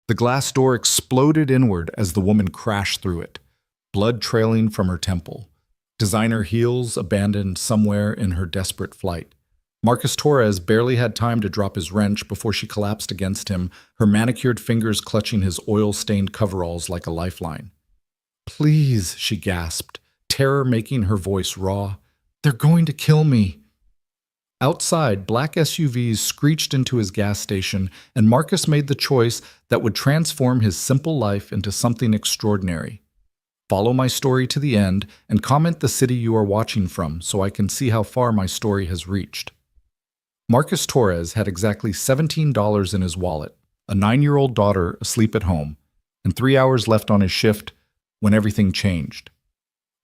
The glass door exploded inward as the woman crashed through it, blood trailing from her temple, designer heels abandoned somewhere in her desperate flight. Marcus Torres barely had time to drop his wrench before she collapsed against him, her manicured fingers clutching his oil-stained coveralls like a lifeline. "Please," she gasped, terror making her voice raw. "They're going to kill me." Outside, black SUVs screeched into his gas station, and Marcus made the choice that would transform his simple life into something extraordinary. Follow my story to the end and comment the city you are watching from so I can see how far my story has reached. Marcus Torres had exactly $17 in his wallet, a 9-year-old daughter asleep at home, and 3 hours left on his shift when everything changed.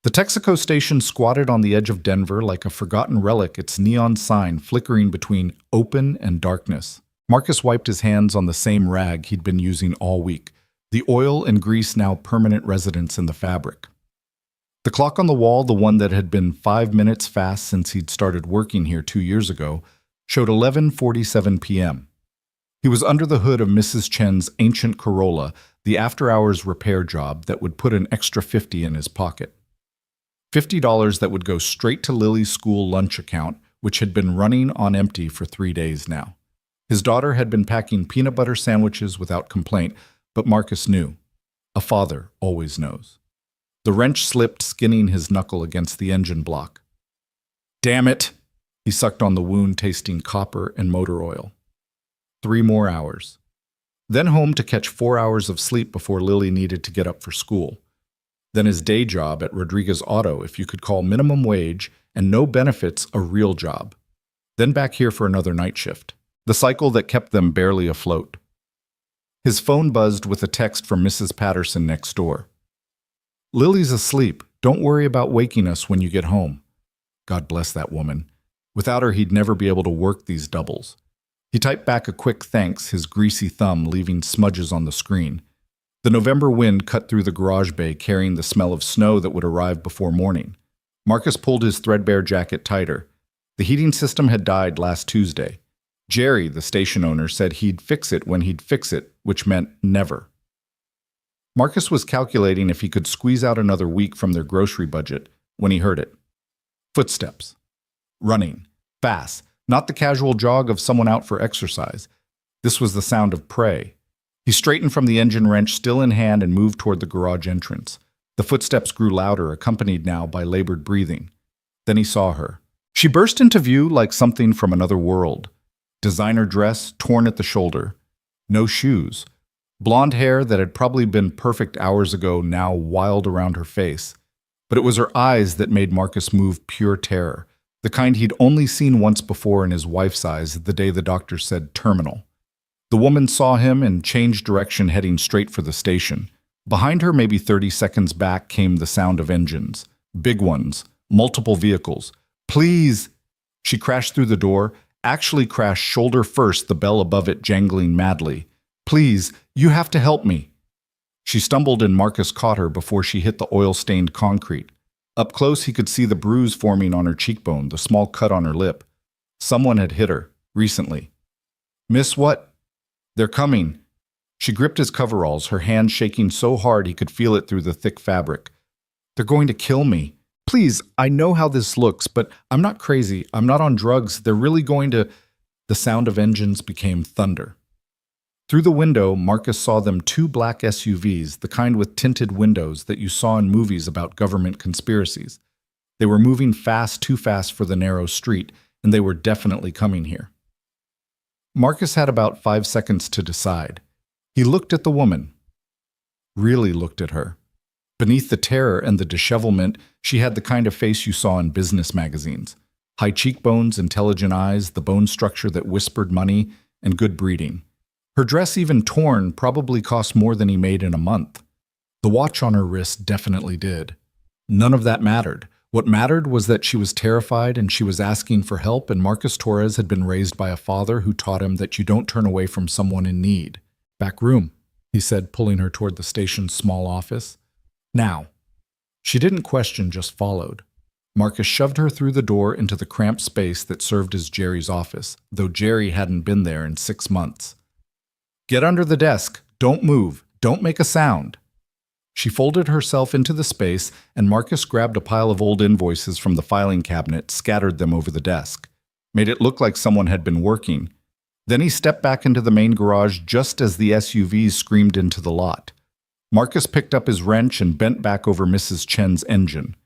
The Texaco station squatted on the edge of Denver like a forgotten relic, its neon sign flickering between open and darkness. Marcus wiped his hands on the same rag he'd been using all week, the oil and grease now permanent residents in the fabric. The clock on the wall, the one that had been 5 minutes fast since he'd started working here 2 years ago, showed 11:47 p.m. He was under the hood of Mrs. Chen's ancient Corolla, the after-hours repair job that would put an extra $50 in his pocket. $50 that would go straight to Lily's school lunch account, which had been running on empty for 3 days now. His daughter had been packing peanut butter sandwiches without complaint, but Marcus knew. A father always knows. The wrench slipped, skinning his knuckle against the engine block. "Damn it!" He sucked on the wound, tasting copper and motor oil. 3 more hours. Then home to catch 4 hours of sleep before Lily needed to get up for school. Then his day job at Rodriguez Auto, if you could call minimum wage and no benefits a real job. Then back here for another night shift. The cycle that kept them barely afloat. His phone buzzed with a text from Mrs. Patterson next door. "Lily's asleep. Don't worry about waking us when you get home." God bless that woman. Without her, he'd never be able to work these doubles. He typed back a quick thanks, his greasy thumb leaving smudges on the screen. The November wind cut through the garage bay, carrying the smell of snow that would arrive before morning. Marcus pulled his threadbare jacket tighter. The heating system had died last Tuesday. Jerry, the station owner, said he'd fix it when he'd fix it, which meant never. Marcus was calculating if he could squeeze out another week from their grocery budget when he heard it. Footsteps. Running. Fast. Not the casual jog of someone out for exercise. This was the sound of prey. He straightened from the engine wrench still in hand and moved toward the garage entrance. The footsteps grew louder, accompanied now by labored breathing. Then he saw her. She burst into view like something from another world. Designer dress, torn at the shoulder. No shoes. Blonde hair that had probably been perfect hours ago now wild around her face. But it was her eyes that made Marcus move pure terror. The kind he'd only seen once before in his wife's eyes the day the doctor said terminal. The woman saw him and changed direction, heading straight for the station. Behind her, maybe 30 seconds back, came the sound of engines. Big ones. Multiple vehicles. "Please!" She crashed through the door, actually crashed shoulder first, the bell above it jangling madly. "Please, you have to help me." She stumbled and Marcus caught her before she hit the oil-stained concrete. Up close, he could see the bruise forming on her cheekbone, the small cut on her lip. Someone had hit her, recently. "Miss what?" "They're coming." She gripped his coveralls, her hand shaking so hard he could feel it through the thick fabric. "They're going to kill me. Please, I know how this looks, but I'm not crazy. I'm not on drugs. They're really going to—" The sound of engines became thunder. Through the window, Marcus saw them 2 black SUVs, the kind with tinted windows that you saw in movies about government conspiracies. They were moving fast, too fast for the narrow street, and they were definitely coming here. Marcus had about 5 seconds to decide. He looked at the woman. Really looked at her. Beneath the terror and the dishevelment, she had the kind of face you saw in business magazines. High cheekbones, intelligent eyes, the bone structure that whispered money, and good breeding. Her dress, even torn, probably cost more than he made in a month. The watch on her wrist definitely did. None of that mattered. What mattered was that she was terrified and she was asking for help, and Marcus Torres had been raised by a father who taught him that you don't turn away from someone in need. "Back room," he said, pulling her toward the station's small office. "Now." She didn't question, just followed. Marcus shoved her through the door into the cramped space that served as Jerry's office, though Jerry hadn't been there in 6 months. "Get under the desk. Don't move. Don't make a sound. She folded herself into the space, and Marcus grabbed a pile of old invoices from the filing cabinet, scattered them over the desk. Made it look like someone had been working. Then he stepped back into the main garage just as the SUVs screamed into the lot. Marcus picked up his wrench and bent back over Mrs. Chen's engine.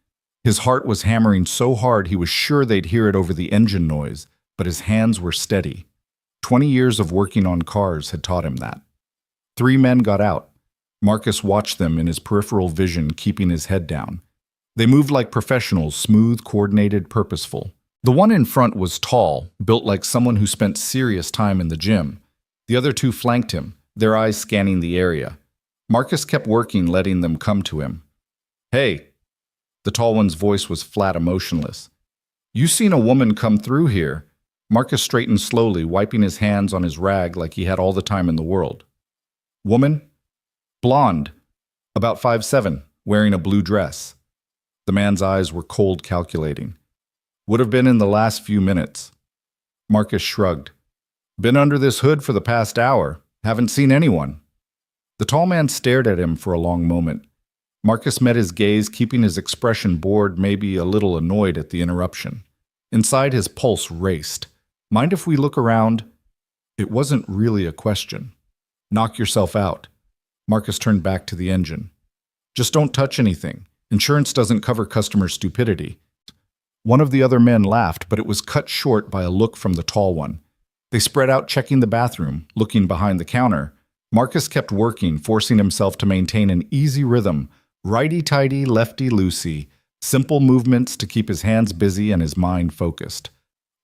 His heart was hammering so hard he was sure they'd hear it over the engine noise, but his hands were steady. 20 years of working on cars had taught him that. 3 men got out. Marcus watched them in his peripheral vision, keeping his head down. They moved like professionals, smooth, coordinated, purposeful. The one in front was tall, built like someone who spent serious time in the gym. The other 2 flanked him, their eyes scanning the area. Marcus kept working, letting them come to him. "Hey." The tall one's voice was flat, emotionless. "You seen a woman come through here?" Marcus straightened slowly, wiping his hands on his rag like he had all the time in the world. "Woman?" "Blonde. About 5'7", wearing a blue dress." The man's eyes were cold, calculating. "Would have been in the last few minutes." Marcus shrugged. "Been under this hood for the past hour. Haven't seen anyone." The tall man stared at him for a long moment. Marcus met his gaze, keeping his expression bored, maybe a little annoyed at the interruption. Inside, his pulse raced. "Mind if we look around?" It wasn't really a question. "Knock yourself out." Marcus turned back to the engine. "Just don't touch anything. Insurance doesn't cover customer stupidity." One of the other men laughed, but it was cut short by a look from the tall one. They spread out, checking the bathroom, looking behind the counter. Marcus kept working, forcing himself to maintain an easy rhythm, righty-tighty, lefty-loosey, simple movements to keep his hands busy and his mind focused.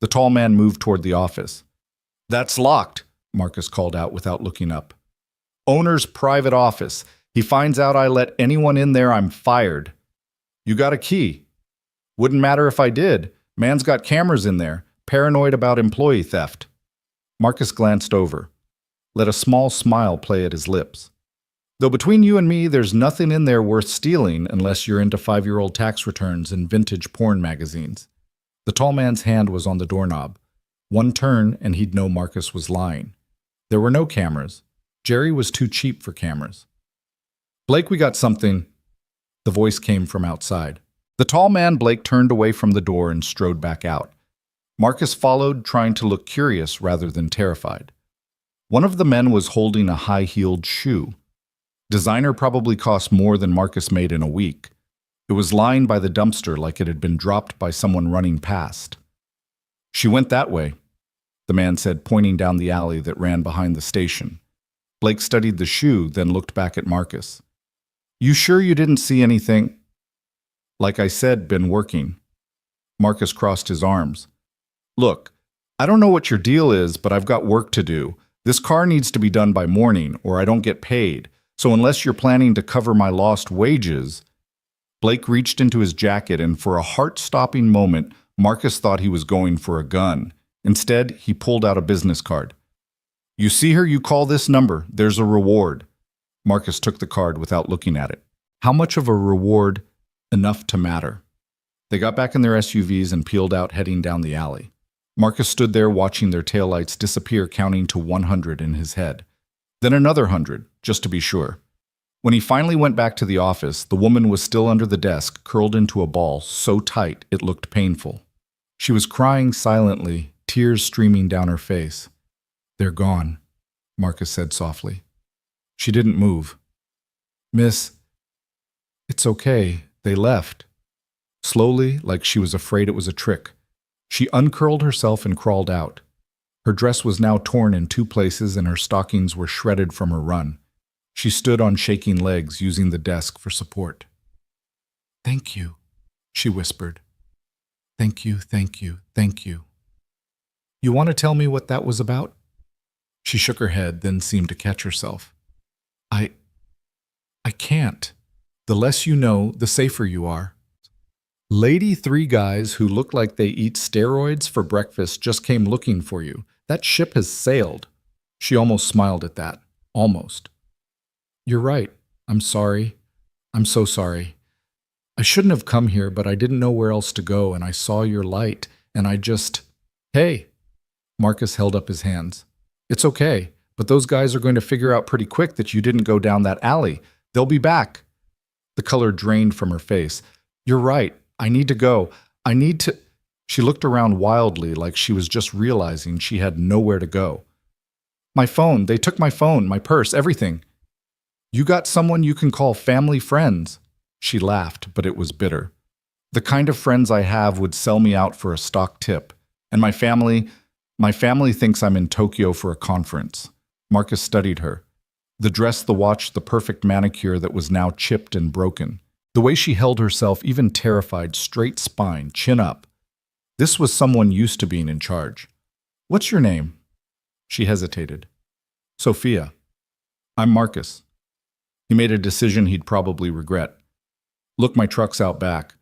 The tall man moved toward the office. "That's locked," Marcus called out without looking up. "Owner's private office. He finds out I let anyone in there, I'm fired." "You got a key?" "Wouldn't matter if I did. Man's got cameras in there, paranoid about employee theft." Marcus glanced over, let a small smile play at his lips. "Though between you and me, there's nothing in there worth stealing unless you're into 5-year-old tax returns and vintage porn magazines." The tall man's hand was on the doorknob. One turn and he'd know Marcus was lying. There were no cameras. Jerry was too cheap for cameras. "Blake, we got something." The voice came from outside. The tall man, Blake, turned away from the door and strode back out. Marcus followed, trying to look curious rather than terrified. One of the men was holding a high-heeled shoe. Designer probably cost more than Marcus made in a week. It was lying by the dumpster like it had been dropped by someone running past. "She went that way," the man said, pointing down the alley that ran behind the station. Blake studied the shoe, then looked back at Marcus. "You sure you didn't see anything?" "Like I said, been working." Marcus crossed his arms. "Look, I don't know what your deal is, but I've got work to do. This car needs to be done by morning, or I don't get paid. So unless you're planning to cover my lost wages..." Blake reached into his jacket, and for a heart-stopping moment, Marcus thought he was going for a gun. Instead, he pulled out a business card. "You see her, you call this number. There's a reward." Marcus took the card without looking at it. How much of a reward? Enough to matter. They got back in their SUVs and peeled out, heading down the alley. Marcus stood there watching their taillights disappear, counting to 100 in his head. Then another 100, just to be sure. When he finally went back to the office, the woman was still under the desk, curled into a ball, so tight it looked painful. She was crying silently, tears streaming down her face. "They're gone," Marcus said softly. She didn't move. "Miss..." "It's okay. They left." Slowly, like she was afraid it was a trick. She uncurled herself and crawled out. Her dress was now torn in 2 places and her stockings were shredded from her run. She stood on shaking legs, using the desk for support. "Thank you," she whispered. "Thank you, thank you, thank you." "You want to tell me what that was about?" She shook her head, then seemed to catch herself. I can't. The less you know, the safer you are." "Lady, 3 guys who look like they eat steroids for breakfast just came looking for you. That ship has sailed." She almost smiled at that. Almost. "You're right. I'm sorry. I'm so sorry. I shouldn't have come here, but I didn't know where else to go, and I saw your light, and I just..." "Hey!" Marcus held up his hands. "It's okay. but those guys are going to figure out pretty quick that you didn't go down that alley. They'll be back. The color drained from her face. You're right. I need to go. I need to. She looked around wildly like she was just realizing she had nowhere to go. My phone. They took my phone, my purse, everything. You got someone you can call family friends. She laughed, but it was bitter. The kind of friends I have would sell me out for a stock tip. And my family thinks I'm in Tokyo for a conference. Marcus studied her. The dress, the watch, the perfect manicure that was now chipped and broken. The way she held herself, even terrified, straight spine, chin up. This was someone used to being in charge. What's your name? She hesitated. Sophia. I'm Marcus. He made a decision he'd probably regret. Look, my truck's out back.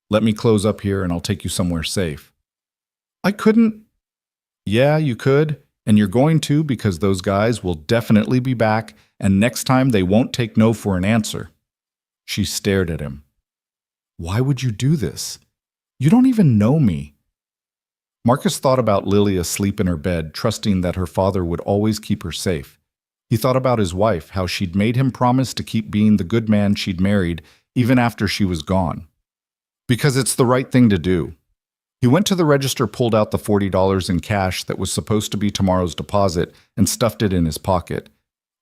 Let me close up here and I'll take you somewhere safe. I couldn't. Yeah, you could, and you're going to because those guys will definitely be back, and next time they won't take no for an answer. She stared at him. Why would you do this? You don't even know me. Marcus thought about Lily asleep in her bed, trusting that her father would always keep her safe. He thought about his wife, how she'd made him promise to keep being the good man she'd married even after she was gone. Because it's the right thing to do. He went to the register, pulled out the $40 in cash that was supposed to be tomorrow's deposit, and stuffed it in his pocket.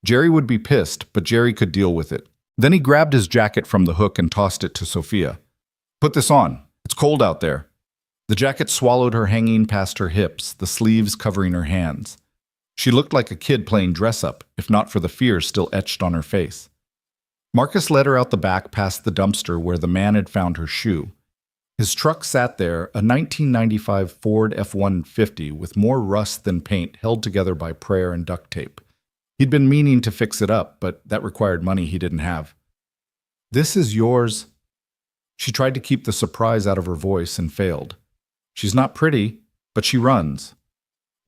Jerry would be pissed, but Jerry could deal with it. Then he grabbed his jacket from the hook and tossed it to Sophia. Put this on. It's cold out there. The jacket swallowed her, hanging past her hips, the sleeves covering her hands. She looked like a kid playing dress-up, if not for the fear still etched on her face. Marcus led her out the back past the dumpster where the man had found her shoe. His truck sat there, a 1995 Ford F-150 with more rust than paint, held together by prayer and duct tape. He'd been meaning to fix it up, but that required money he didn't have. This is yours. She tried to keep the surprise out of her voice and failed. She's not pretty, but she runs.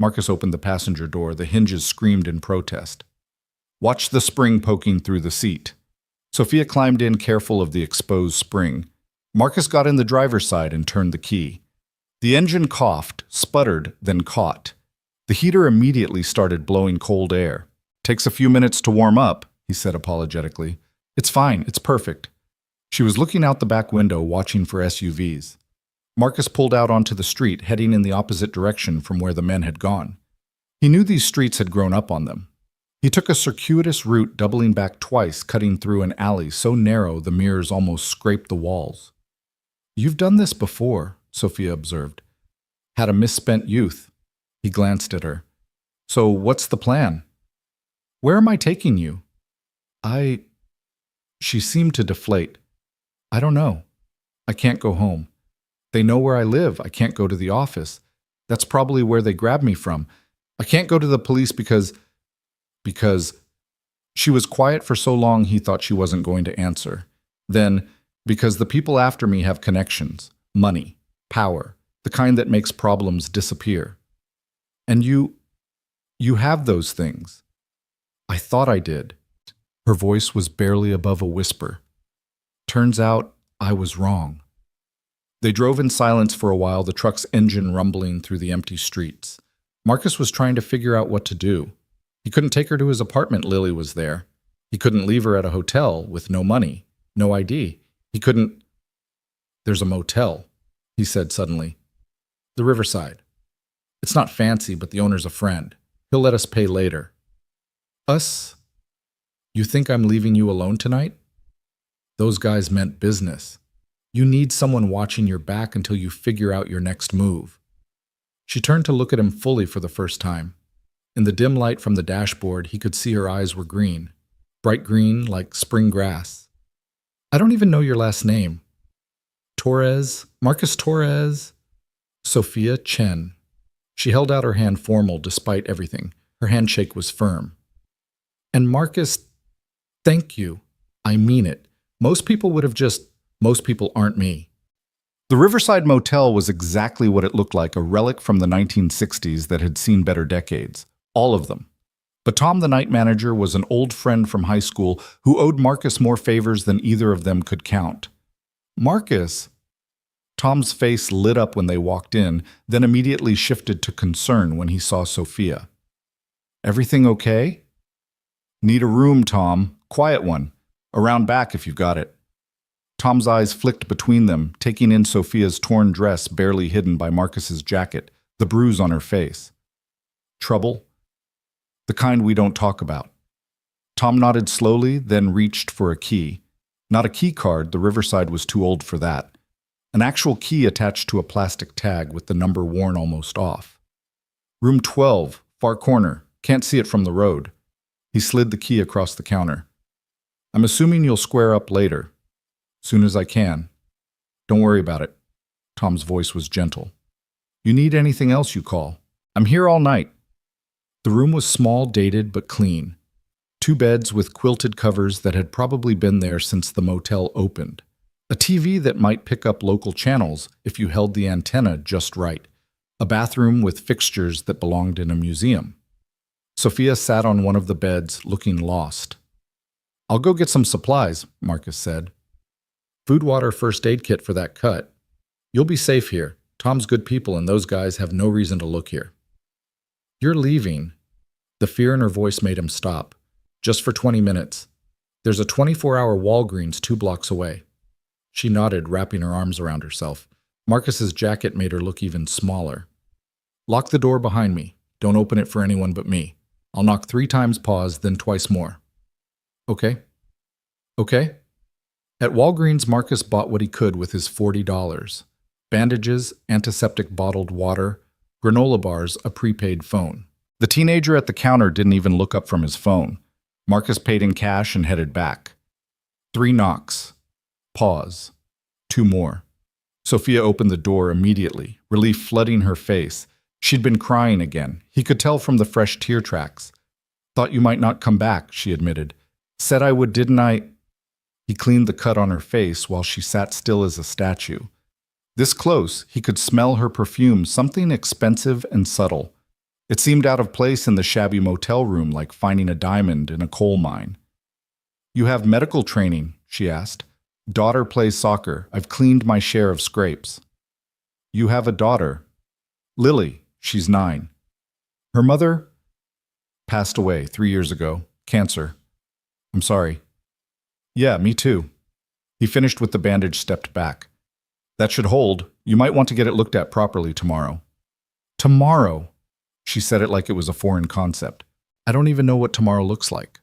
Marcus opened the passenger door. The hinges screamed in protest. Watch the spring poking through the seat. Sophia climbed in, careful of the exposed spring. Marcus got in the driver's side and turned the key. The engine coughed, sputtered, then caught. The heater immediately started blowing cold air. Takes a few minutes to warm up, he said apologetically. It's fine, it's perfect. She was looking out the back window, watching for SUVs. Marcus pulled out onto the street, heading in the opposite direction from where the men had gone. He knew these streets had grown up on them. He took a circuitous route, doubling back twice, cutting through an alley so narrow the mirrors almost scraped the walls. You've done this before, Sophia observed. Had a misspent youth. He glanced at her. So what's the plan? Where am I taking you? She seemed to deflate. I don't know. I can't go home. They know where I live. I can't go to the office. That's probably where they grabbed me from. I can't go to the police because... She was quiet for so long he thought she wasn't going to answer. Then, because the people after me have connections, money, power, the kind that makes problems disappear. And you have those things. I thought I did. Her voice was barely above a whisper. Turns out I was wrong. They drove in silence for a while, the truck's engine rumbling through the empty streets. Marcus was trying to figure out what to do. He couldn't take her to his apartment. Lily was there. He couldn't leave her at a hotel with no money, no ID. He couldn't... There's a motel, he said suddenly. The Riverside. It's not fancy, but the owner's a friend. He'll let us pay later. Us? You think I'm leaving you alone tonight? Those guys meant business. You need someone watching your back until you figure out your next move. She turned to look at him fully for the first time. In the dim light from the dashboard, he could see her eyes were green. Bright green, like spring grass. I don't even know your last name. Torres? Marcus Torres? Sophia Chen. She held out her hand, formal despite everything. Her handshake was firm. And Marcus, thank you. I mean it. Most people aren't me. The Riverside Motel was exactly what it looked like, a relic from the 1960s that had seen better decades. All of them. But Tom, the night manager, was an old friend from high school who owed Marcus more favors than either of them could count. Marcus? Tom's face lit up when they walked in, then immediately shifted to concern when he saw Sophia. Everything okay? Need a room, Tom. Quiet one. Around back if you've got it. Tom's eyes flicked between them, taking in Sophia's torn dress barely hidden by Marcus's jacket, the bruise on her face. Trouble? The kind we don't talk about. Tom nodded slowly, then reached for a key. Not a key card, the Riverside was too old for that. An actual key attached to a plastic tag with the number worn almost off. Room 12, far corner. Can't see it from the road. He slid the key across the counter. I'm assuming you'll square up later. Soon as I can. Don't worry about it. Tom's voice was gentle. You need anything else, you call. I'm here all night. The room was small, dated, but clean. 2 beds with quilted covers that had probably been there since the motel opened. A TV that might pick up local channels if you held the antenna just right. A bathroom with fixtures that belonged in a museum. Sophia sat on one of the beds, looking lost. I'll go get some supplies, Marcus said. Food, water, first aid kit for that cut. You'll be safe here. Tom's good people and those guys have no reason to look here. You're leaving. The fear in her voice made him stop. Just for 20 minutes. There's a 24-hour Walgreens 2 blocks away. She nodded, wrapping her arms around herself. Marcus's jacket made her look even smaller. Lock the door behind me. Don't open it for anyone but me. I'll knock 3 times, pause, then twice more. Okay? Okay? At Walgreens, Marcus bought what he could with his $40. Bandages, antiseptic bottled water, granola bars, a prepaid phone. The teenager at the counter didn't even look up from his phone. Marcus paid in cash and headed back. 3 knocks. Pause. 2 more. Sophia opened the door immediately, relief flooding her face. She'd been crying again. He could tell from the fresh tear tracks. Thought you might not come back, she admitted. Said I would, didn't I? He cleaned the cut on her face while she sat still as a statue. This close, he could smell her perfume, something expensive and subtle. It seemed out of place in the shabby motel room, like finding a diamond in a coal mine. You have medical training, she asked. Daughter plays soccer. I've cleaned my share of scrapes. You have a daughter. Lily, she's 9. Her mother passed away 3 years ago. Cancer. I'm sorry. Yeah, me too. He finished with the bandage, stepped back. That should hold. You might want to get it looked at properly tomorrow. Tomorrow? She said it like it was a foreign concept. I don't even know what tomorrow looks like.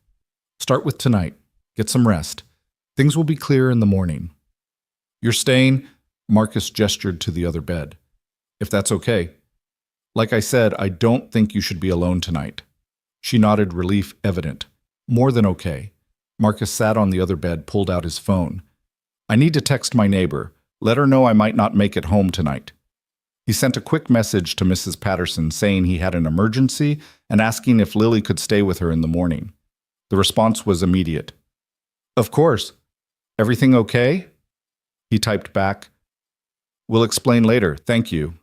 Start with tonight. Get some rest. Things will be clear in the morning. You're staying? Marcus gestured to the other bed. If that's okay. Like I said, I don't think you should be alone tonight. She nodded, relief evident. More than okay. Marcus sat on the other bed, pulled out his phone. I need to text my neighbor. Let her know I might not make it home tonight. He sent a quick message to Mrs. Patterson saying he had an emergency and asking if Lily could stay with her in the morning. The response was immediate. Of course. Everything okay? He typed back. We'll explain later, thank you.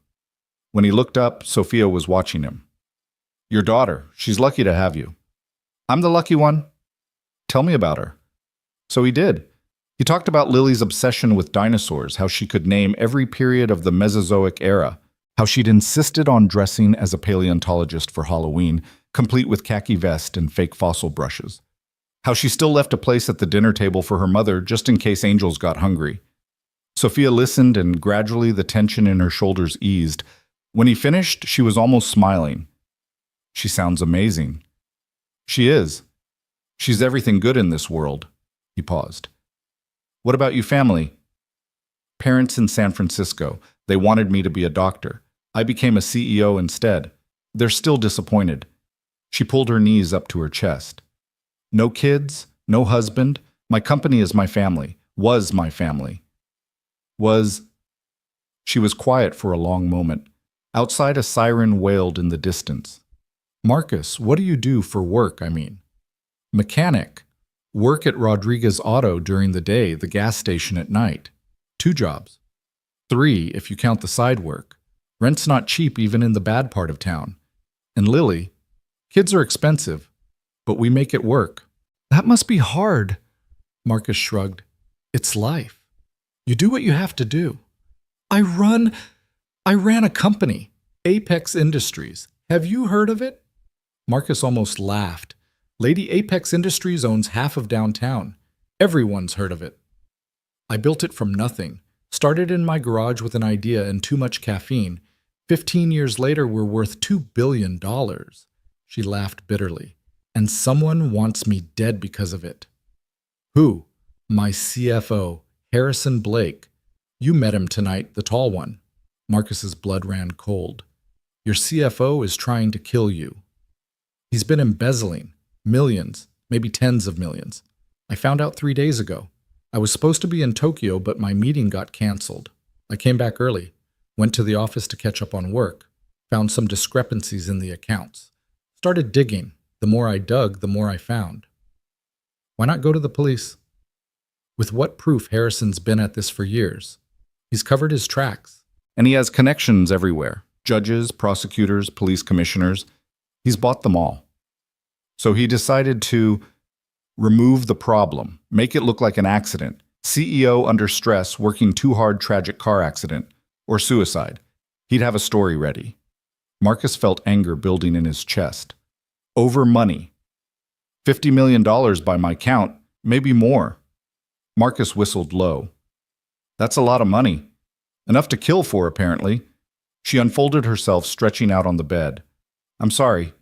When he looked up, Sophia was watching him. Your daughter, she's lucky to have you. I'm the lucky one. Tell me about her. So he did. He talked about Lily's obsession with dinosaurs, how she could name every period of the Mesozoic era, how she'd insisted on dressing as a paleontologist for Halloween, complete with khaki vest and fake fossil brushes. How she still left a place at the dinner table for her mother just in case Angels got hungry. Sophia listened and gradually the tension in her shoulders eased. When he finished, she was almost smiling. She sounds amazing. She is. She's everything good in this world. He paused. What about you family? Parents in San Francisco. They wanted me to be a doctor. I became a CEO instead. They're still disappointed. She pulled her knees up to her chest. No kids, no husband. My company is my family. Was my family. Was. She was quiet for a long moment. Outside, a siren wailed in the distance. Marcus, what do you do for work, I mean? Mechanic. Work at Rodriguez Auto during the day, the gas station at night. 2 jobs. 3 if you count the side work. Rent's not cheap even in the bad part of town. And Lily, kids are expensive, but we make it work. That must be hard. Marcus shrugged. It's life. You do what you have to do. I ran a company, Apex Industries. Have you heard of it? Marcus almost laughed. Lady Apex Industries owns half of downtown. Everyone's heard of it. I built it from nothing. Started in my garage with an idea and too much caffeine. 15 years later, we're worth $2 billion. She laughed bitterly. And someone wants me dead because of it. Who? My CFO, Harrison Blake. You met him tonight, the tall one. Marcus's blood ran cold. Your CFO is trying to kill you. He's been embezzling. Millions, maybe tens of millions. I found out 3 days ago. I was supposed to be in Tokyo, but my meeting got canceled. I came back early, went to the office to catch up on work, found some discrepancies in the accounts. Started digging. The more I dug, the more I found. Why not go to the police? With what proof Harrison's been at this for years? He's covered his tracks. And he has connections everywhere. Judges, prosecutors, police commissioners. He's bought them all. So he decided to remove the problem, make it look like an accident, CEO under stress, working too hard, tragic car accident, or suicide. He'd have a story ready. Marcus felt anger building in his chest. Over money. $50 million by my count, maybe more. Marcus whistled low. That's a lot of money. Enough to kill for, apparently. She unfolded herself, stretching out on the bed. I'm sorry.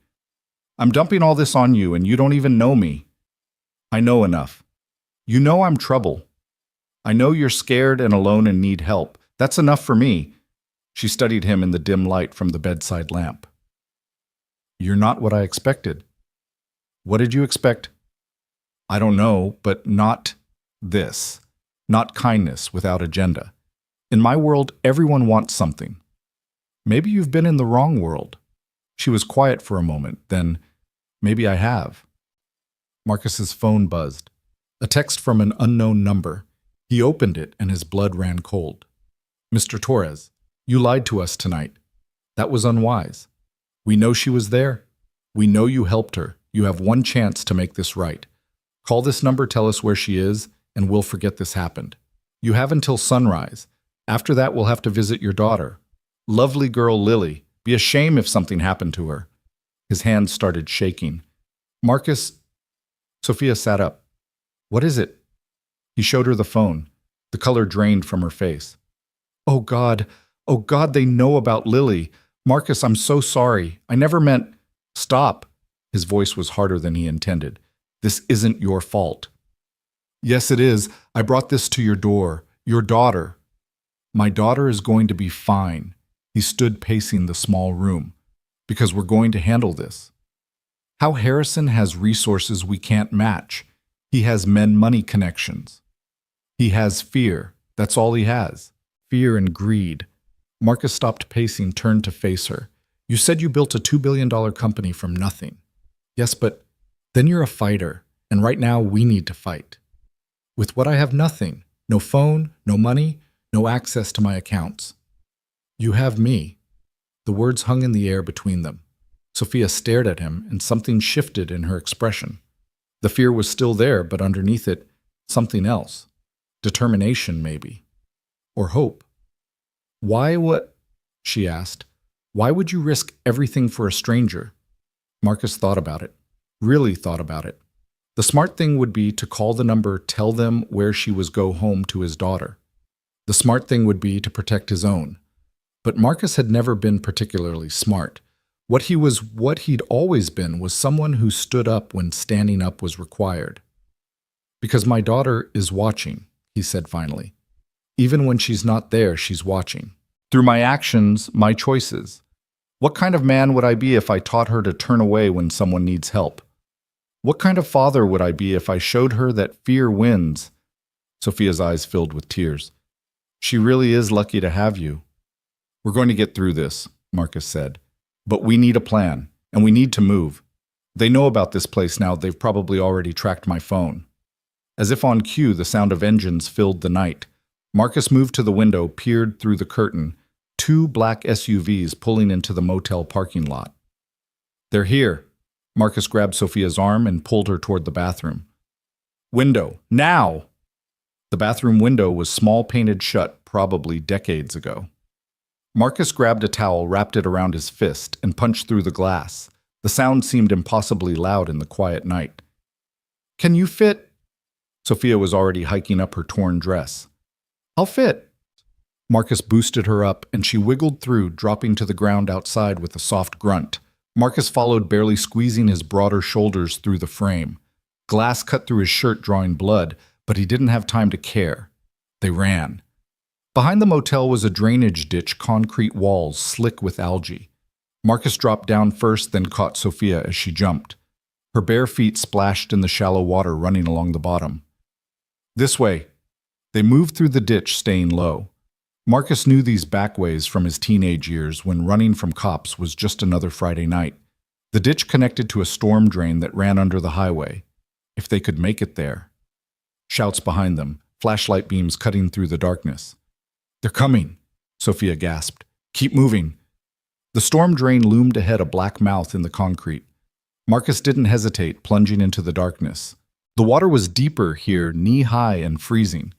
I'm dumping all this on you, and you don't even know me. I know enough. You know I'm trouble. I know you're scared and alone and need help. That's enough for me. She studied him in the dim light from the bedside lamp. You're not what I expected. What did you expect? I don't know, but not this. Not kindness without agenda. In my world, everyone wants something. Maybe you've been in the wrong world. She was quiet for a moment, then, maybe I have. Marcus's phone buzzed. A text from an unknown number. He opened it and his blood ran cold. Mr. Torres, you lied to us tonight. That was unwise. We know she was there. We know you helped her. You have one chance to make this right. Call this number, tell us where she is, and we'll forget this happened. You have until sunrise. After that, we'll have to visit your daughter. Lovely girl Lily. Be a shame if something happened to her. His hands started shaking. Marcus... Sophia sat up. What is it? He showed her the phone. The color drained from her face. Oh God, they know about Lily. Marcus, I'm so sorry. I never meant... Stop. His voice was harder than he intended. This isn't your fault. Yes, it is. I brought this to your door. Your daughter. My daughter is going to be fine. He stood pacing the small room. Because we're going to handle this. How Harrison has resources we can't match. He has men-money connections. He has fear. That's all he has. Fear and greed. Marcus stopped pacing, turned to face her. You said you built a $2 billion company from nothing. Yes, but then you're a fighter, and right now we need to fight. With what I have nothing. No phone, no money, no access to my accounts. You have me. The words hung in the air between them. Sophia stared at him, and something shifted in her expression. The fear was still there, but underneath it, something else. Determination, maybe. Or hope. Why what? She asked. Why would you risk everything for a stranger? Marcus thought about it. Really thought about it. The smart thing would be to call the number, tell them where she was, go home to his daughter. The smart thing would be to protect his own. But Marcus had never been particularly smart. What he'd always been was someone who stood up when standing up was required. Because my daughter is watching, he said finally. Even when she's not there, she's watching. Through my actions, my choices. What kind of man would I be if I taught her to turn away when someone needs help? What kind of father would I be if I showed her that fear wins? Sophia's eyes filled with tears. She really is lucky to have you. We're going to get through this, Marcus said. But we need a plan, and we need to move. They know about this place now. They've probably already tracked my phone. As if on cue, the sound of engines filled the night. Marcus moved to the window, peered through the curtain. 2 black SUVs pulling into the motel parking lot. They're here. Marcus grabbed Sophia's arm and pulled her toward the bathroom. Window, now! The bathroom window was small painted shut, probably decades ago. Marcus grabbed a towel, wrapped it around his fist, and punched through the glass. The sound seemed impossibly loud in the quiet night. "Can you fit?" Sophia was already hiking up her torn dress. "I'll fit." Marcus boosted her up, and she wiggled through, dropping to the ground outside with a soft grunt. Marcus followed, barely squeezing his broader shoulders through the frame. Glass cut through his shirt, drawing blood, but he didn't have time to care. They ran. Behind the motel was a drainage ditch, concrete walls slick with algae. Marcus dropped down first, then caught Sophia as she jumped. Her bare feet splashed in the shallow water running along the bottom. "This way." They moved through the ditch, staying low. Marcus knew these backways from his teenage years when running from cops was just another Friday night. The ditch connected to a storm drain that ran under the highway. If they could make it there. Shouts behind them, flashlight beams cutting through the darkness. "They're coming," Sophia gasped. "Keep moving." The storm drain loomed ahead, a black mouth in the concrete. Marcus didn't hesitate, plunging into the darkness. The water was deeper here, knee-high and freezing.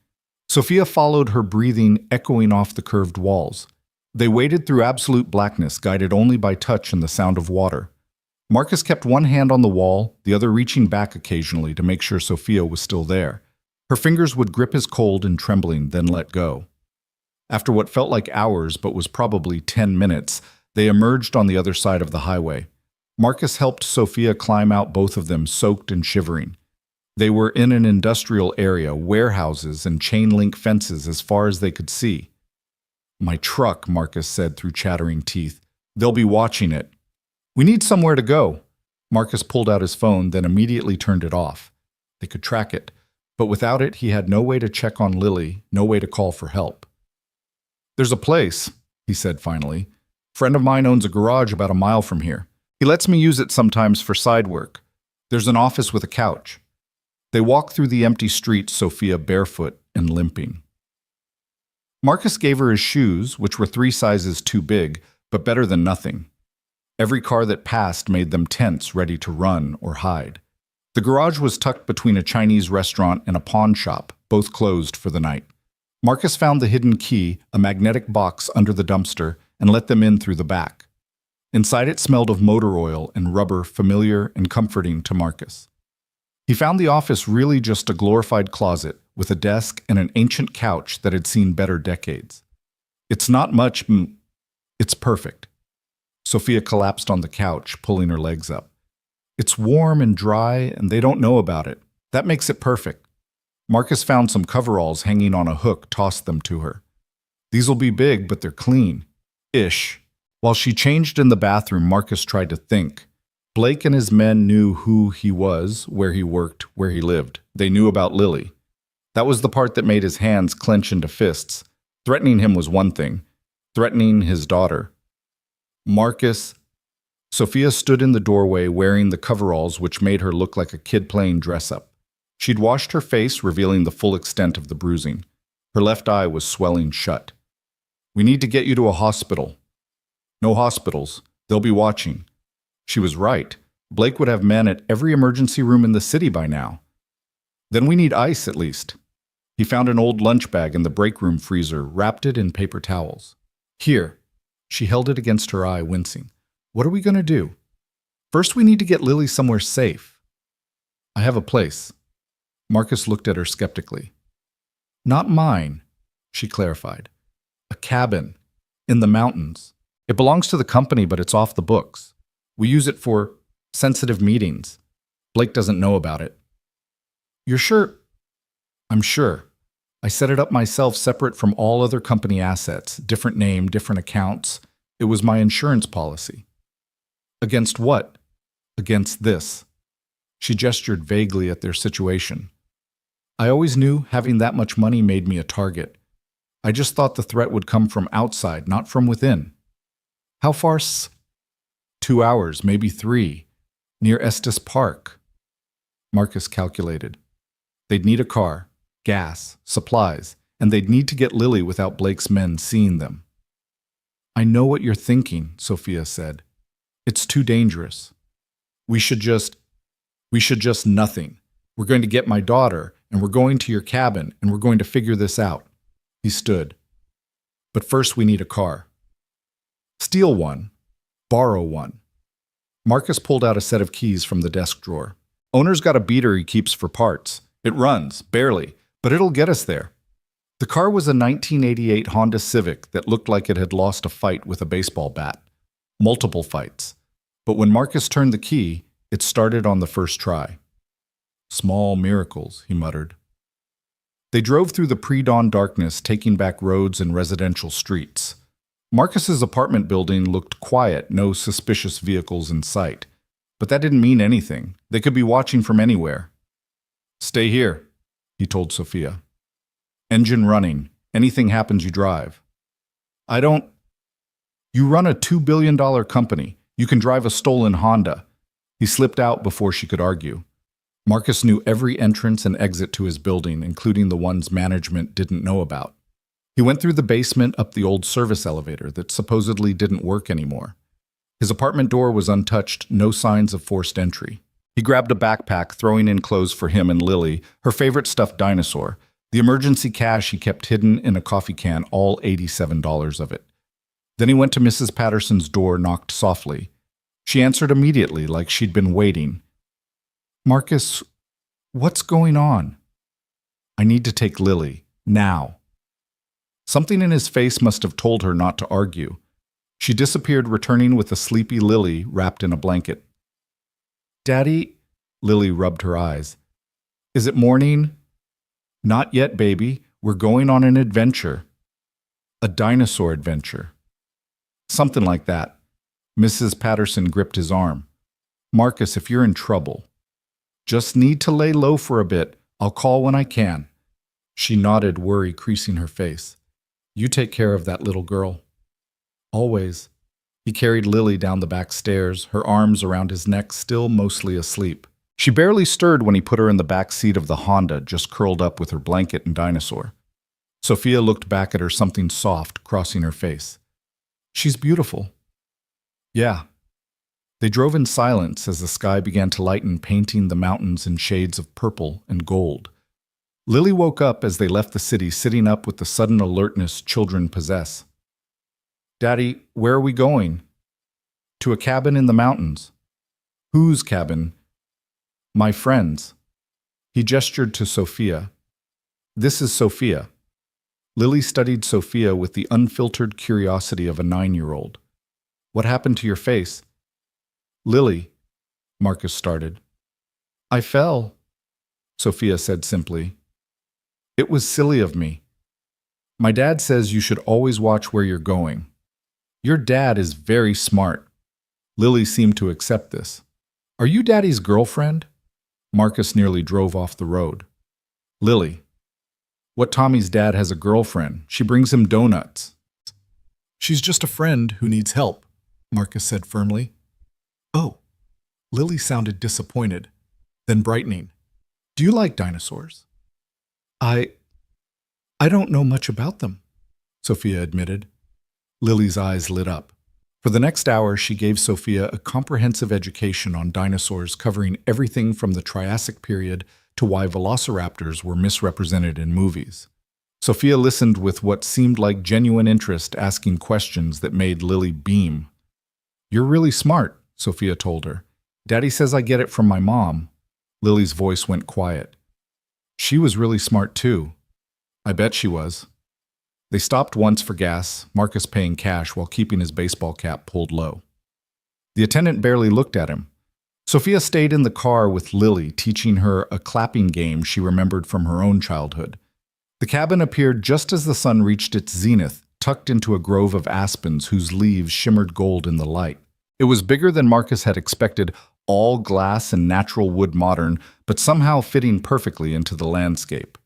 Sophia followed, her breathing echoing off the curved walls. They waded through absolute blackness, guided only by touch and the sound of water. Marcus kept one hand on the wall, the other reaching back occasionally to make sure Sophia was still there. Her fingers would grip his cold and trembling, then let go. After what felt like hours but was probably 10 minutes, they emerged on the other side of the highway. Marcus helped Sophia climb out, both of them soaked and shivering. They were in an industrial area, warehouses and chain-link fences as far as they could see. "My truck," Marcus said through chattering teeth. "They'll be watching it." "We need somewhere to go." Marcus pulled out his phone, then immediately turned it off. They could track it, but without it, he had no way to check on Lily, no way to call for help. "There's a place," he said finally. "Friend of mine owns a garage about a mile from here. He lets me use it sometimes for side work. There's an office with a couch." They walked through the empty street, Sophia barefoot and limping. Marcus gave her his shoes, which were 3 sizes too big, but better than nothing. Every car that passed made them tense, ready to run or hide. The garage was tucked between a Chinese restaurant and a pawn shop, both closed for the night. Marcus found the hidden key, a magnetic box under the dumpster, and let them in through the back. Inside it smelled of motor oil and rubber, familiar and comforting to Marcus. He found the office really just a glorified closet with a desk and an ancient couch that had seen better decades. "It's not much, it's perfect." Sophia collapsed on the couch, pulling her legs up. "It's warm and dry, and they don't know about it. That makes it perfect." Marcus found some coveralls hanging on a hook, tossed them to her. "These'll be big, but they're clean. Ish." While she changed in the bathroom, Marcus tried to think. Blake and his men knew who he was, where he worked, where he lived. They knew about Lily. That was the part that made his hands clench into fists. Threatening him was one thing. Threatening his daughter. Marcus. Sophia stood in the doorway wearing the coveralls, which made her look like a kid playing dress-up. She'd washed her face, revealing the full extent of the bruising. Her left eye was swelling shut. "We need to get you to a hospital." "No hospitals. They'll be watching." She was right. Blake would have men at every emergency room in the city by now. "Then we need ice, at least." He found an old lunch bag in the break room freezer, wrapped it in paper towels. "Here." She held it against her eye, wincing. "What are we going to do?" "First, we need to get Lily somewhere safe." "I have a place." Marcus looked at her skeptically. "Not mine," she clarified. "A cabin. In the mountains. It belongs to the company, but it's off the books. We use it for sensitive meetings. Blake doesn't know about it." "You're sure?" "I'm sure. I set it up myself, separate from all other company assets. Different name, different accounts. It was my insurance policy." "Against what?" "Against this." She gestured vaguely at their situation. "I always knew having that much money made me a target. I just thought the threat would come from outside, not from within." "How far?" 2 hours, maybe 3, near Estes Park." Marcus calculated. They'd need a car, gas, supplies, and they'd need to get Lily without Blake's men seeing them. "I know what you're thinking," Sophia said. "It's too dangerous. We should just nothing. We're going to get my daughter, and we're going to your cabin, and we're going to figure this out." He stood. "But first we need a car. Steal one. Borrow one." Marcus pulled out a set of keys from the desk drawer. Owner's got a beater he keeps for parts. It runs, barely, but it'll get us there. The car was a 1988 Honda Civic that looked like it had lost a fight with a baseball bat. Multiple fights. But when Marcus turned the key, it started on the first try. Small miracles, he muttered. They drove through the pre-dawn darkness, taking back roads and residential streets. Marcus's apartment building looked quiet, no suspicious vehicles in sight. But that didn't mean anything. They could be watching from anywhere. Stay here, he told Sophia. Engine running. Anything happens, you drive. I don't... You run a $2 billion company. You can drive a stolen Honda. He slipped out before she could argue. Marcus knew every entrance and exit to his building, including the ones management didn't know about. He went through the basement up the old service elevator that supposedly didn't work anymore. His apartment door was untouched, no signs of forced entry. He grabbed a backpack, throwing in clothes for him and Lily, her favorite stuffed dinosaur, the emergency cash he kept hidden in a coffee can, all $87 of it. Then he went to Mrs. Patterson's door, knocked softly. She answered immediately, like she'd been waiting. Marcus, what's going on? I need to take Lily, now. Something in his face must have told her not to argue. She disappeared, returning with a sleepy Lily wrapped in a blanket. Daddy, Lily rubbed her eyes. Is it morning? Not yet, baby. We're going on an adventure. A dinosaur adventure. Something like that. Mrs. Patterson gripped his arm. Marcus, if you're in trouble. Just need to lay low for a bit. I'll call when I can. She nodded, worry creasing her face. You take care of that little girl. Always. He carried Lily down the back stairs, her arms around his neck, still mostly asleep. She barely stirred when he put her in the back seat of the Honda, just curled up with her blanket and dinosaur. Sophia looked back at her, something soft crossing her face. She's beautiful. Yeah. They drove in silence as the sky began to lighten, painting the mountains in shades of purple and gold. Lily woke up as they left the city, sitting up with the sudden alertness children possess. Daddy, where are we going? To a cabin in the mountains. Whose cabin? My friend's. He gestured to Sophia. This is Sophia. Lily studied Sophia with the unfiltered curiosity of a 9-year-old. What happened to your face? Lily, Marcus started. I fell, Sophia said simply. It was silly of me. My dad says you should always watch where you're going. Your dad is very smart. Lily seemed to accept this. Are you Daddy's girlfriend? Marcus nearly drove off the road. Lily. What Tommy's dad has a girlfriend. She brings him donuts. She's just a friend who needs help, Marcus said firmly. Oh. Lily sounded disappointed, then brightening. Do you like dinosaurs? I don't know much about them, Sophia admitted. Lily's eyes lit up. For the next hour, she gave Sophia a comprehensive education on dinosaurs, covering everything from the Triassic period to why velociraptors were misrepresented in movies. Sophia listened with what seemed like genuine interest, asking questions that made Lily beam. You're really smart, Sophia told her. Daddy says I get it from my mom. Lily's voice went quiet. She was really smart too. I bet she was. They stopped once for gas, Marcus paying cash while keeping his baseball cap pulled low. The attendant barely looked at him. Sophia stayed in the car with Lily, teaching her a clapping game she remembered from her own childhood. The cabin appeared just as the sun reached its zenith, tucked into a grove of aspens whose leaves shimmered gold in the light. It was bigger than Marcus had expected, all glass and natural wood modern, but somehow fitting perfectly into the landscape.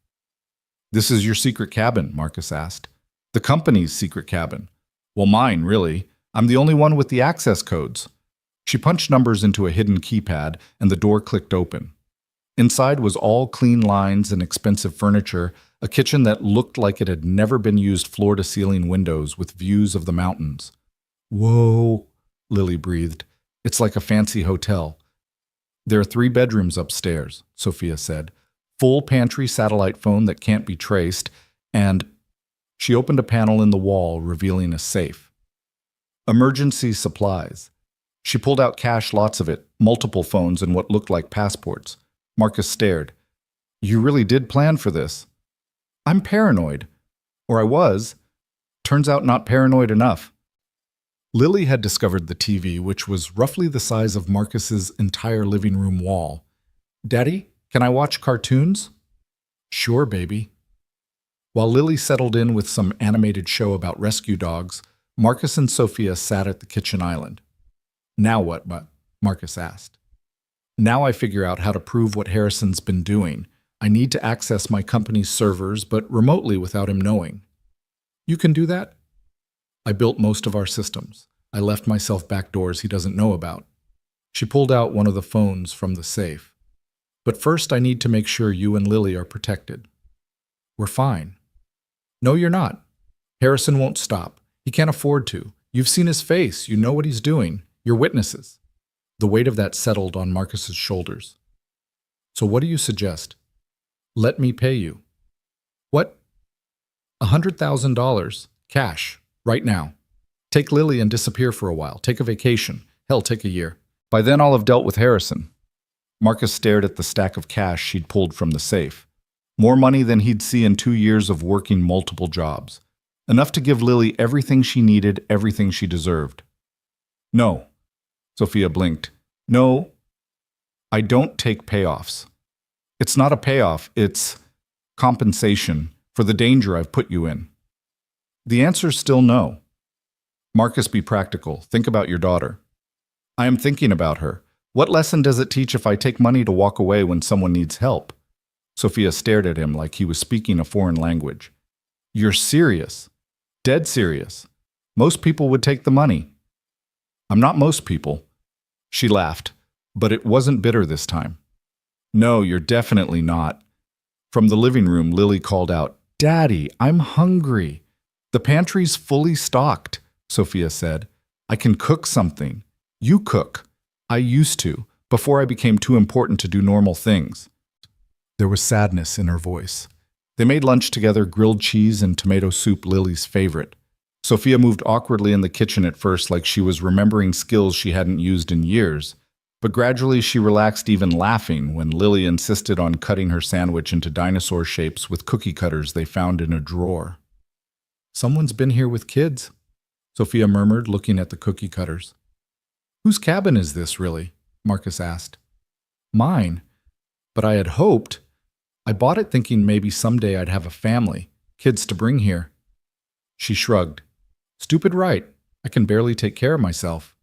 This is your secret cabin, Marcus asked. The company's secret cabin. Well, mine, really. I'm the only one with the access codes. She punched numbers into a hidden keypad, and the door clicked open. Inside was all clean lines and expensive furniture, a kitchen that looked like it had never been used, floor-to-ceiling windows with views of the mountains. Whoa, Lily breathed. It's like a fancy hotel. There are 3 bedrooms upstairs, Sophia said. Full pantry satellite phone that can't be traced, and she opened a panel in the wall, revealing a safe. Emergency supplies. She pulled out cash, lots of it, multiple phones and what looked like passports. Marcus stared. You really did plan for this? I'm paranoid. Or I was. Turns out not paranoid enough. Lily had discovered the TV, which was roughly the size of Marcus's entire living room wall. Daddy, can I watch cartoons? Sure, baby. While Lily settled in with some animated show about rescue dogs, Marcus and Sophia sat at the kitchen island. Now what, Marcus asked. Now I figure out how to prove what Harrison's been doing. I need to access my company's servers, but remotely without him knowing. You can do that? I built most of our systems. I left myself back doors he doesn't know about. She pulled out one of the phones from the safe. But first I need to make sure you and Lily are protected. We're fine. No, you're not. Harrison won't stop. He can't afford to. You've seen his face. You know what he's doing. You're witnesses. The weight of that settled on Marcus's shoulders. So what do you suggest? Let me pay you. What? $100,000. Cash. Right now. Take Lily and disappear for a while. Take a vacation. Hell, take a year. By then I'll have dealt with Harrison. Marcus stared at the stack of cash she'd pulled from the safe. More money than he'd see in 2 years of working multiple jobs. Enough to give Lily everything she needed, everything she deserved. No. Sophia blinked. No, I don't take payoffs. It's not a payoff, it's compensation for the danger I've put you in. The answer's still no. Marcus, be practical. Think about your daughter. I am thinking about her. What lesson does it teach if I take money to walk away when someone needs help? Sophia stared at him like he was speaking a foreign language. You're serious. Dead serious. Most people would take the money. I'm not most people. She laughed, but it wasn't bitter this time. No, you're definitely not. From the living room, Lily called out, Daddy, I'm hungry. The pantry's fully stocked, Sophia said. I can cook something. You cook. I used to, before I became too important to do normal things. There was sadness in her voice. They made lunch together, grilled cheese and tomato soup, Lily's favorite. Sophia moved awkwardly in the kitchen at first like she was remembering skills she hadn't used in years, but gradually she relaxed, even laughing when Lily insisted on cutting her sandwich into dinosaur shapes with cookie cutters they found in a drawer. Someone's been here with kids, Sophia murmured, looking at the cookie cutters. Whose cabin is this, really? Marcus asked. Mine, but I had hoped. I bought it thinking maybe someday I'd have a family, kids to bring here. She shrugged. Stupid right. I can barely take care of myself.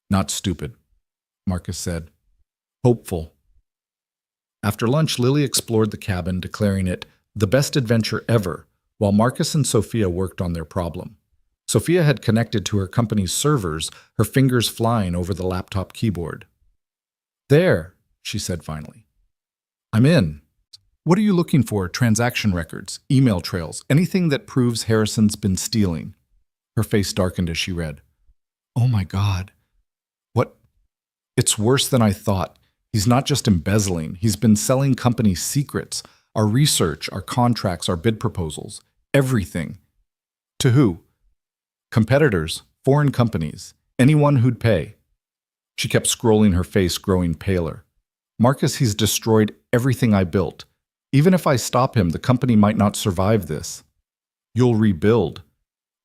Not stupid, Marcus said. Hopeful. After lunch, Lily explored the cabin, declaring it the best adventure ever, while Marcus and Sophia worked on their problem. Sophia had connected to her company's servers, her fingers flying over the laptop keyboard. There, she said finally. I'm in. What are you looking for? Transaction records, email trails, anything that proves Harrison's been stealing? Her face darkened as she read. Oh my God. What? It's worse than I thought. He's not just embezzling. He's been selling company secrets, our research, our contracts, our bid proposals, everything. To who? Competitors, foreign companies, anyone who'd pay. She kept scrolling, her face growing paler. Marcus, he's destroyed everything I built. Even if I stop him, the company might not survive this. You'll rebuild.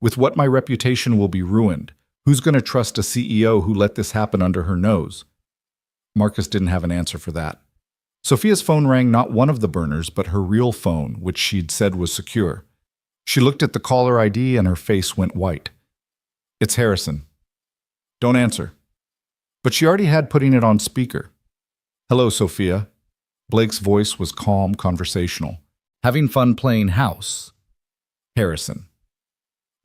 With what, my reputation will be ruined. Who's going to trust a CEO who let this happen under her nose? Marcus didn't have an answer for that. Sophia's phone rang, not one of the burners, but her real phone, which she'd said was secure. She looked at the caller ID and her face went white. It's Harrison. Don't answer. But she already had putting it on speaker. Hello, Sophia. Blake's voice was calm, conversational. Having fun playing house? Harrison.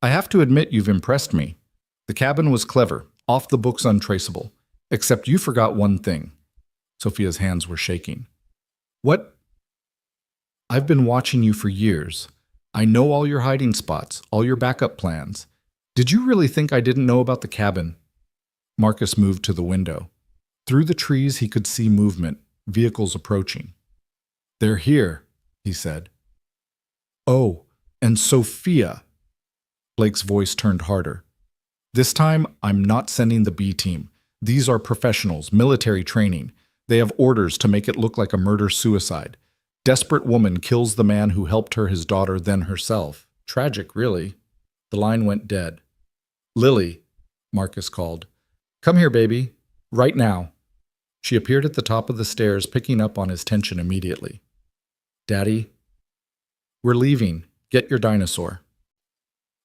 I have to admit you've impressed me. The cabin was clever, off the books, untraceable. Except you forgot one thing. Sophia's hands were shaking. What? I've been watching you for years. I know all your hiding spots, all your backup plans. Did you really think I didn't know about the cabin? Marcus moved to the window. Through the trees he could see movement, vehicles approaching. They're here, he said. Oh, and Sophia. Blake's voice turned harder. This time, I'm not sending the B team. These are professionals, military training. They have orders to make it look like a murder-suicide. Desperate woman kills the man who helped her, his daughter, then herself. Tragic, really. The line went dead. Lily, Marcus called. Come here, baby. Right now. She appeared at the top of the stairs, picking up on his tension immediately. Daddy, we're leaving. Get your dinosaur.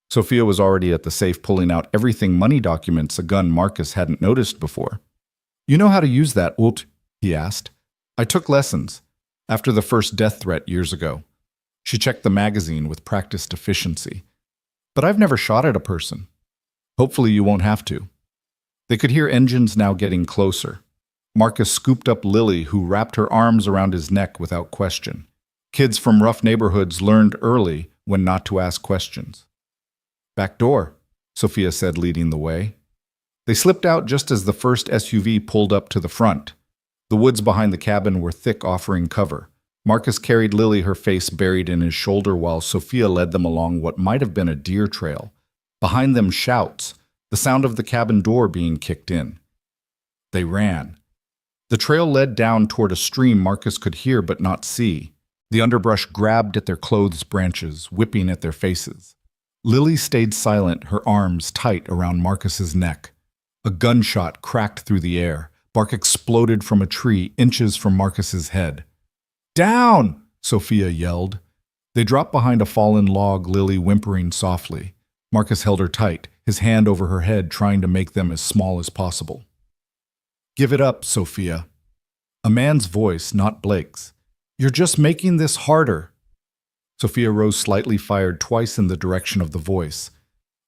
Sophia was already at the safe pulling out everything money documents, a gun Marcus hadn't noticed before. You know how to use that, Ult? He asked. I took lessons after the first death threat years ago. She checked the magazine with practiced efficiency. But I've never shot at a person. Hopefully you won't have to. They could hear engines now getting closer. Marcus scooped up Lily, who wrapped her arms around his neck without question. Kids from rough neighborhoods learned early when not to ask questions. Back door, Sophia said, leading the way. They slipped out just as the first SUV pulled up to the front. The woods behind the cabin were thick, offering cover. Marcus carried Lily, her face buried in his shoulder, while Sophia led them along what might have been a deer trail. Behind them, shouts, the sound of the cabin door being kicked in. They ran. The trail led down toward a stream Marcus could hear but not see. The underbrush grabbed at their clothes branches, whipping at their faces. Lily stayed silent, her arms tight around Marcus's neck. A gunshot cracked through the air. Bark exploded from a tree inches from Marcus's head. Down! Sophia yelled. They dropped behind a fallen log, Lily whimpering softly. Marcus held her tight, his hand over her head, trying to make them as small as possible. Give it up, Sophia. A man's voice, not Blake's. You're just making this harder. Sophia rose slightly, fired twice in the direction of the voice.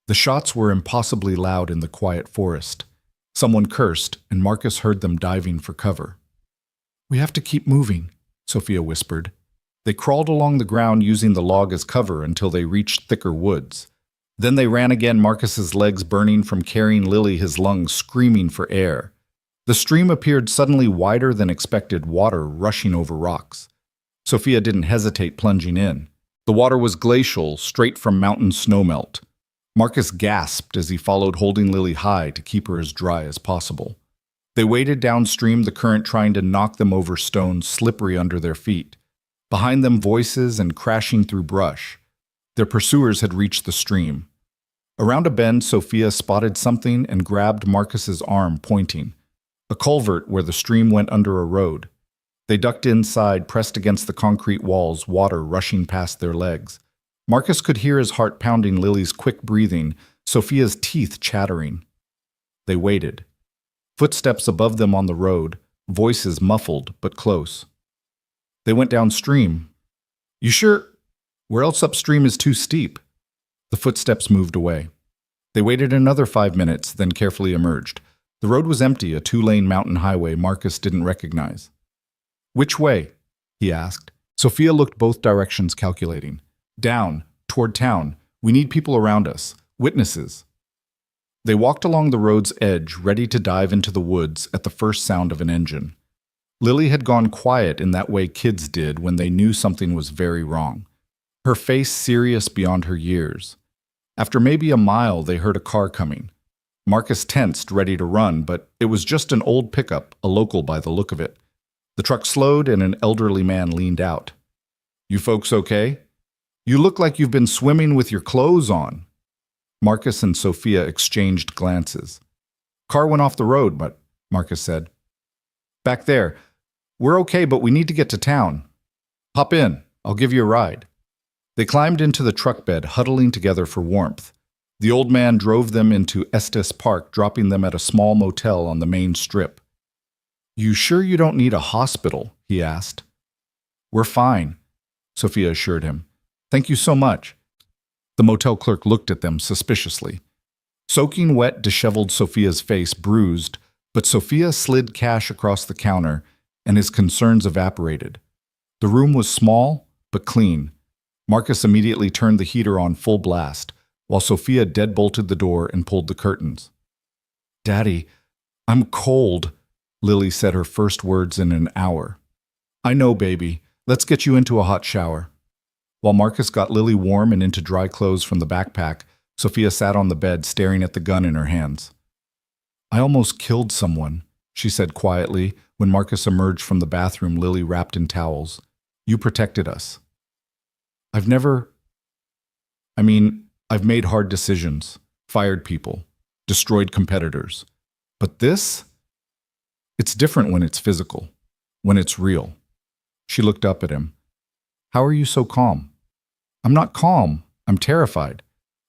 The shots were impossibly loud in the quiet forest. Someone cursed, and Marcus heard them diving for cover. We have to keep moving, Sophia whispered. They crawled along the ground using the log as cover until they reached thicker woods. Then they ran again, Marcus's legs burning from carrying Lily, his lungs screaming for air. The stream appeared suddenly wider than expected, water rushing over rocks. Sophia didn't hesitate, plunging in. The water was glacial, straight from mountain snowmelt. Marcus gasped as he followed, holding Lily high to keep her as dry as possible. They waded downstream, the current trying to knock them over stones slippery under their feet. Behind them, voices and crashing through brush. Their pursuers had reached the stream. Around a bend, Sophia spotted something and grabbed Marcus's arm, pointing. A culvert where the stream went under a road. They ducked inside, pressed against the concrete walls, water rushing past their legs. Marcus could hear his heart pounding, Lily's quick breathing, Sophia's teeth chattering. They waited. Footsteps above them on the road, voices muffled but close. They went downstream. You sure? Where else upstream is too steep? The footsteps moved away. They waited another 5 minutes, then carefully emerged. The road was empty, a 2-lane mountain highway Marcus didn't recognize. Which way? He asked. Sophia looked both directions, calculating. Down, toward town. We need people around us. Witnesses. They walked along the road's edge, ready to dive into the woods at the first sound of an engine. Lily had gone quiet in that way kids did when they knew something was very wrong. Her face serious beyond her years. After maybe a mile, they heard a car coming. Marcus tensed, ready to run, but it was just an old pickup, a local by the look of it. The truck slowed and an elderly man leaned out. You folks okay? You look like you've been swimming with your clothes on. Marcus and Sophia exchanged glances. Car went off the road, but Marcus said. Back there. We're okay, but we need to get to town. Hop in. I'll give you a ride. They climbed into the truck bed, huddling together for warmth. The old man drove them into Estes Park, dropping them at a small motel on the main strip. You sure you don't need a hospital? He asked. We're fine, Sophia assured him. Thank you so much. The motel clerk looked at them suspiciously. Soaking wet, disheveled Sophia's face bruised, but Sophia slid cash across the counter, and his concerns evaporated. The room was small, but clean. Marcus immediately turned the heater on full blast, while Sophia deadbolted the door and pulled the curtains. Daddy, I'm cold, Lily said, her first words in an hour. I know, baby. Let's get you into a hot shower. While Marcus got Lily warm and into dry clothes from the backpack, Sophia sat on the bed staring at the gun in her hands. I almost killed someone, she said quietly when Marcus emerged from the bathroom, Lily wrapped in towels. You protected us. I've never. I've made hard decisions, fired people, destroyed competitors. But this? It's different when it's physical, when it's real. She looked up at him. How are you so calm? I'm not calm. I'm terrified.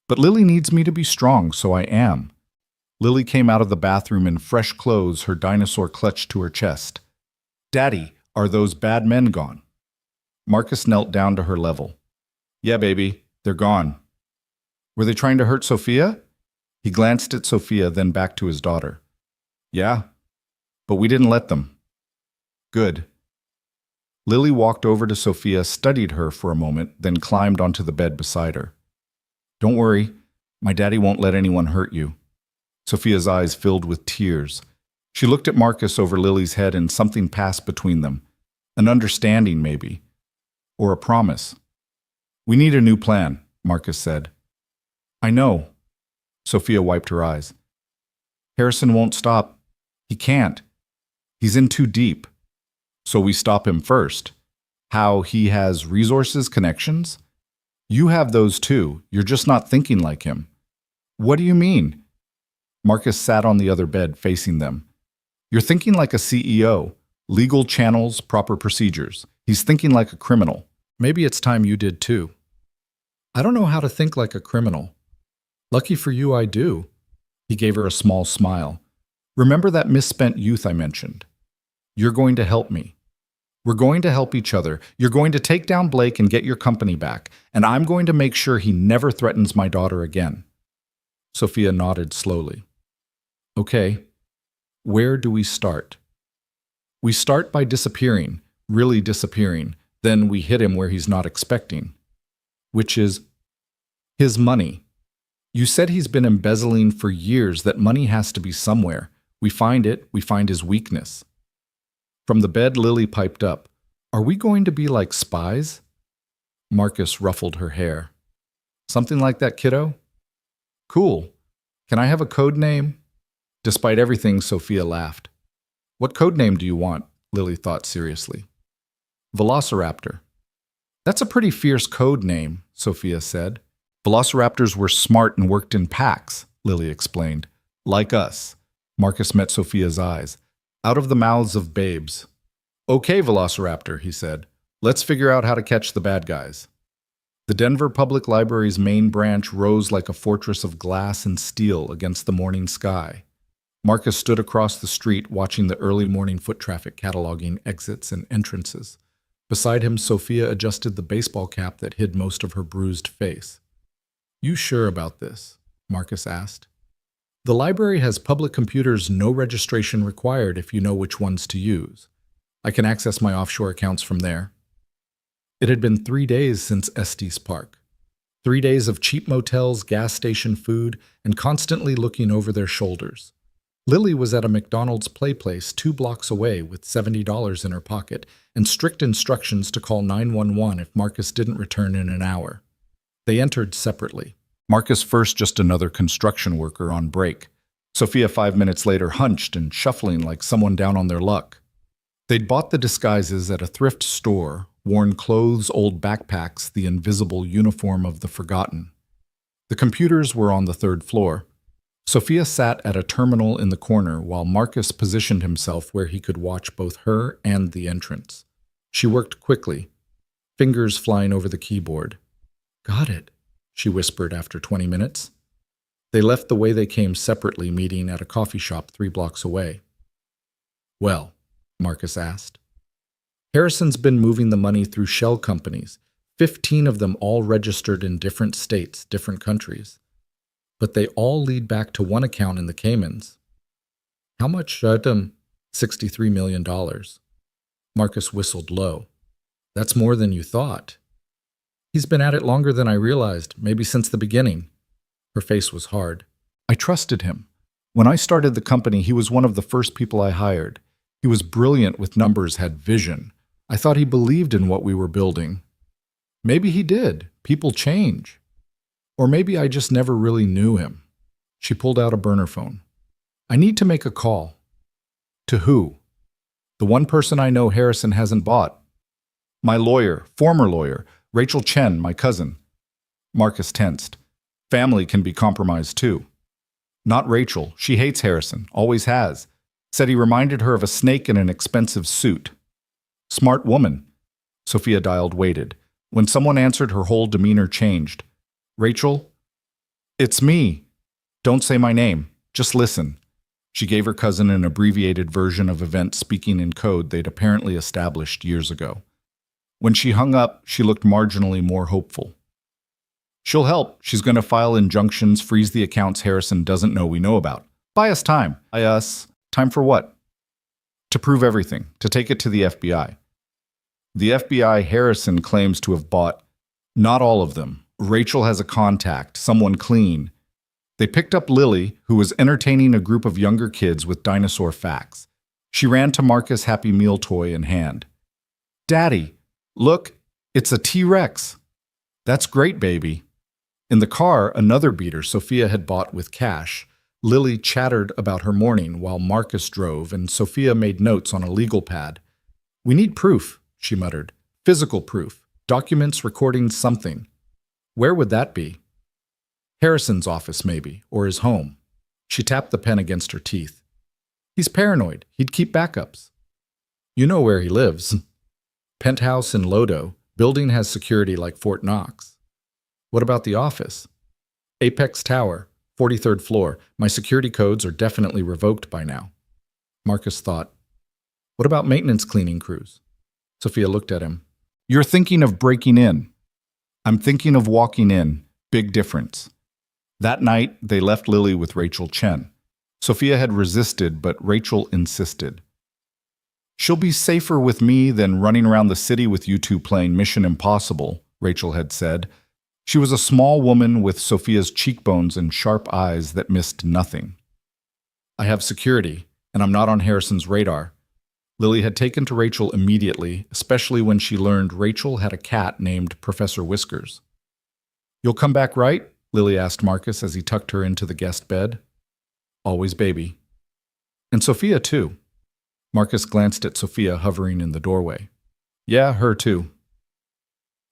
But Lily needs me to be strong, so I am. Lily came out of the bathroom in fresh clothes, her dinosaur clutched to her chest. Daddy, are those bad men gone? Marcus knelt down to her level. Yeah, baby, they're gone. Were they trying to hurt Sophia? He glanced at Sophia, then back to his daughter. Yeah, but we didn't let them. Good. Lily walked over to Sophia, studied her for a moment, then climbed onto the bed beside her. Don't worry, my daddy won't let anyone hurt you. Sophia's eyes filled with tears. She looked at Marcus over Lily's head and something passed between them. An understanding, maybe. Or a promise. We need a new plan, Marcus said. I know. Sophia wiped her eyes. Harrison won't stop. He can't. He's in too deep. So we stop him first. How he has resources, connections? You have those too. You're just not thinking like him. What do you mean? Marcus sat on the other bed facing them. You're thinking like a CEO. Legal channels, proper procedures. He's thinking like a criminal. Maybe it's time you did too. I don't know how to think like a criminal. Lucky for you, I do. He gave her a small smile. Remember that misspent youth I mentioned? You're going to help me. We're going to help each other. You're going to take down Blake and get your company back, and I'm going to make sure he never threatens my daughter again. Sophia nodded slowly. Okay, where do we start? We start by disappearing, really disappearing. Then we hit him where he's not expecting, which is his money. You said he's been embezzling for years, that money has to be somewhere. We find it, we find his weakness. From the bed, Lily piped up. Are we going to be like spies? Marcus ruffled her hair. Something like that, kiddo? Cool. Can I have a code name? Despite everything, Sophia laughed. What code name do you want? Lily thought seriously. Velociraptor. That's a pretty fierce code name, Sophia said. Velociraptors were smart and worked in packs, Lily explained. Like us. Marcus met Sophia's eyes. Out of the mouths of babes. Okay, Velociraptor, he said. Let's figure out how to catch the bad guys. The Denver Public Library's main branch rose like a fortress of glass and steel against the morning sky. Marcus stood across the street watching the early morning foot traffic cataloging exits and entrances. Beside him, Sophia adjusted the baseball cap that hid most of her bruised face. You sure about this? Marcus asked. The library has public computers, no registration required if you know which ones to use. I can access my offshore accounts from there. It had been 3 days since Estes Park. 3 days of cheap motels, gas station food, and constantly looking over their shoulders. Lily was at a McDonald's play place 2 blocks away with $70 in her pocket and strict instructions to call 911 if Marcus didn't return in an hour. They entered separately. Marcus first, just another construction worker on break. Sophia 5 minutes later, hunched and shuffling like someone down on their luck. They'd bought the disguises at a thrift store, worn clothes, old backpacks, the invisible uniform of the forgotten. The computers were on the 3rd floor. Sophia sat at a terminal in the corner while Marcus positioned himself where he could watch both her and the entrance. She worked quickly, fingers flying over the keyboard. Got it, she whispered after 20 minutes. They left the way they came separately, meeting at a coffee shop 3 blocks away. Well, Marcus asked. Harrison's been moving the money through shell companies, 15 of them all registered in different states, different countries. But they all lead back to one account in the Caymans. How much? $63 million. Marcus whistled low. That's more than you thought. He's been at it longer than I realized, maybe since the beginning. Her face was hard. I trusted him. When I started the company, he was one of the first people I hired. He was brilliant with numbers, had vision. I thought he believed in what we were building. Maybe he did. People change. Or maybe I just never really knew him. She pulled out a burner phone. I need to make a call. To who? The one person I know Harrison hasn't bought. My lawyer, former lawyer, Rachel Chen, my cousin. Marcus tensed. Family can be compromised too. Not Rachel. She hates Harrison, always has. Said he reminded her of a snake in an expensive suit. Smart woman. Sophia dialed waited. When someone answered, her whole demeanor changed. Rachel? It's me. Don't say my name. Just listen. She gave her cousin an abbreviated version of events speaking in code they'd apparently established years ago. When she hung up, she looked marginally more hopeful. She'll help. She's going to file injunctions, freeze the accounts Harrison doesn't know we know about. Buy us time. Buy us. Time for what? To prove everything. To take it to the FBI. The FBI Harrison claims to have bought. Not all of them. Rachel has a contact, someone clean. They picked up Lily, who was entertaining a group of younger kids with dinosaur facts. She ran to Marcus' Happy Meal toy in hand. Daddy, look, it's a T-Rex. That's great, baby. In the car, another beater Sophia had bought with cash. Lily chattered about her morning while Marcus drove, and Sophia made notes on a legal pad. We need proof, she muttered. Physical proof. Documents recording something. Where would that be? Harrison's office, maybe, or his home. She tapped the pen against her teeth. He's paranoid. He'd keep backups. You know where he lives. Penthouse in Lodo. Building has security like Fort Knox. What about the office? Apex Tower, 43rd floor. My security codes are definitely revoked by now. Marcus thought. What about maintenance cleaning crews? Sophia looked at him. You're thinking of breaking in. I'm thinking of walking in. Big difference. That night, they left Lily with Rachel Chen. Sophia had resisted, but Rachel insisted. She'll be safer with me than running around the city with you two playing Mission Impossible, Rachel had said. She was a small woman with Sophia's cheekbones and sharp eyes that missed nothing. I have security, and I'm not on Harrison's radar. Lily had taken to Rachel immediately, especially when she learned Rachel had a cat named Professor Whiskers. You'll come back, right? Lily asked Marcus as he tucked her into the guest bed. Always, baby. And Sophia, too. Marcus glanced at Sophia hovering in the doorway. Yeah, her too.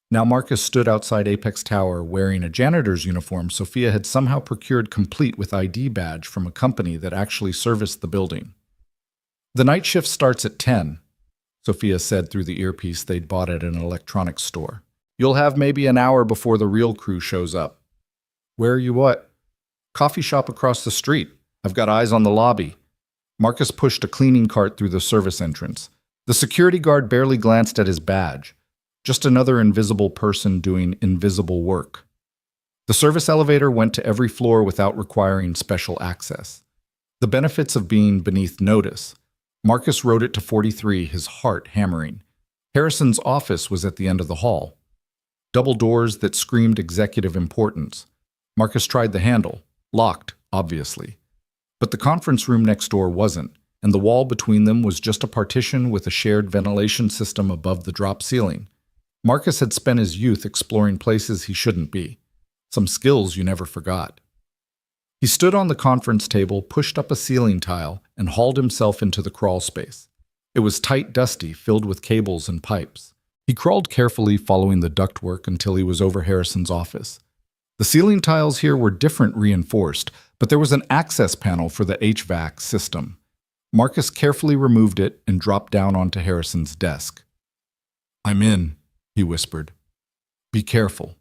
Now Marcus stood outside Apex Tower wearing a janitor's uniform Sophia had somehow procured complete with ID badge from a company that actually serviced the building. The night shift starts at 10, Sophia said through the earpiece they'd bought at an electronics store. You'll have maybe an hour before the real crew shows up. Where are you what? Coffee shop across the street. I've got eyes on the lobby. Marcus pushed a cleaning cart through the service entrance. The security guard barely glanced at his badge. Just another invisible person doing invisible work. The service elevator went to every floor without requiring special access. The benefits of being beneath notice. Marcus rode it to 43, his heart hammering. Harrison's office was at the end of the hall. Double doors that screamed executive importance. Marcus tried the handle. Locked, obviously. But the conference room next door wasn't, and the wall between them was just a partition with a shared ventilation system above the drop ceiling. Marcus had spent his youth exploring places he shouldn't be. Some skills you never forgot. He stood on the conference table, pushed up a ceiling tile, and hauled himself into the crawl space. It was tight, dusty, filled with cables and pipes. He crawled carefully, following the ductwork until he was over Harrison's office. The ceiling tiles here were different reinforced, but there was an access panel for the HVAC system. Marcus carefully removed it and dropped down onto Harrison's desk. I'm in, he whispered. Be careful.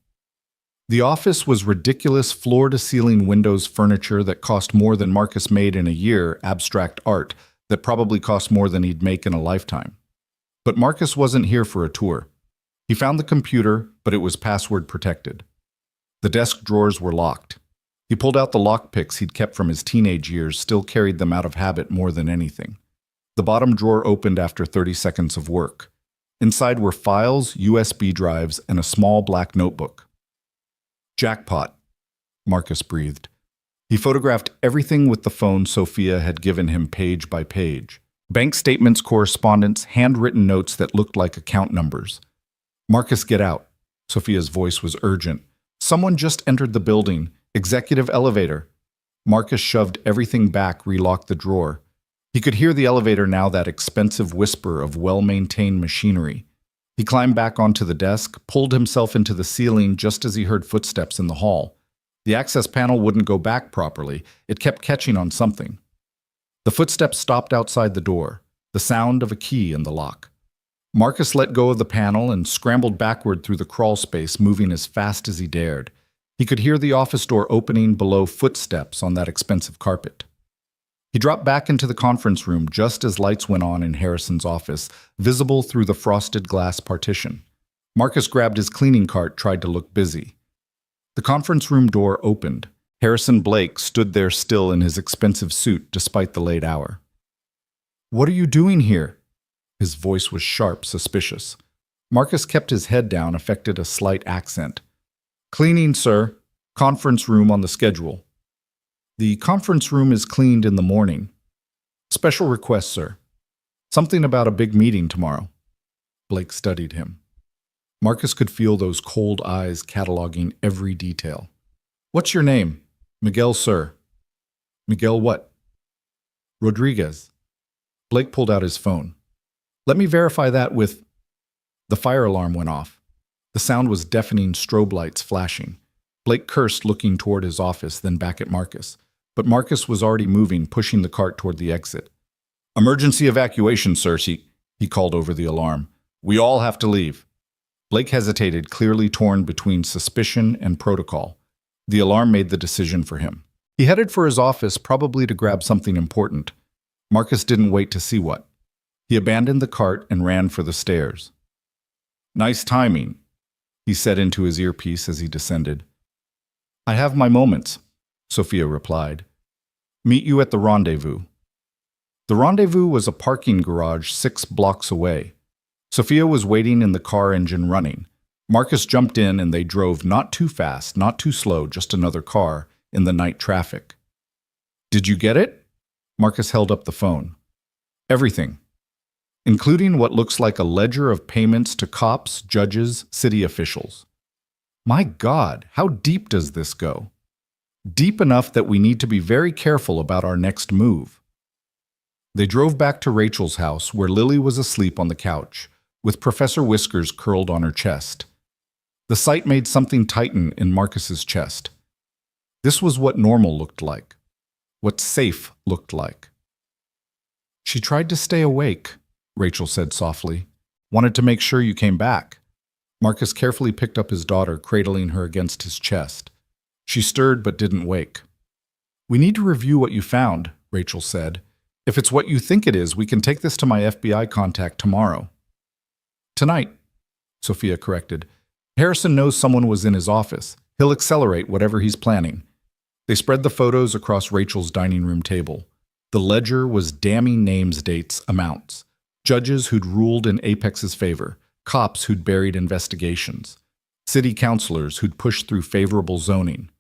The office was ridiculous floor-to-ceiling Windows furniture that cost more than Marcus made in a year, abstract art that probably cost more than he'd make in a lifetime. But Marcus wasn't here for a tour. He found the computer, but it was password protected. The desk drawers were locked. He pulled out the lockpicks he'd kept from his teenage years, still carried them out of habit more than anything. The bottom drawer opened after 30 seconds of work. Inside were files, USB drives, and a small black notebook. Jackpot, Marcus breathed. He photographed everything with the phone Sophia had given him page by page. Bank statements, correspondence, handwritten notes that looked like account numbers. Marcus, get out. Sophia's voice was urgent. Someone just entered the building. Executive elevator. Marcus shoved everything back, relocked the drawer. He could hear the elevator now, that expensive whisper of well-maintained machinery. He climbed back onto the desk, pulled himself into the ceiling just as he heard footsteps in the hall. The access panel wouldn't go back properly. It kept catching on something. The footsteps stopped outside the door, the sound of a key in the lock. Marcus let go of the panel and scrambled backward through the crawl space, moving as fast as he dared. He could hear the office door opening below, footsteps on that expensive carpet. He dropped back into the conference room just as lights went on in Harrison's office, visible through the frosted glass partition. Marcus grabbed his cleaning cart, tried to look busy. The conference room door opened. Harrison Blake stood there still in his expensive suit despite the late hour. "What are you doing here?" His voice was sharp, suspicious. Marcus kept his head down, affected a slight accent. "Cleaning, sir. Conference room on the schedule." "The conference room is cleaned in the morning." "Special request, sir. Something about a big meeting tomorrow." Blake studied him. Marcus could feel those cold eyes cataloging every detail. "What's your name?" "Miguel, sir." "Miguel what?" "Rodriguez." Blake pulled out his phone. "Let me verify that with—" The fire alarm went off. The sound was deafening, strobe lights flashing. Blake cursed, looking toward his office, then back at Marcus. But Marcus was already moving, pushing the cart toward the exit. "Emergency evacuation, sir," he called over the alarm. "We all have to leave." Blake hesitated, clearly torn between suspicion and protocol. The alarm made the decision for him. He headed for his office, probably to grab something important. Marcus didn't wait to see what. He abandoned the cart and ran for the stairs. "Nice timing," he said into his earpiece as he descended. "I have my moments," Sophia replied. "Meet you at the rendezvous." The rendezvous was a parking garage 6 blocks away. Sophia was waiting in the car, engine running. Marcus jumped in and they drove, not too fast, not too slow, just another car in the night traffic. "Did you get it?" Marcus held up the phone. "Everything, including what looks like a ledger of payments to cops, judges, city officials." "My God, how deep does this go?" "Deep enough that we need to be very careful about our next move." They drove back to Rachel's house, where Lily was asleep on the couch, with Professor Whiskers curled on her chest. The sight made something tighten in Marcus's chest. This was what normal looked like, what safe looked like. "She tried to stay awake," Rachel said softly. "Wanted to make sure you came back." Marcus carefully picked up his daughter, cradling her against his chest. She stirred but didn't wake. "We need to review what you found," Rachel said. "If it's what you think it is, we can take this to my FBI contact tomorrow." "Tonight," Sophia corrected. "Harrison knows someone was in his office. He'll accelerate whatever he's planning." They spread the photos across Rachel's dining room table. The ledger was damning names, dates, amounts. Judges who'd ruled in Apex's favor, cops who'd buried investigations, city councilors who'd pushed through favorable zoning.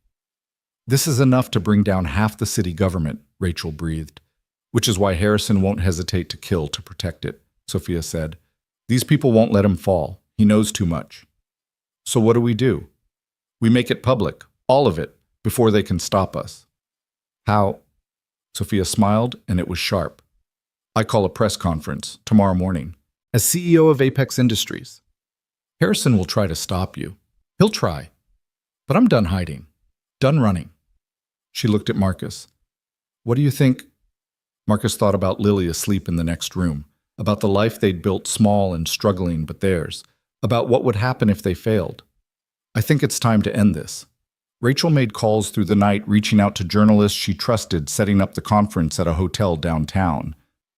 "This is enough to bring down half the city government," Rachel breathed. "Which is why Harrison won't hesitate to kill to protect it," Sophia said. "These people won't let him fall. He knows too much." "So what do? We make it public, all of it, before they can stop us." "How?" Sophia smiled, and it was sharp. "I call a press conference tomorrow morning. As CEO of Apex Industries. Harrison will try to stop you. He'll try. But I'm done hiding. Done running." She looked at Marcus. "What do you think?" Marcus thought about Lily asleep in the next room, about the life they'd built, small and struggling, but theirs, about what would happen if they failed. "I think it's time to end this." Rachel made calls through the night, reaching out to journalists she trusted, setting up the conference at a hotel downtown.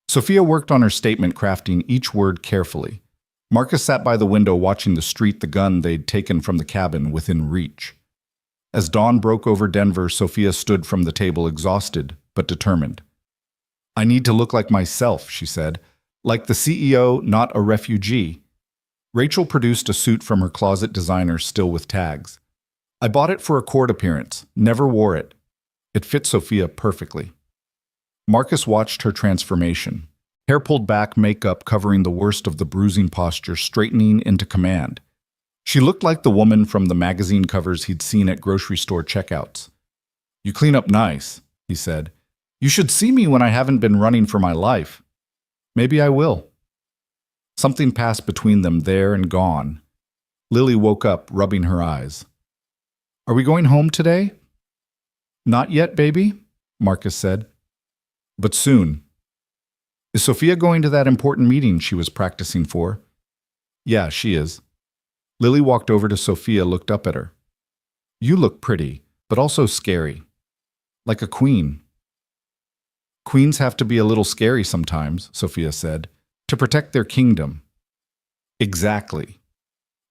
Sophia worked on her statement, crafting each word carefully. Marcus sat by the window watching the street, the gun they'd taken from the cabin within reach. As dawn broke over Denver, Sophia stood from the table, exhausted but determined. "I need to look like myself," she said. "Like the CEO, not a refugee." Rachel produced a suit from her closet, designer, still with tags. "I bought it for a court appearance, never wore it." It fit Sophia perfectly. Marcus watched her transformation. Hair pulled back, makeup covering the worst of the bruising posture, straightening into command. She looked like the woman from the magazine covers he'd seen at grocery store checkouts. "You clean up nice," he said. You should see me when I haven't been running for my life. Maybe I will. Something passed between them there and gone. Lily woke up, rubbing her eyes. Are we going home today? Not yet, baby, Marcus said. But soon. Is Sophia going to that important meeting she was practicing for? Yeah, she is. Lily walked over to Sophia, looked up at her. You look pretty, but also scary. Like a queen. Queens have to be a little scary sometimes, Sophia said, to protect their kingdom. Exactly.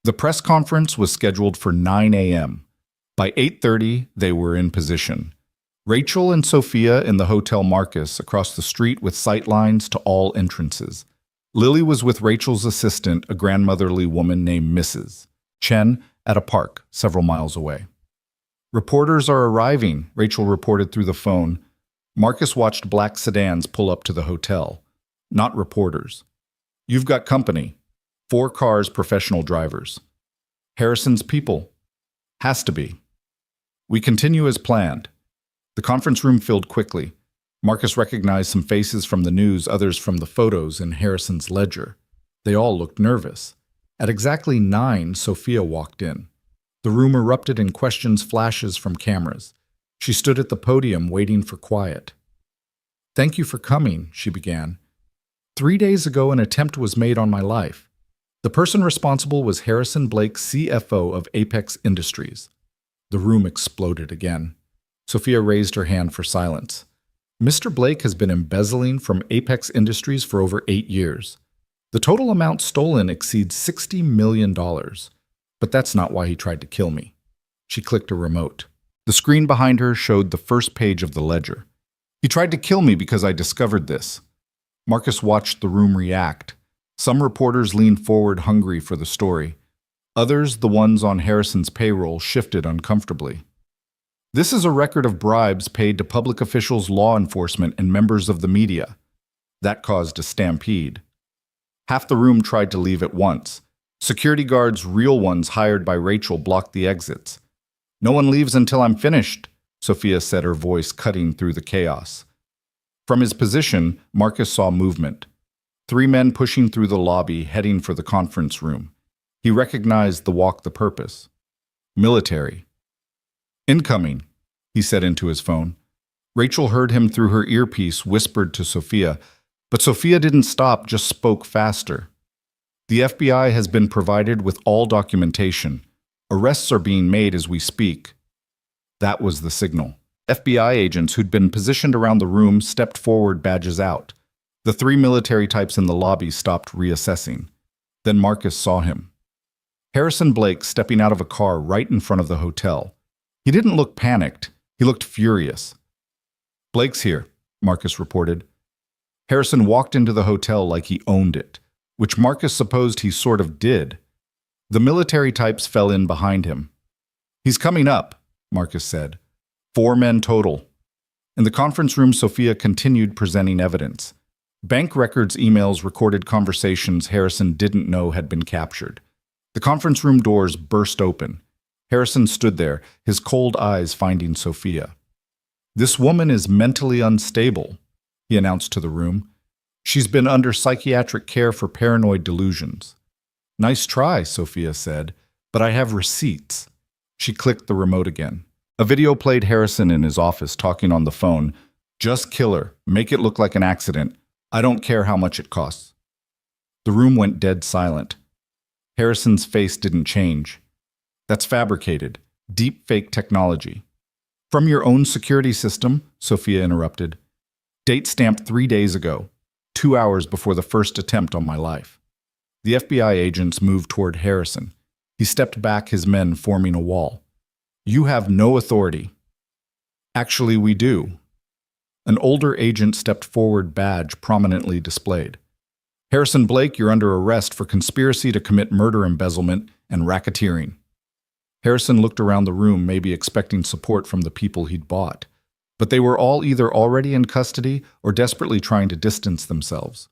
The press conference was scheduled for 9 a.m. By 8:30, they were in position. Rachel and Sophia in the Hotel Marcus across the street with sight lines to all entrances. Lily was with Rachel's assistant, a grandmotherly woman named Mrs. Chen, at a park several miles away. Reporters are arriving, Rachel reported through the phone. Marcus watched black sedans pull up to the hotel. Not reporters. You've got company. 4 cars, professional drivers. Harrison's people. Has to be. We continue as planned. The conference room filled quickly. Marcus recognized some faces from the news, others from the photos in Harrison's ledger. They all looked nervous. At exactly 9, Sophia walked in. The room erupted in questions, flashes from cameras. She stood at the podium waiting for quiet. Thank you for coming, she began. 3 days ago, an attempt was made on my life. The person responsible was Harrison Blake, CFO of Apex Industries. The room exploded again. Sophia raised her hand for silence. Mr. Blake has been embezzling from Apex Industries for over 8 years. The total amount stolen exceeds $60 million. But that's not why he tried to kill me. She clicked a remote. The screen behind her showed the first page of the ledger. He tried to kill me because I discovered this. Marcus watched the room react. Some reporters leaned forward, hungry for the story. Others, the ones on Harrison's payroll, shifted uncomfortably. This is a record of bribes paid to public officials, law enforcement, and members of the media. That caused a stampede. Half the room tried to leave at once. Security guards, real ones hired by Rachel, blocked the exits. No one leaves until I'm finished, Sophia said, her voice cutting through the chaos. From his position, Marcus saw movement. 3 men pushing through the lobby, heading for the conference room. He recognized the walk, the purpose. Military. Incoming, he said into his phone. Rachel heard him through her earpiece, whispered to Sophia, but Sophia didn't stop, just spoke faster. The FBI has been provided with all documentation. Arrests are being made as we speak. That was the signal. FBI agents who'd been positioned around the room stepped forward, badges out. The 3 military types in the lobby stopped reassessing. Then Marcus saw him. Harrison Blake stepping out of a car right in front of the hotel. He didn't look panicked. He looked furious. Blake's here, Marcus reported. Harrison walked into the hotel like he owned it, which Marcus supposed he sort of did. The military types fell in behind him. He's coming up, Marcus said. 4 men total. In the conference room, Sophia continued presenting evidence. Bank records, emails, recorded conversations Harrison didn't know had been captured. The conference room doors burst open. Harrison stood there, his cold eyes finding Sophia. This woman is mentally unstable, he announced to the room. She's been under psychiatric care for paranoid delusions. Nice try, Sophia said, but I have receipts. She clicked the remote again. A video played Harrison in his office talking on the phone. Just kill her. Make it look like an accident. I don't care how much it costs. The room went dead silent. Harrison's face didn't change. That's fabricated. Deep fake technology. From your own security system, Sophia interrupted. Date stamped 3 days ago, 2 hours before the first attempt on my life. The FBI agents moved toward Harrison. He stepped back, his men forming a wall. You have no authority. Actually, we do. An older agent stepped forward, badge prominently displayed. Harrison Blake, you're under arrest for conspiracy to commit murder, embezzlement, and racketeering. Harrison looked around the room, maybe expecting support from the people he'd bought. But they were all either already in custody or desperately trying to distance themselves.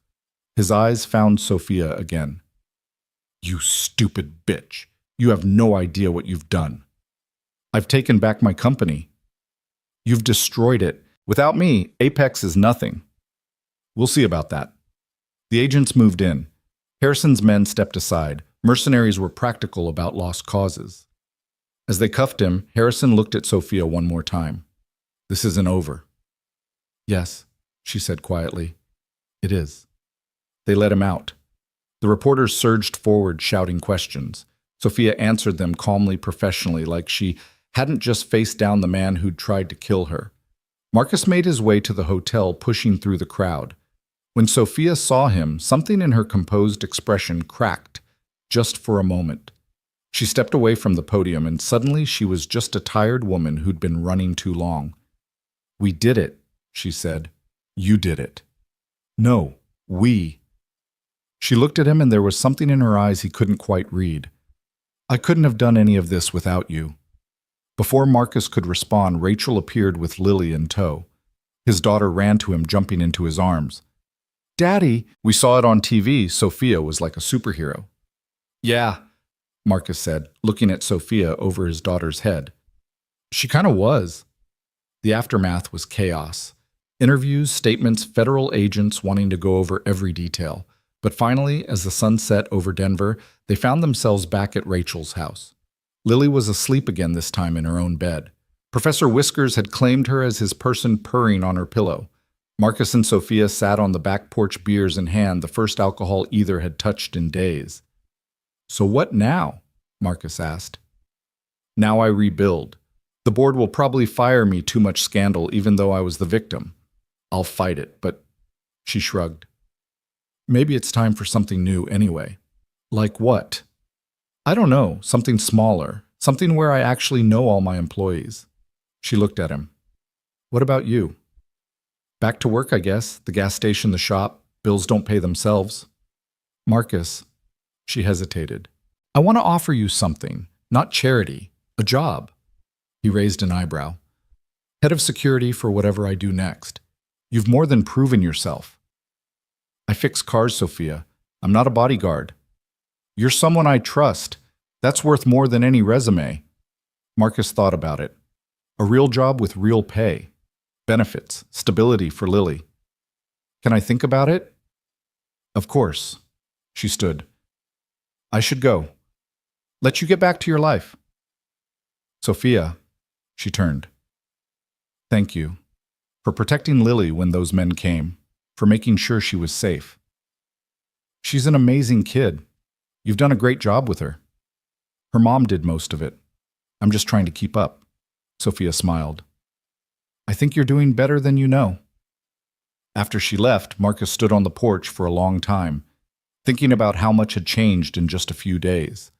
His eyes found Sophia again. You stupid bitch. You have no idea what you've done. I've taken back my company. You've destroyed it, Without me, Apex is nothing. We'll see about that. The agents moved in. Harrison's men stepped aside. Mercenaries were practical about lost causes. As they cuffed him, Harrison looked at Sophia one more time. This isn't over. Yes, she said quietly. It is. They let him out. The reporters surged forward, shouting questions. Sophia answered them calmly, professionally, like she hadn't just faced down the man who'd tried to kill her. Marcus made his way to the hotel, pushing through the crowd. When Sophia saw him, something in her composed expression cracked, just for a moment. She stepped away from the podium, and suddenly she was just a tired woman who'd been running too long. We did it, she said. You did it. No, we. She looked at him, and there was something in her eyes he couldn't quite read. I couldn't have done any of this without you. Before Marcus could respond, Rachel appeared with Lily in tow. His daughter ran to him, jumping into his arms. Daddy! We saw it on TV. Sophia was like a superhero. Yeah, Marcus said, looking at Sophia over his daughter's head. She kind of was. The aftermath was chaos. Interviews, statements, federal agents wanting to go over every detail. But finally, as the sun set over Denver, they found themselves back at Rachel's house. Lily was asleep again, this time in her own bed. Professor Whiskers had claimed her as his person, purring on her pillow. Marcus and Sophia sat on the back porch, beers in hand, the first alcohol either had touched in days. So what now? Marcus asked. Now I rebuild. The board will probably fire me, too much scandal, even though I was the victim. I'll fight it, but... She shrugged. Maybe it's time for something new anyway. Like what? I don't know, something smaller, something where I actually know all my employees. She looked at him. What about you? Back to work, I guess. The gas station, the shop. Bills don't pay themselves. Marcus. She hesitated. I want to offer you something, not charity, a job. He raised an eyebrow. Head of security for whatever I do next. You've more than proven yourself. I fix cars, Sophia. I'm not a bodyguard. You're someone I trust. That's worth more than any resume. Marcus thought about it. A real job with real pay. Benefits, stability for Lily. Can I think about it? Of course. She stood. I should go. Let you get back to your life. Sophia, she turned. Thank you. For protecting Lily when those men came. For making sure she was safe. She's an amazing kid. You've done a great job with her. Her mom did most of it. I'm just trying to keep up. Sophia smiled. I think you're doing better than you know. After she left, Marcus stood on the porch for a long time, thinking about how much had changed in just a few days.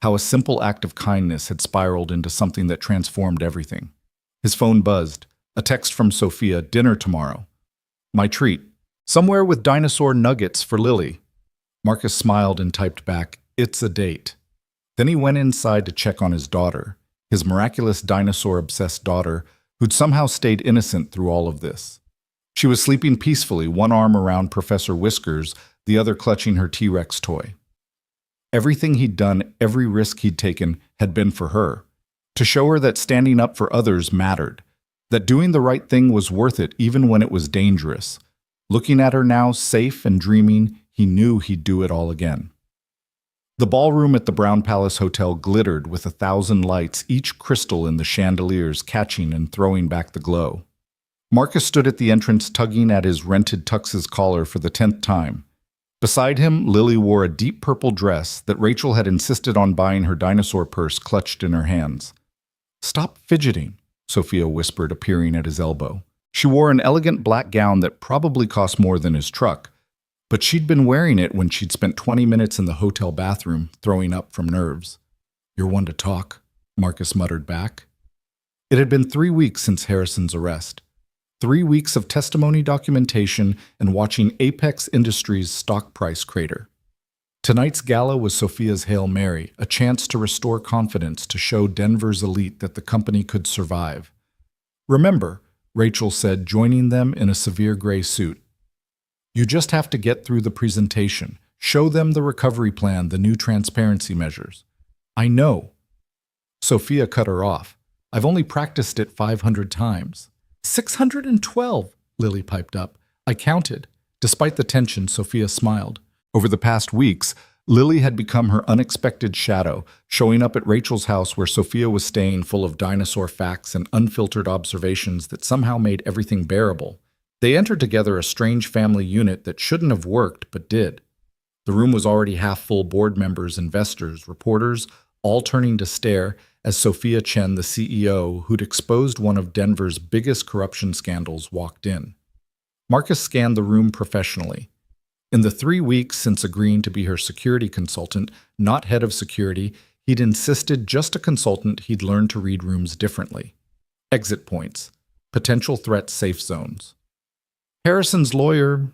How a simple act of kindness had spiraled into something that transformed everything. His phone buzzed. A text from Sophia, dinner tomorrow. My treat. Somewhere with dinosaur nuggets for Lily. Marcus smiled and typed back, it's a date. Then he went inside to check on his daughter, his miraculous dinosaur-obsessed daughter, who'd somehow stayed innocent through all of this. She was sleeping peacefully, one arm around Professor Whiskers, the other clutching her T-Rex toy. Everything he'd done, every risk he'd taken, had been for her. To show her that standing up for others mattered. That doing the right thing was worth it even when it was dangerous. Looking at her now, safe and dreaming, he knew he'd do it all again. The ballroom at the Brown Palace Hotel glittered with 1,000 lights, each crystal in the chandeliers catching and throwing back the glow. Marcus stood at the entrance tugging at his rented tux's collar for the 10th time. Beside him, Lily wore a deep purple dress that Rachel had insisted on buying her dinosaur purse clutched in her hands. Stop fidgeting, Sophia whispered, appearing at his elbow. She wore an elegant black gown that probably cost more than his truck, but she'd been wearing it when she'd spent 20 minutes in the hotel bathroom, throwing up from nerves. You're one to talk, Marcus muttered back. It had been 3 weeks since Harrison's arrest. 3 weeks of testimony documentation and watching Apex Industries' stock price crater. Tonight's gala was Sophia's Hail Mary, a chance to restore confidence, to show Denver's elite that the company could survive. Remember, Rachel said, joining them in a severe gray suit. You just have to get through the presentation, show them the recovery plan, the new transparency measures. I know. Sophia cut her off. I've only practiced it 500 times. 612, Lily piped up. I counted. Despite the tension, Sophia smiled. Over the past weeks, Lily had become her unexpected shadow, showing up at Rachel's house where Sophia was staying, full of dinosaur facts and unfiltered observations that somehow made everything bearable. They entered together a strange family unit that shouldn't have worked, but did. The room was already half full, board members, investors, reporters, all turning to stare as Sophia Chen, the CEO, who'd exposed one of Denver's biggest corruption scandals, walked in. Marcus scanned the room professionally. In the 3 weeks since agreeing to be her security consultant, not head of security, he'd insisted just a consultant he'd learned to read rooms differently. Exit points. Potential threat safe zones. Harrison's lawyer,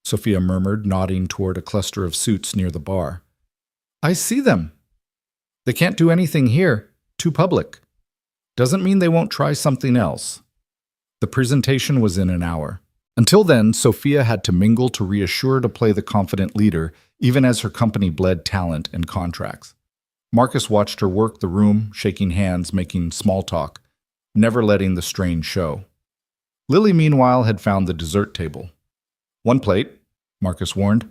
Sophia murmured, nodding toward a cluster of suits near the bar. I see them. They can't do anything here. Too public. Doesn't mean they won't try something else. The presentation was in an hour. Until then, Sophia had to mingle to reassure to play the confident leader, even as her company bled talent and contracts. Marcus watched her work the room, shaking hands, making small talk, never letting the strain show. Lily, meanwhile, had found the dessert table. One plate, Marcus warned.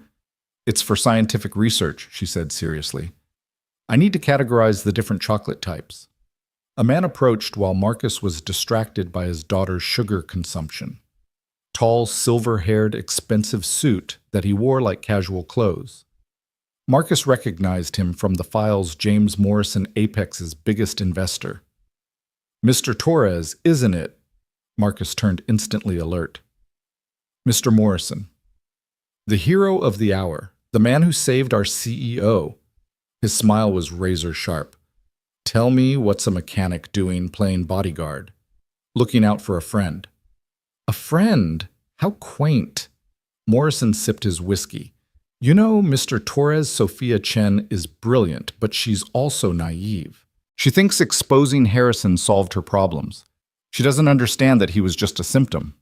It's for scientific research, she said seriously. I need to categorize the different chocolate types. A man approached while Marcus was distracted by his daughter's sugar consumption. Tall, silver-haired, expensive suit that he wore like casual clothes. Marcus recognized him from the files James Morrison, Apex's biggest investor. Mr. Torres, isn't it? Marcus turned instantly alert. Mr. Morrison. The hero of the hour, the man who saved our CEO. His smile was razor sharp. Tell me what's a mechanic doing playing bodyguard, looking out for a friend. A friend? How quaint. Morrison sipped his whiskey. You know, Mr. Torres, Sophia Chen is brilliant, but she's also naive. She thinks exposing Harrison solved her problems. She doesn't understand that he was just a symptom.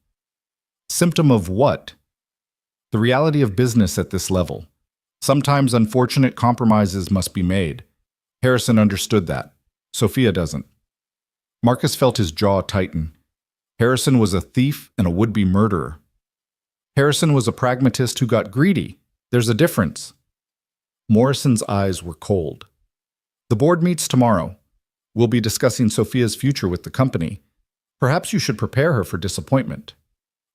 Symptom of what? The reality of business at this level. Sometimes unfortunate compromises must be made. Harrison understood that. Sophia doesn't. Marcus felt his jaw tighten. Harrison was a thief and a would-be murderer. Harrison was a pragmatist who got greedy. There's a difference. Morrison's eyes were cold. The board meets tomorrow. We'll be discussing Sophia's future with the company. Perhaps you should prepare her for disappointment.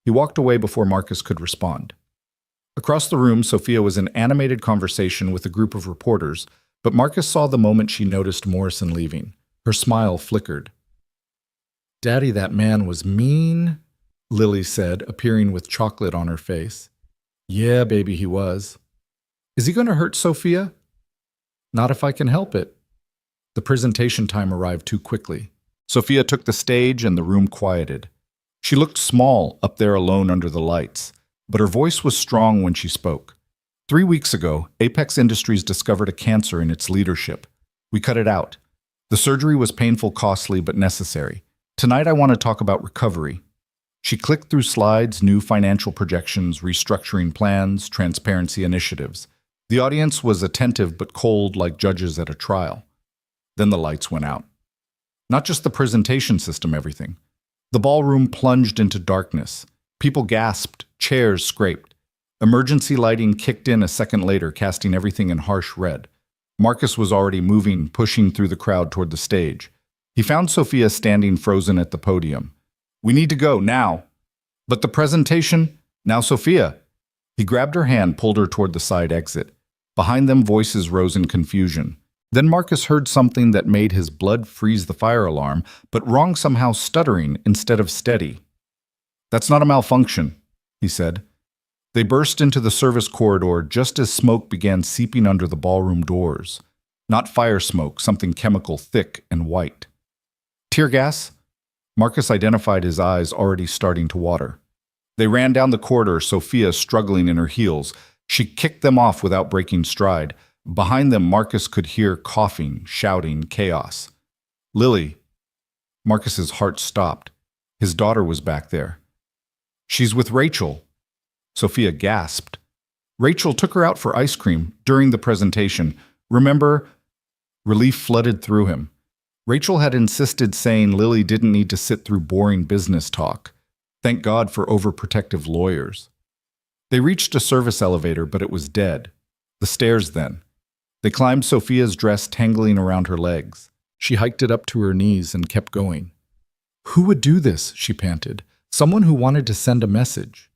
He walked away before Marcus could respond. Across the room, Sophia was in animated conversation with a group of reporters, but Marcus saw the moment she noticed Morrison leaving. Her smile flickered. Daddy, that man was mean, Lily said, appearing with chocolate on her face. Yeah, baby, he was. Is he going to hurt Sophia? Not if I can help it. The presentation time arrived too quickly. Sophia took the stage and the room quieted. She looked small up there alone under the lights, but her voice was strong when she spoke. 3 weeks ago, Apex Industries discovered a cancer in its leadership. We cut it out. The surgery was painful, costly, but necessary. Tonight I want to talk about recovery. She clicked through slides, new financial projections, restructuring plans, transparency initiatives. The audience was attentive but cold like judges at a trial. Then the lights went out. Not just the presentation system, everything. The ballroom plunged into darkness. People gasped, chairs scraped. Emergency lighting kicked in a second later, casting everything in harsh red. Marcus was already moving, pushing through the crowd toward the stage. He found Sophia standing frozen at the podium. We need to go, now. But the presentation? Now, Sophia. He grabbed her hand, pulled her toward the side exit. Behind them, voices rose in confusion. Then Marcus heard something that made his blood freeze the fire alarm, but wrong somehow stuttering instead of steady. That's not a malfunction, he said. They burst into the service corridor just as smoke began seeping under the ballroom doors. Not fire smoke, something chemical, thick and white. Tear gas? Marcus identified his eyes already starting to water. They ran down the corridor, Sophia struggling in her heels. She kicked them off without breaking stride. Behind them, Marcus could hear coughing, shouting, chaos. Lily. Marcus's heart stopped. His daughter was back there. She's with Rachel. Sophia gasped. Rachel took her out for ice cream during the presentation. Remember? Relief flooded through him. Rachel had insisted, saying Lily didn't need to sit through boring business talk. Thank God for overprotective lawyers. They reached a service elevator, but it was dead. The stairs then. They climbed Sophia's dress tangling around her legs. She hiked it up to her knees and kept going. Who would do this? She panted. Someone who wanted to send a message.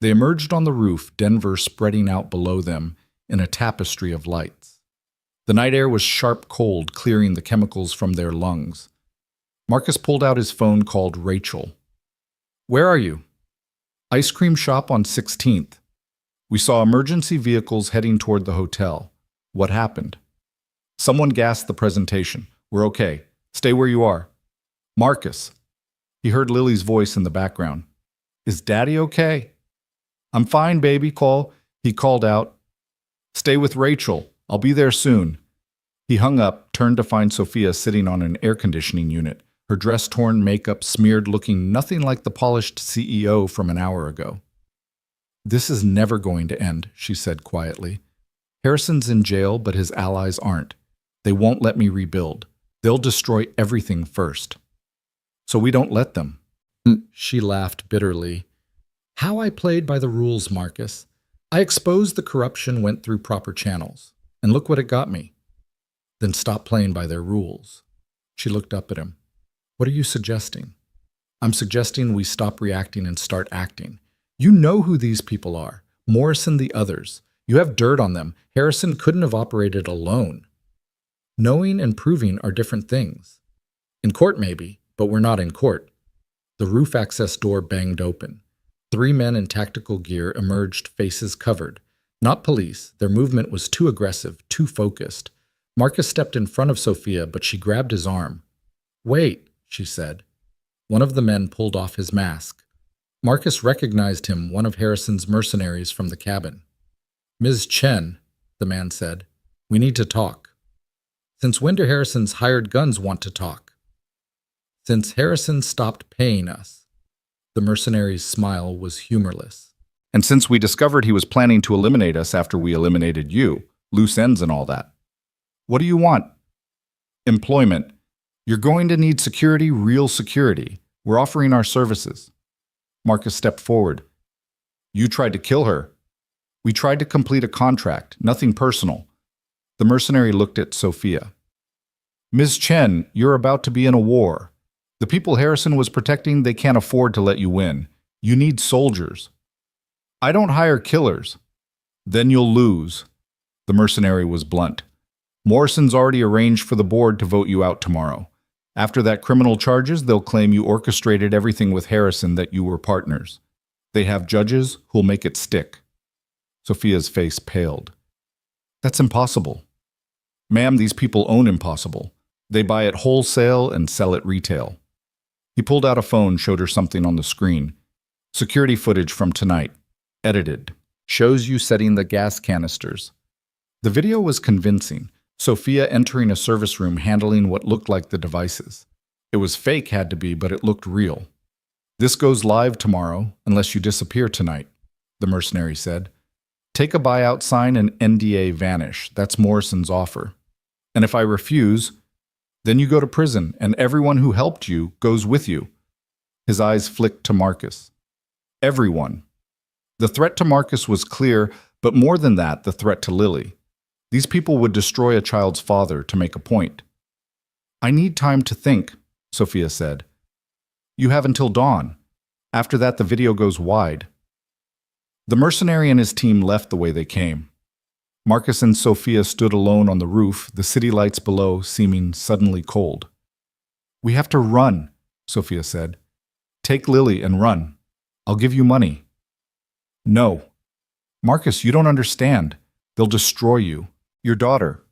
They emerged on the roof, Denver spreading out below them in a tapestry of lights. The night air was sharp cold, clearing the chemicals from their lungs. Marcus pulled out his phone, called Rachel. Where are you? Ice cream shop on 16th. We saw emergency vehicles heading toward the hotel. What happened? Someone gassed the presentation. We're okay. Stay where you are. Marcus. He heard Lily's voice in the background. Is Daddy okay? I'm fine, baby, call. He called out. Stay with Rachel. I'll be there soon. He hung up, turned to find Sophia sitting on an air conditioning unit, her dress torn, makeup smeared, looking nothing like the polished CEO from an hour ago. This is never going to end, she said quietly. Harrison's in jail, but his allies aren't. They won't let me rebuild. They'll destroy everything first. So we don't let them. She laughed bitterly. How I played by the rules, Marcus. I exposed the corruption, went through proper channels. And look what it got me. Then stop playing by their rules. She looked up at him. What are you suggesting? I'm suggesting we stop reacting and start acting. You know who these people are. Morrison, the others. You have dirt on them. Harrison couldn't have operated alone. Knowing and proving are different things. In court, maybe, but we're not in court. The roof access door banged open. 3 men in tactical gear emerged, faces covered. Not police. Their movement was too aggressive, too focused. Marcus stepped in front of Sophia, but she grabbed his arm. Wait, she said. One of the men pulled off his mask. Marcus recognized him, one of Harrison's mercenaries from the cabin. Ms. Chen, the man said, we need to talk. Since when do Harrison's hired guns want to talk? Since Harrison stopped paying us. The mercenary's smile was humorless. And since we discovered he was planning to eliminate us after we eliminated you, loose ends and all that. What do you want? Employment. You're going to need security, real security. We're offering our services. Marcus stepped forward. You tried to kill her. We tried to complete a contract, nothing personal. The mercenary looked at Sophia. Ms. Chen, you're about to be in a war. The people Harrison was protecting, they can't afford to let you win. You need soldiers. I don't hire killers. Then you'll lose. The mercenary was blunt. Morrison's already arranged for the board to vote you out tomorrow. After that criminal charges, they'll claim you orchestrated everything with Harrison, that you were partners. They have judges who'll make it stick. Sophia's face paled. That's impossible. Ma'am, these people own impossible. They buy it wholesale and sell it retail. He pulled out a phone, showed her something on the screen. Security footage from tonight. Edited. Shows you setting the gas canisters. The video was convincing. Sophia entering a service room handling what looked like the devices. It was fake, had to be, but it looked real. This goes live tomorrow, unless you disappear tonight, the mercenary said. Take a buyout sign and NDA vanish. That's Morrison's offer. And if I refuse, then you go to prison, and everyone who helped you goes with you. His eyes flicked to Marcus. Everyone. The threat to Marcus was clear, but more than that, the threat to Lily. These people would destroy a child's father to make a point. I need time to think, Sophia said. You have until dawn. After that, the video goes wide. The mercenary and his team left the way they came. Marcus and Sophia stood alone on the roof, the city lights below seeming suddenly cold. We have to run, Sophia said. Take Lily and run. I'll give you money. No. Marcus, you don't understand. They'll destroy you. Your daughter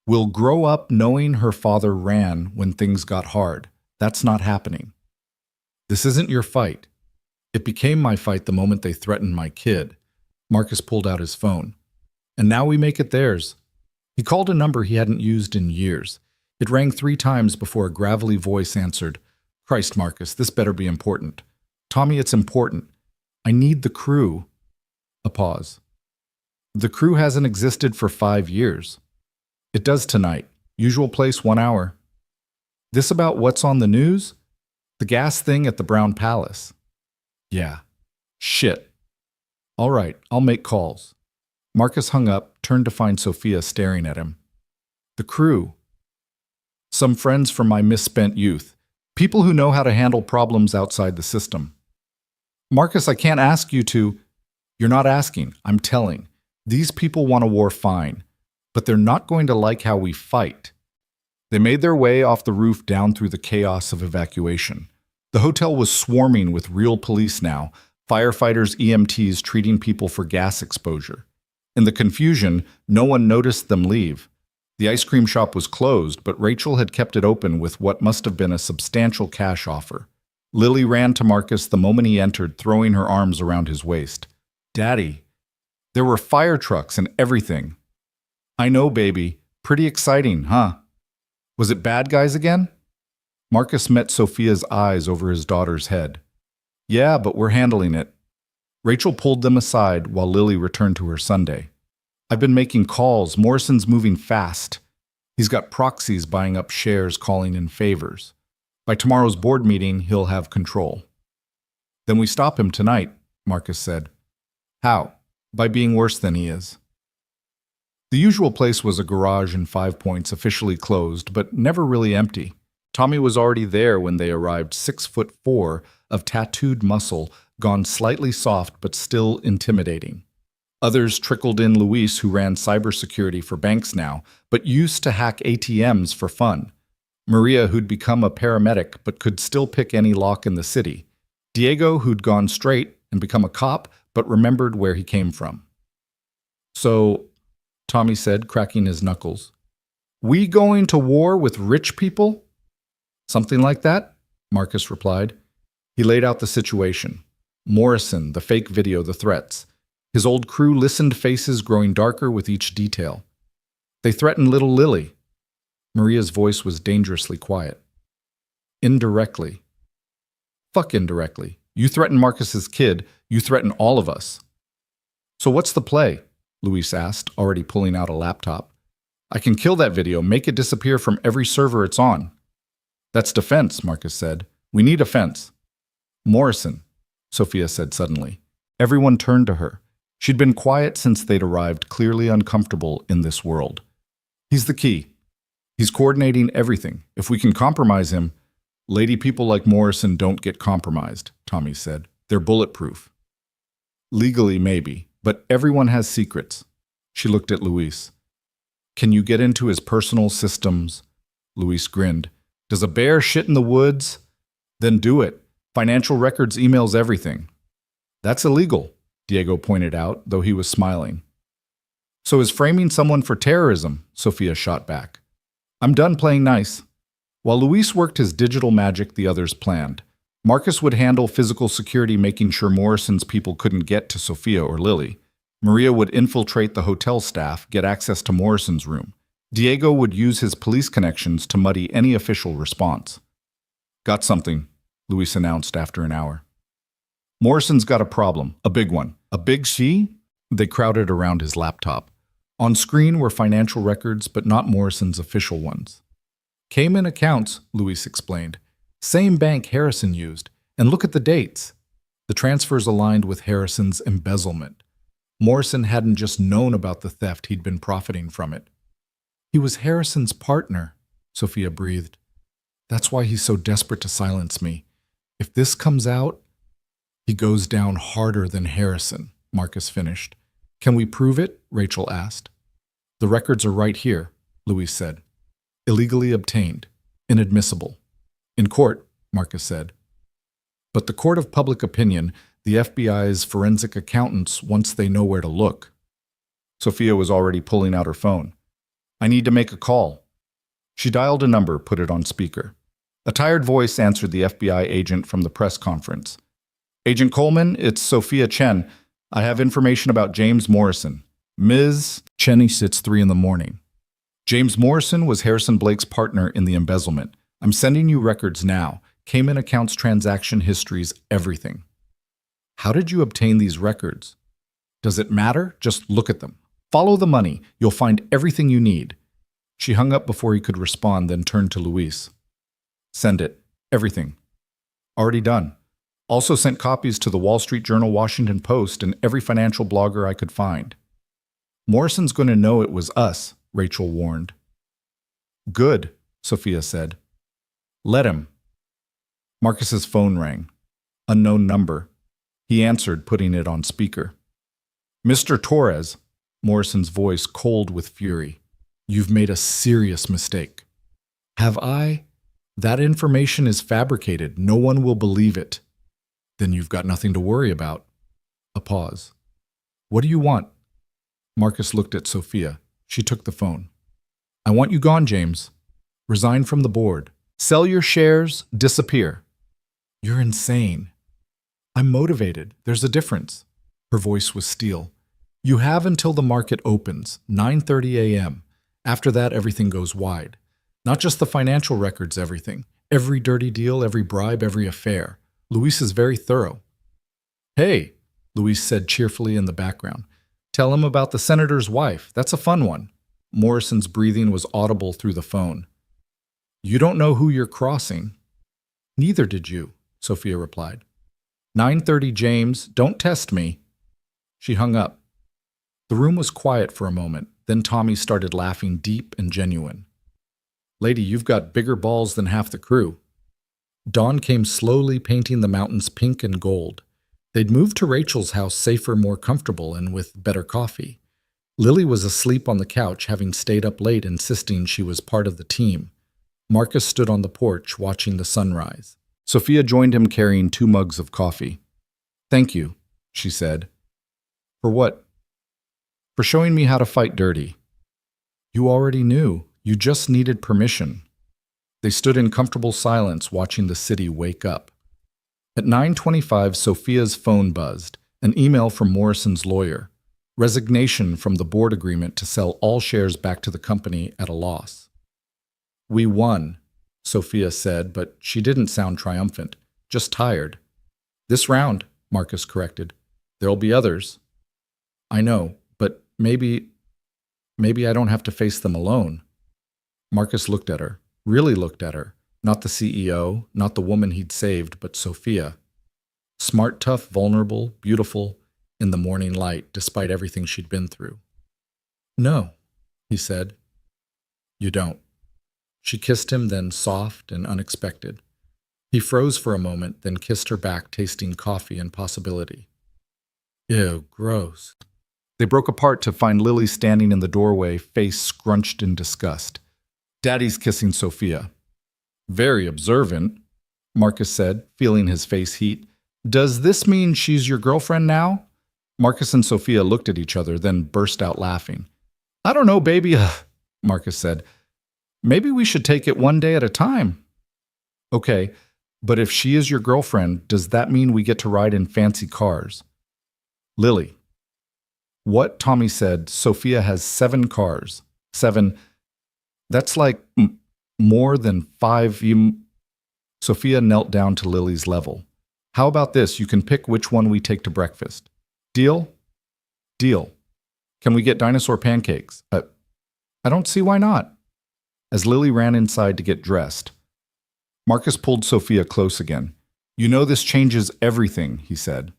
will grow up knowing her father ran when things got hard. That's not happening. This isn't your fight. It became my fight the moment they threatened my kid. Marcus pulled out his phone. And now we make it theirs. He called a number he hadn't used in years. It rang 3 times before a gravelly voice answered. Christ, Marcus, this better be important. Tommy, it's important. I need the crew. A pause. The crew hasn't existed for 5 years. It does tonight. Usual place, 1 hour. This about what's on the news? The gas thing at the Brown Palace. Yeah. Shit. All right, I'll make calls. Marcus hung up, turned to find Sophia staring at him. The crew. Some friends from my misspent youth. People who know how to handle problems outside the system. Marcus, I can't ask you to. You're not asking, I'm telling. These people want a war fine, but they're not going to like how we fight. They made their way off the roof down through the chaos of evacuation. The hotel was swarming with real police now, firefighters, EMTs treating people for gas exposure. In the confusion, no one noticed them leave. The ice cream shop was closed, but Rachel had kept it open with what must have been a substantial cash offer. Lily ran to Marcus the moment he entered, throwing her arms around his waist. Daddy, there were fire trucks and everything. I know, baby. Pretty exciting, huh? Was it bad guys again? Marcus met Sophia's eyes over his daughter's head. Yeah, but we're handling it. Rachel pulled them aside while Lily returned to her sundae. I've been making calls. Morrison's moving fast. He's got proxies buying up shares, calling in favors. By tomorrow's board meeting, he'll have control. Then we stop him tonight, Marcus said. How? By being worse than he is. The usual place was a garage in 5 Points, officially closed, but never really empty. Tommy was already there when they arrived, 6'4" of tattooed muscle, gone slightly soft but still intimidating. Others trickled in: Luis, who ran cybersecurity for banks now, but used to hack ATMs for fun. Maria, who'd become a paramedic but could still pick any lock in the city. Diego, who'd gone straight and become a cop but remembered where he came from. So, Tommy said, cracking his knuckles, we going to war with rich people? Something like that, Marcus replied. He laid out the situation. Morrison, the fake video, the threats. His old crew listened, faces growing darker with each detail. They threatened little Lily. Maria's voice was dangerously quiet. Indirectly. Fuck indirectly. You threaten Marcus's kid, you threaten all of us. So what's the play? Luis asked, already pulling out a laptop. I can kill that video, make it disappear from every server it's on. That's defense, Marcus said. We need offense. Morrison, Sophia said suddenly. Everyone turned to her. She'd been quiet since they'd arrived, clearly uncomfortable in this world. He's the key. He's coordinating everything. If we can compromise him, lady people like Morrison don't get compromised, Tommy said. They're bulletproof. Legally, maybe, but everyone has secrets. She looked at Luis. Can you get into his personal systems? Luis grinned. Does a bear shit in the woods? Then do it. Financial records, emails, everything. That's illegal, Diego pointed out, though he was smiling. So is framing someone for terrorism, Sophia shot back. I'm done playing nice. While Luis worked his digital magic, the others planned. Marcus would handle physical security, making sure Morrison's people couldn't get to Sophia or Lily. Maria would infiltrate the hotel staff, get access to Morrison's room. Diego would use his police connections to muddy any official response. Got something, Luis announced after an hour. Morrison's got a problem, a big one. A big she? They crowded around his laptop. On screen were financial records, but not Morrison's official ones. Cayman accounts, Luis explained. Same bank Harrison used. And look at the dates. The transfers aligned with Harrison's embezzlement. Morrison hadn't just known about the theft, he'd been profiting from it. He was Harrison's partner, Sophia breathed. That's why he's so desperate to silence me. If this comes out, he goes down harder than Harrison, Marcus finished. Can we prove it? Rachel asked. The records are right here, Luis said. Illegally obtained. Inadmissible. In court, Marcus said. But the court of public opinion, the FBI's forensic accountants, once they know where to look. Sophia was already pulling out her phone. I need to make a call. She dialed a number, put it on speaker. A tired voice answered the FBI agent from the press conference. Agent Coleman, it's Sophia Chen. I have information about James Morrison. Ms. Cheney sits 3 a.m. James Morrison was Harrison Blake's partner in the embezzlement. I'm sending you records now. Cayman accounts, transaction histories, everything. How did you obtain these records? Does it matter? Just look at them. Follow the money. You'll find everything you need. She hung up before he could respond, then turned to Luis. Send it. Everything. Already done. Also sent copies to the Wall Street Journal, Washington Post, and every financial blogger I could find. Morrison's going to know it was us, Rachel warned. Good, Sophia said. Let him. Marcus's phone rang. Unknown number. He answered, putting it on speaker. Mr. Torres, Morrison's voice cold with fury. You've made a serious mistake. Have I? That information is fabricated. No one will believe it. Then you've got nothing to worry about. A pause. What do you want? Marcus looked at Sophia. She took the phone. I want you gone, James. Resign from the board. Sell your shares, disappear. You're insane. I'm motivated. There's a difference. Her voice was steel. You have until the market opens, 9:30 a.m. After that, everything goes wide. Not just the financial records, everything. Every dirty deal, every bribe, every affair. Luis is very thorough. Hey, Luis said cheerfully in the background. Tell him about the senator's wife. That's a fun one. Morrison's breathing was audible through the phone. You don't know who you're crossing. Neither did you, Sophia replied. 9:30, James. Don't test me. She hung up. The room was quiet for a moment. Then Tommy started laughing deep and genuine. Lady, you've got bigger balls than half the crew. Dawn came slowly, painting the mountains pink and gold. They'd moved to Rachel's house safer, more comfortable, and with better coffee. Lily was asleep on the couch, having stayed up late, insisting she was part of the team. Marcus stood on the porch, watching the sunrise. Sophia joined him carrying 2 mugs of coffee. Thank you, she said. For what? For showing me how to fight dirty. You already knew. You just needed permission. They stood in comfortable silence, watching the city wake up. At 9:25, Sophia's phone buzzed, an email from Morrison's lawyer. Resignation from the board agreement to sell all shares back to the company at a loss. We won, Sophia said, but she didn't sound triumphant, just tired. This round, Marcus corrected. There'll be others. I know, but maybe I don't have to face them alone. Marcus looked at her, really looked at her, not the CEO, not the woman he'd saved, but Sophia. Smart, tough, vulnerable, beautiful, in the morning light, despite everything she'd been through. No, he said. You don't. She kissed him, then soft and unexpected. He froze for a moment, then kissed her back, tasting coffee and possibility. Ew, gross. They broke apart to find Lily standing in the doorway, face scrunched in disgust. Daddy's kissing Sophia. Very observant, Marcus said, feeling his face heat. Does this mean she's your girlfriend now? Marcus and Sophia looked at each other, then burst out laughing. I don't know, baby, Marcus said. Maybe we should take it one day at a time. Okay, but if she is your girlfriend, does that mean we get to ride in fancy cars? Lily. What Tommy said, Sophia has 7 cars. 7. That's like more than 5. Sophia knelt down to Lily's level. How about this? You can pick which one we take to breakfast. Deal? Deal. Can we get dinosaur pancakes? I don't see why not. As Lily ran inside to get dressed, Marcus pulled Sophia close again. You know this changes everything, he said.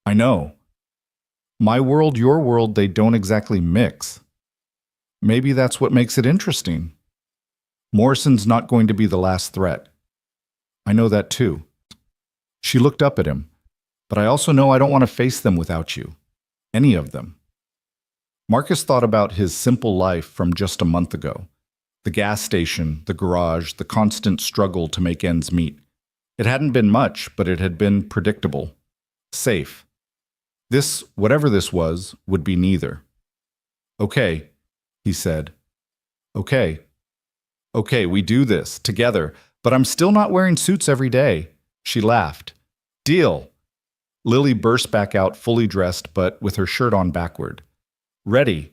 I know. My world, your world, they don't exactly mix. Maybe that's what makes it interesting. Morrison's not going to be the last threat. I know that too. She looked up at him. But I also know I don't want to face them without you. Any of them. Marcus thought about his simple life from just a month ago. The gas station, the garage, the constant struggle to make ends meet. It hadn't been much, but it had been predictable. Safe. This, whatever this was, would be neither. Okay, he said. Okay. Okay, we do this, together, but I'm still not wearing suits every day. She laughed. Deal. Lily burst back out fully dressed, but with her shirt on backward. Ready.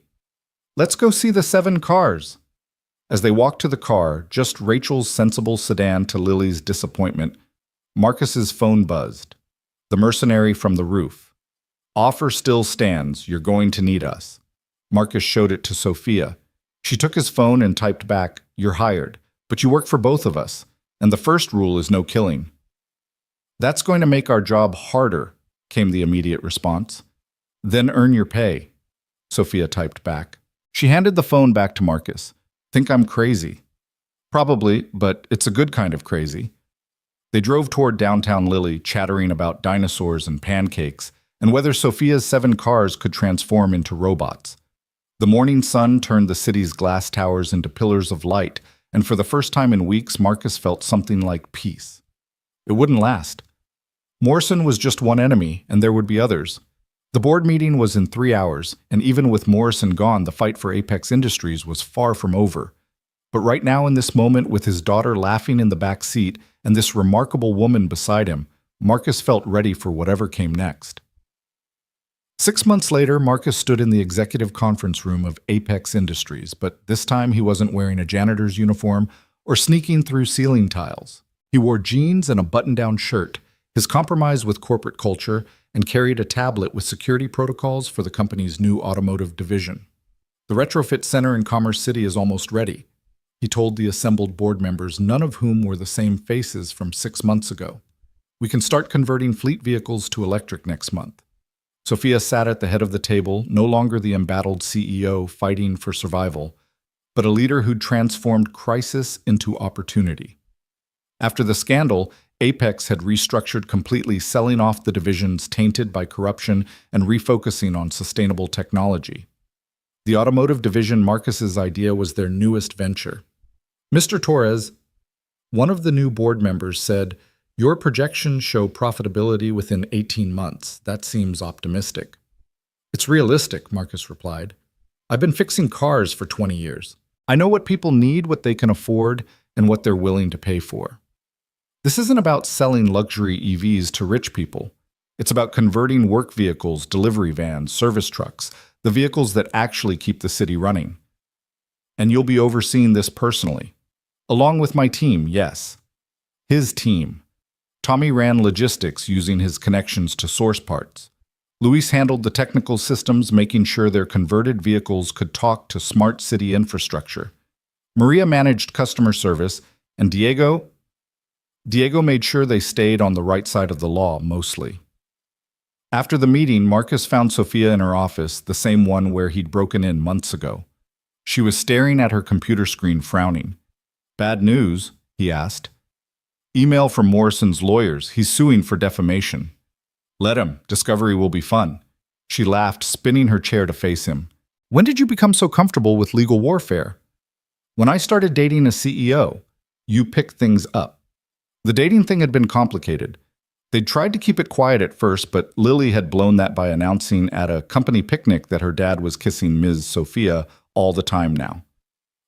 Let's go see the 7 cars. As they walked to the car, just Rachel's sensible sedan to Lily's disappointment, Marcus's phone buzzed. The mercenary from the roof. Offer still stands. You're going to need us. Marcus showed it to Sophia. She took his phone and typed back, You're hired, but you work for both of us, and the first rule is no killing. That's going to make our job harder, came the immediate response. Then earn your pay, Sophia typed back. She handed the phone back to Marcus. Think I'm crazy? Probably, but it's a good kind of crazy. They drove toward downtown Lily, chattering about dinosaurs and pancakes, and whether Sophia's 7 cars could transform into robots. The morning sun turned the city's glass towers into pillars of light, and for the first time in weeks, Marcus felt something like peace. It wouldn't last. Morrison was just one enemy, and there would be others. The board meeting was in 3 hours, and even with Morrison gone, the fight for Apex Industries was far from over. But right now, in this moment, with his daughter laughing in the back seat and this remarkable woman beside him, Marcus felt ready for whatever came next. 6 months later, Marcus stood in the executive conference room of Apex Industries, but this time he wasn't wearing a janitor's uniform or sneaking through ceiling tiles. He wore jeans and a button-down shirt, his compromise with corporate culture, and carried a tablet with security protocols for the company's new automotive division. The retrofit center in Commerce City is almost ready, he told the assembled board members, none of whom were the same faces from 6 months ago. We can start converting fleet vehicles to electric next month. Sophia sat at the head of the table, no longer the embattled CEO fighting for survival, but a leader who'd transformed crisis into opportunity. After the scandal, Apex had restructured completely, selling off the divisions tainted by corruption and refocusing on sustainable technology. The automotive division, Marcus's idea, was their newest venture. Mr. Torres, one of the new board members, said, "Your projections show profitability within 18 months. That seems optimistic." "It's realistic," Marcus replied. "I've been fixing cars for 20 years. I know what people need, what they can afford, and what they're willing to pay for. This isn't about selling luxury EVs to rich people. It's about converting work vehicles, delivery vans, service trucks, the vehicles that actually keep the city running. And you'll be overseeing this personally. Along with my team, yes. His team. Tommy ran logistics using his connections to source parts. Luis handled the technical systems, making sure their converted vehicles could talk to smart city infrastructure. Maria managed customer service, and Diego made sure they stayed on the right side of the law, mostly. After the meeting, Marcus found Sophia in her office, the same one where he'd broken in months ago. She was staring at her computer screen, frowning. "Bad news?" he asked. "Email from Morrison's lawyers. He's suing for defamation." "Let him. Discovery will be fun." She laughed, spinning her chair to face him. "When did you become so comfortable with legal warfare?" "When I started dating a CEO. You pick things up." The dating thing had been complicated. They'd tried to keep it quiet at first, but Lily had blown that by announcing at a company picnic that her dad was kissing Ms. Sophia all the time now.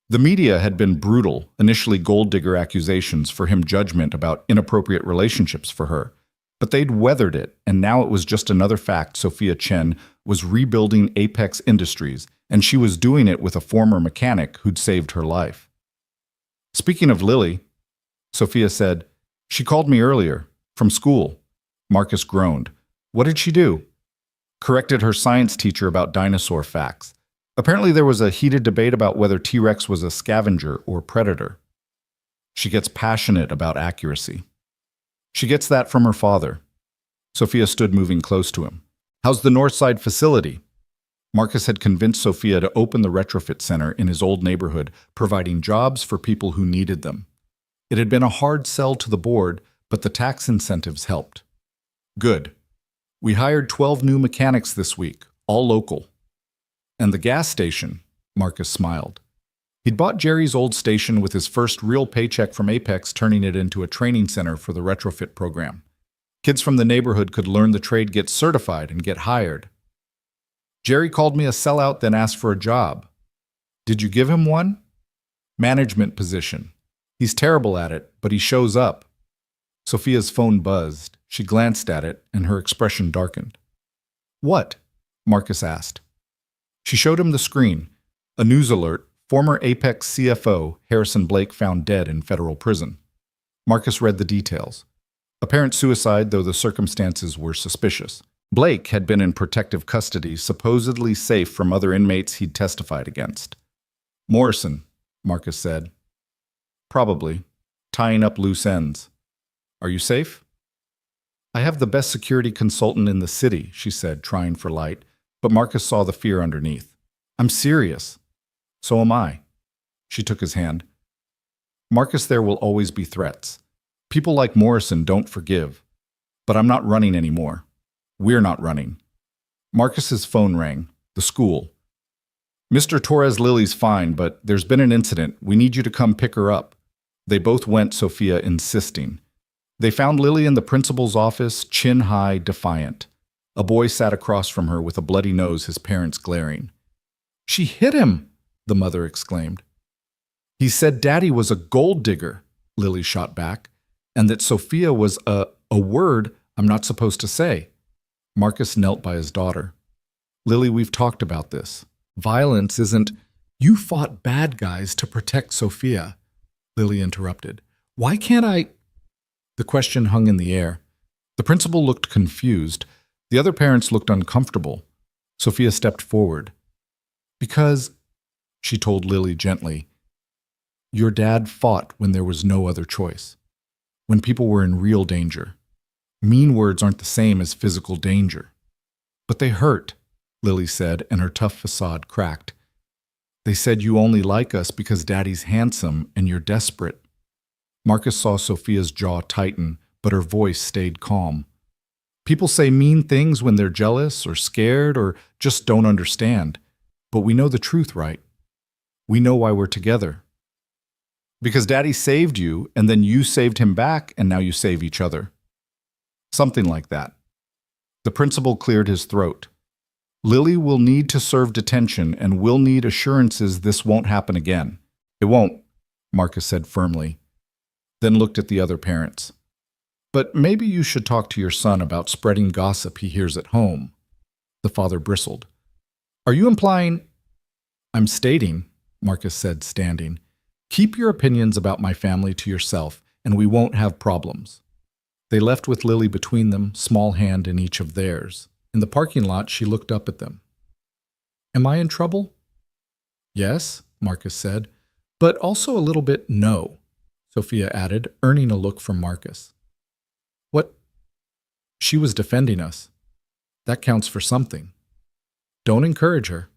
The media had been brutal, initially gold digger accusations for him, judgment about inappropriate relationships for her. But they'd weathered it, and now it was just another fact. Sophia Chen was rebuilding Apex Industries, and she was doing it with a former mechanic who'd saved her life. "Speaking of Lily," Sophia said, "she called me earlier. From school." Marcus groaned. "What did she do?" "Corrected her science teacher about dinosaur facts. Apparently there was a heated debate about whether T-Rex was a scavenger or predator. She gets passionate about accuracy. She gets that from her father." Sophia stood, moving close to him. "How's the Northside facility?" Marcus had convinced Sophia to open the retrofit center in his old neighborhood, providing jobs for people who needed them. It had been a hard sell to the board, but the tax incentives helped. "Good. We hired 12 new mechanics this week, all local." "And the gas station," Marcus smiled. He'd bought Jerry's old station with his first real paycheck from Apex, turning it into a training center for the retrofit program. Kids from the neighborhood could learn the trade, get certified, and get hired. "Jerry called me a sellout, then asked for a job." "Did you give him one?" "Management position. He's terrible at it, but he shows up." Sophia's phone buzzed. She glanced at it, and her expression darkened. "What?" Marcus asked. She showed him the screen. A news alert: former Apex CFO Harrison Blake found dead in federal prison. Marcus read the details. Apparent suicide, though the circumstances were suspicious. Blake had been in protective custody, supposedly safe from other inmates he'd testified against. "Morrison," Marcus said. "Probably. Tying up loose ends. Are you safe?" I have the best security consultant in the city, she said, trying for light, but Marcus saw the fear underneath. I'm serious. So am I. She took his hand. Marcus, there will always be threats. People like Morrison don't forgive. But I'm not running anymore. We're not running. Marcus's phone rang. The school. Mr. Torres, Lily's fine, but there's been an incident. We need you to come pick her up. They both went, Sophia insisting. They found Lily in the principal's office, chin high, defiant. A boy sat across from her with a bloody nose, his parents glaring. She hit him, the mother exclaimed. He said Daddy was a gold digger, Lily shot back, and that Sophia was a word I'm not supposed to say. Marcus knelt by his daughter. Lily, we've talked about this. Violence isn't... You fought bad guys to protect Sophia, Lily interrupted. Why can't I... The question hung in the air. The principal looked confused. The other parents looked uncomfortable. Sophia stepped forward. Because, she told Lily gently, your dad fought when there was no other choice, when people were in real danger. Mean words aren't the same as physical danger. But they hurt, Lily said, and her tough facade cracked. They said you only like us because Daddy's handsome and you're desperate. Marcus saw Sophia's jaw tighten, but her voice stayed calm. People say mean things when they're jealous or scared or just don't understand. But we know the truth, right? We know why we're together. Because Daddy saved you, and then you saved him back, and now you save each other. Something like that. The principal cleared his throat. Lily will need to serve detention, and we'll need assurances this won't happen again. It won't, Marcus said firmly, then looked at the other parents. But maybe you should talk to your son about spreading gossip he hears at home. The father bristled. Are you implying... I'm stating, Marcus said, standing. Keep your opinions about my family to yourself, and we won't have problems. They left with Lily between them, small hand in each of theirs. In the parking lot, she looked up at them. Am I in trouble? Yes, Marcus said, but also a little bit no, Sophia added, earning a look from Marcus. What? She was defending us. That counts for something. Don't encourage her.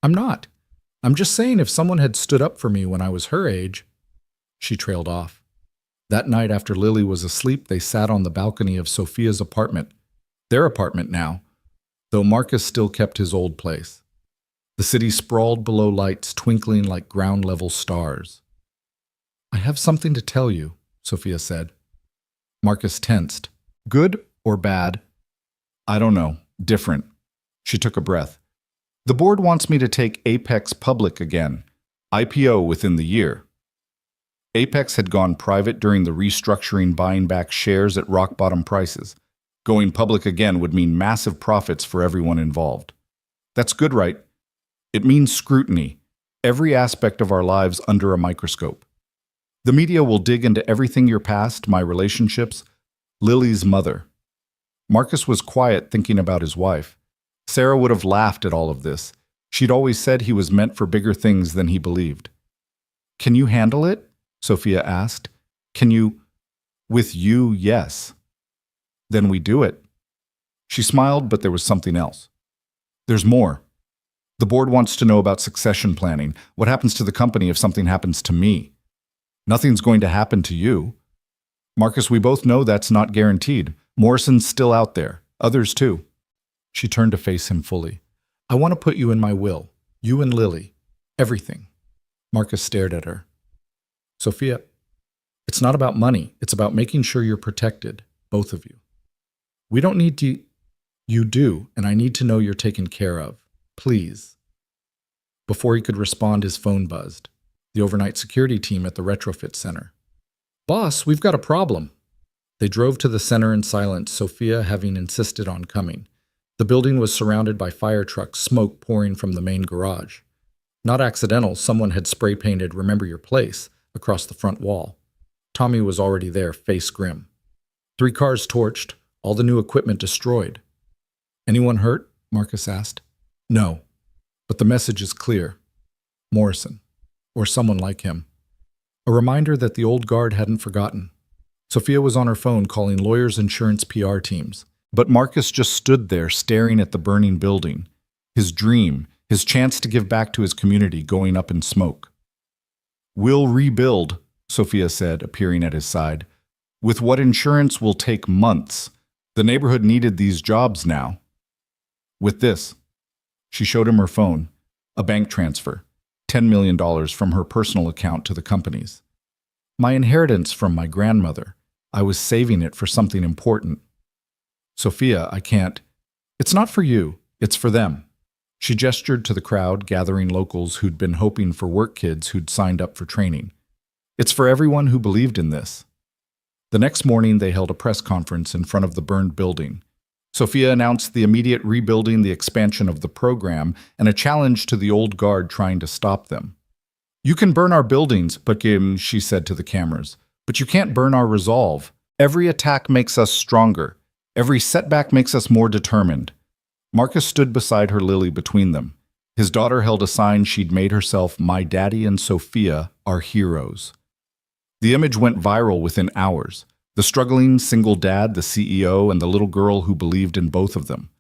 I'm not. I'm just saying if someone had stood up for me when I was her age... She trailed off. That night after Lily was asleep, they sat on the balcony of Sophia's apartment. Their apartment now, though Marcus still kept his old place. The city sprawled below lights, twinkling like ground-level stars. I have something to tell you, Sophia said. Marcus tensed. Good or bad? I don't know. Different. She took a breath. The board wants me to take Apex public again. IPO within the year. Apex had gone private during the restructuring, buying back shares at rock-bottom prices. Going public again would mean massive profits for everyone involved. That's good, right? It means scrutiny. Every aspect of our lives under a microscope. The media will dig into everything your past, my relationships, Lily's mother. Marcus was quiet, thinking about his wife. Sarah would have laughed at all of this. She'd always said he was meant for bigger things than he believed. Can you handle it? Sophia asked. Can you? With you, yes. Then we do it. She smiled, but there was something else. There's more. The board wants to know about succession planning. What happens to the company if something happens to me? Nothing's going to happen to you. Marcus, we both know that's not guaranteed. Morrison's still out there. Others too. She turned to face him fully. I want to put you in my will. You and Lily. Everything. Marcus stared at her. Sophia, it's not about money. It's about making sure you're protected, both of you. We don't need to... You do, and I need to know you're taken care of. Please. Before he could respond, his phone buzzed. The overnight security team at the retrofit center. Boss, we've got a problem. They drove to the center in silence, Sophia having insisted on coming. The building was surrounded by fire trucks, smoke pouring from the main garage. Not accidental, someone had spray-painted "Remember Your Place" across the front wall. Tommy was already there, face grim. 3 cars torched, all the new equipment destroyed. Anyone hurt? Marcus asked. No, but the message is clear. Morrison, or someone like him. A reminder that the old guard hadn't forgotten. Sophia was on her phone calling lawyers' insurance PR teams. But Marcus just stood there staring at the burning building. His dream, his chance to give back to his community, going up in smoke. "We'll rebuild," Sophia said, appearing at his side. "With what insurance will take months. The neighborhood needed these jobs now." With this, she showed him her phone, a bank transfer, $10 million from her personal account to the company's. "My inheritance from my grandmother. I was saving it for something important." "Sophia, I can't." "It's not for you. It's for them." She gestured to the crowd, gathering locals who'd been hoping for work kids who'd signed up for training. "It's for everyone who believed in this." The next morning, they held a press conference in front of the burned building. Sophia announced the immediate rebuilding, the expansion of the program, and a challenge to the old guard trying to stop them. "You can burn our buildings, but she said to the cameras, "but you can't burn our resolve. Every attack makes us stronger. Every setback makes us more determined." Marcus stood beside her, Lily between them. His daughter held a sign she'd made herself, "My daddy and Sophia are heroes." The image went viral within hours. The struggling single dad, the CEO, and the little girl who believed in both of them.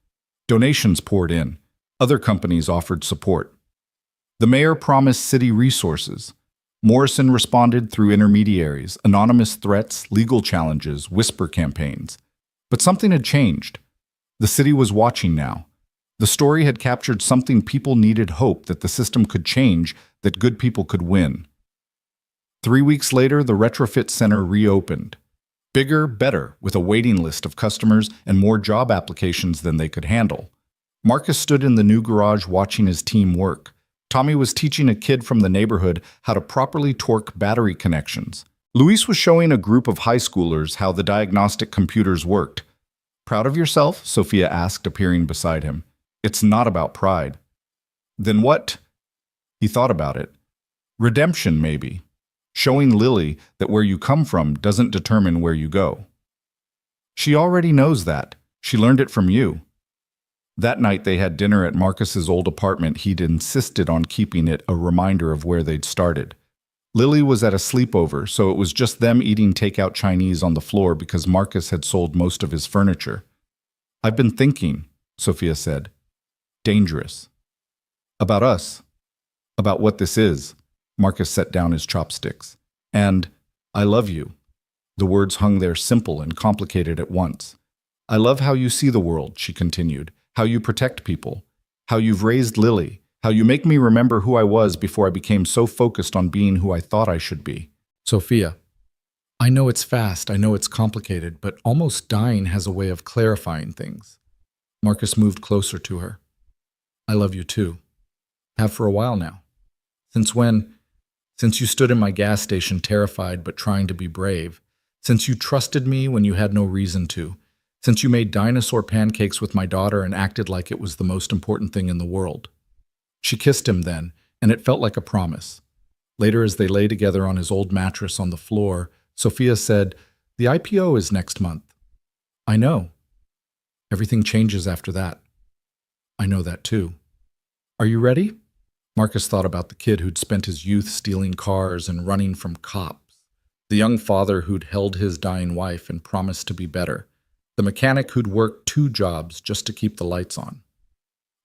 Donations poured in. Other companies offered support. The mayor promised city resources. Morrison responded through intermediaries, anonymous threats, legal challenges, whisper campaigns. But something had changed. The city was watching now. The story had captured something people needed: hope that the system could change, that good people could win. 3 weeks later, the retrofit center reopened. Bigger, better, with a waiting list of customers and more job applications than they could handle. Marcus stood in the new garage watching his team work. Tommy was teaching a kid from the neighborhood how to properly torque battery connections. Luis was showing a group of high schoolers how the diagnostic computers worked. "Proud of yourself?" Sophia asked, appearing beside him. "It's not about pride." "Then what?" He thought about it. "Redemption, maybe. Showing Lily that where you come from doesn't determine where you go." "She already knows that. She learned it from you." That night they had dinner at Marcus's old apartment. He'd insisted on keeping it a reminder of where they'd started. Lily was at a sleepover, so it was just them eating takeout Chinese on the floor because Marcus had sold most of his furniture. "I've been thinking," Sophia said. "Dangerous. About us. About what this is." Marcus set down his chopsticks. "And I love you." The words hung there, simple and complicated at once. "I love how you see the world," she continued. "How you protect people. How you've raised Lily. How you make me remember who I was before I became so focused on being who I thought I should be." "Sophia, I know it's fast, I know it's complicated, but almost dying has a way of clarifying things." Marcus moved closer to her. "I love you too. Have for a while now. Since when? Since you stood in my gas station terrified but trying to be brave. Since you trusted me when you had no reason to. Since you made dinosaur pancakes with my daughter and acted like it was the most important thing in the world." She kissed him then, and it felt like a promise. Later, as they lay together on his old mattress on the floor, Sophia said, "The IPO is next month." "I know. Everything changes after that." "I know that too. Are you ready?" Marcus thought about the kid who'd spent his youth stealing cars and running from cops, the young father who'd held his dying wife and promised to be better, the mechanic who'd worked 2 jobs just to keep the lights on.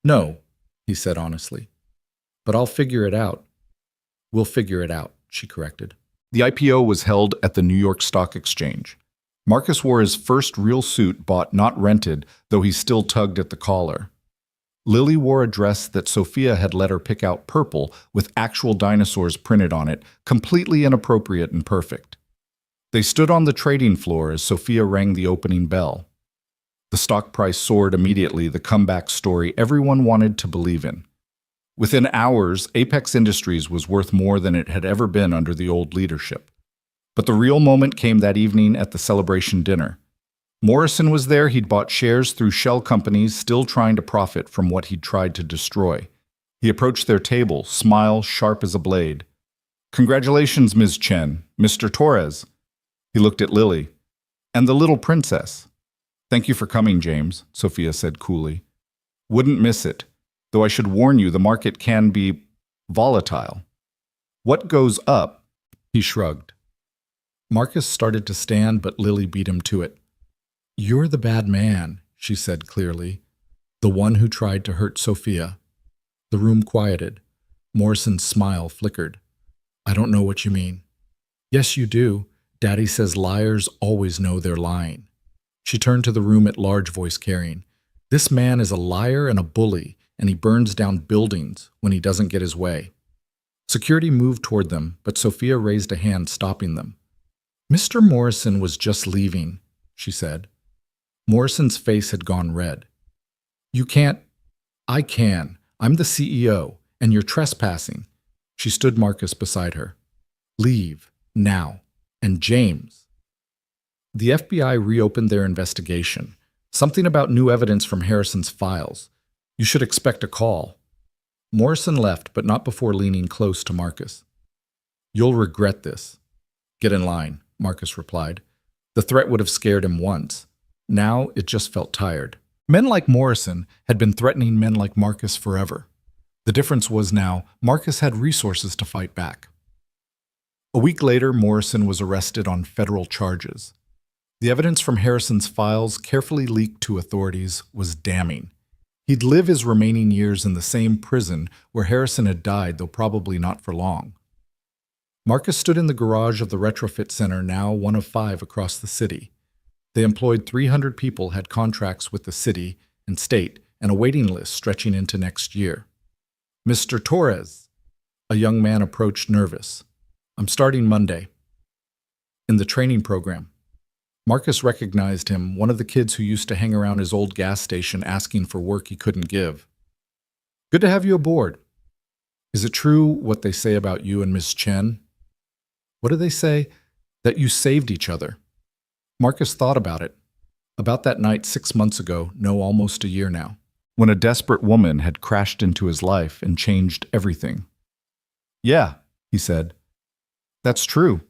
"No," he said honestly. "But I'll figure it out." "We'll figure it out," she corrected. The IPO was held at the New York Stock Exchange. Marcus wore his first real suit, bought not rented, though he still tugged at the collar. Lily wore a dress that Sophia had let her pick out, purple, with actual dinosaurs printed on it, completely inappropriate and perfect. They stood on the trading floor as Sophia rang the opening bell. The stock price soared immediately, the comeback story everyone wanted to believe in. Within hours, Apex Industries was worth more than it had ever been under the old leadership. But the real moment came that evening at the celebration dinner. Morrison was there. He'd bought shares through shell companies, still trying to profit from what he'd tried to destroy. He approached their table, smile sharp as a blade. "Congratulations, Ms. Chen. Mr. Torres." He looked at Lily. "And the little princess." "Thank you for coming, James," Sophia said coolly. "Wouldn't miss it. Though I should warn you, the market can be volatile." "What goes up?" He shrugged. Marcus started to stand, but Lily beat him to it. "You're the bad man," she said clearly. "The one who tried to hurt Sophia." The room quieted. Morrison's smile flickered. "I don't know what you mean." "Yes, you do. Daddy says liars always know they're lying." She turned to the room at large, voice carrying. "This man is a liar and a bully, and he burns down buildings when he doesn't get his way." Security moved toward them, but Sophia raised a hand, stopping them. "Mr. Morrison was just leaving," she said. Morrison's face had gone red. "You can't—" "I can. I'm the CEO, and you're trespassing." She stood Marcus beside her. "Leave, now. And James." The FBI reopened their investigation. Something about new evidence from Harrison's files. "You should expect a call." Morrison left, but not before leaning close to Marcus. "You'll regret this." "Get in line," Marcus replied. The threat would have scared him once. Now it just felt tired. Men like Morrison had been threatening men like Marcus forever. The difference was now Marcus had resources to fight back. A week later, Morrison was arrested on federal charges. The evidence from Harrison's files, carefully leaked to authorities, was damning. He'd live his remaining years in the same prison where Harrison had died, though probably not for long. Marcus stood in the garage of the retrofit center, now one of 5 across the city. They employed 300 people, had contracts with the city and state, and a waiting list stretching into next year. "Mr. Torres," a young man approached, nervous. "I'm starting Monday." "In the training program." Marcus recognized him, one of the kids who used to hang around his old gas station asking for work he couldn't give. "Good to have you aboard. Is it true what they say about you and Miss Chen?" "What do they say?" "That you saved each other." Marcus thought about it. About that night 6 months ago, no, almost a year now, when a desperate woman had crashed into his life and changed everything. "Yeah," he said. "That's true."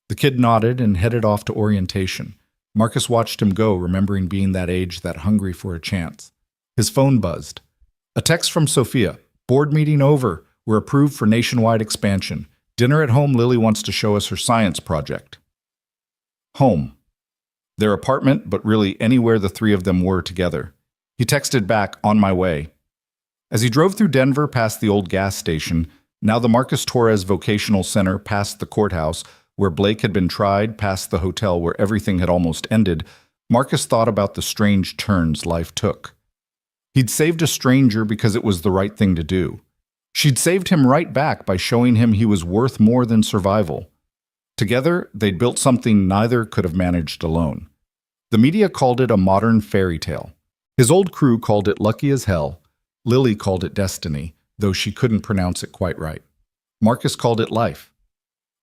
The kid nodded and headed off to orientation. Marcus watched him go, remembering being that age, that hungry for a chance. His phone buzzed. A text from Sophia. "Board meeting over. We're approved for nationwide expansion. Dinner at home. Lily wants to show us her science project." Home. Their apartment, but really anywhere the 3 of them were together. He texted back, "On my way." As he drove through Denver past the old gas station, now the Marcus Torres Vocational Center, past the courthouse, where Blake had been tried, past the hotel where everything had almost ended, Marcus thought about the strange turns life took. He'd saved a stranger because it was the right thing to do. She'd saved him right back by showing him he was worth more than survival. Together, they'd built something neither could have managed alone. The media called it a modern fairy tale. His old crew called it lucky as hell. Lily called it destiny, though she couldn't pronounce it quite right. Marcus called it life.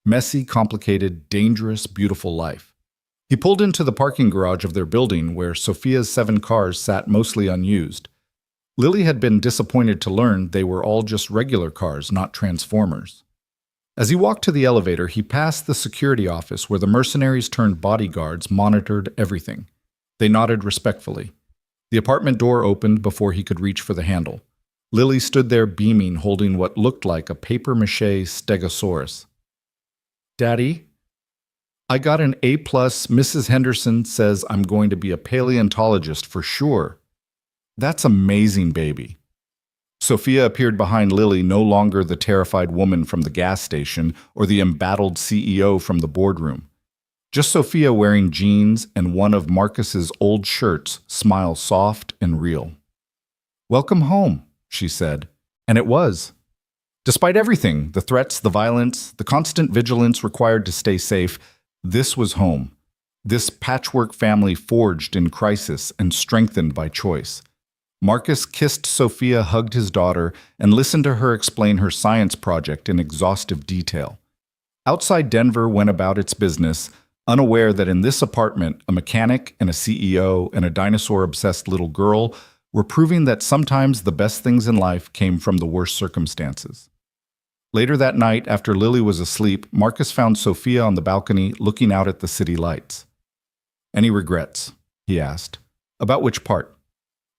Messy, complicated, dangerous, beautiful life. He pulled into the parking garage of their building, where Sophia's 7 cars sat mostly unused. Lily had been disappointed to learn they were all just regular cars, not transformers. As he walked to the elevator, he passed the security office where the mercenaries turned bodyguards monitored everything. They nodded respectfully. The apartment door opened before he could reach for the handle. Lily stood there beaming, holding what looked like a papier-mâché stegosaurus. "Daddy, I got an A+. Mrs. Henderson says I'm going to be a paleontologist for sure." "That's amazing, baby." Sophia appeared behind Lily, no longer the terrified woman from the gas station or the embattled CEO from the boardroom. Just Sophia, wearing jeans and one of Marcus's old shirts, smile soft and real. "Welcome home," she said. And it was. Despite everything, the threats, the violence, the constant vigilance required to stay safe, this was home. This patchwork family forged in crisis and strengthened by choice. Marcus kissed Sophia, hugged his daughter, and listened to her explain her science project in exhaustive detail. Outside Denver went about its business, unaware that in this apartment, a mechanic and a CEO and a dinosaur-obsessed little girl were proving that sometimes the best things in life came from the worst circumstances. Later that night, after Lily was asleep, Marcus found Sophia on the balcony looking out at the city lights. "Any regrets?" he asked. "About which part?"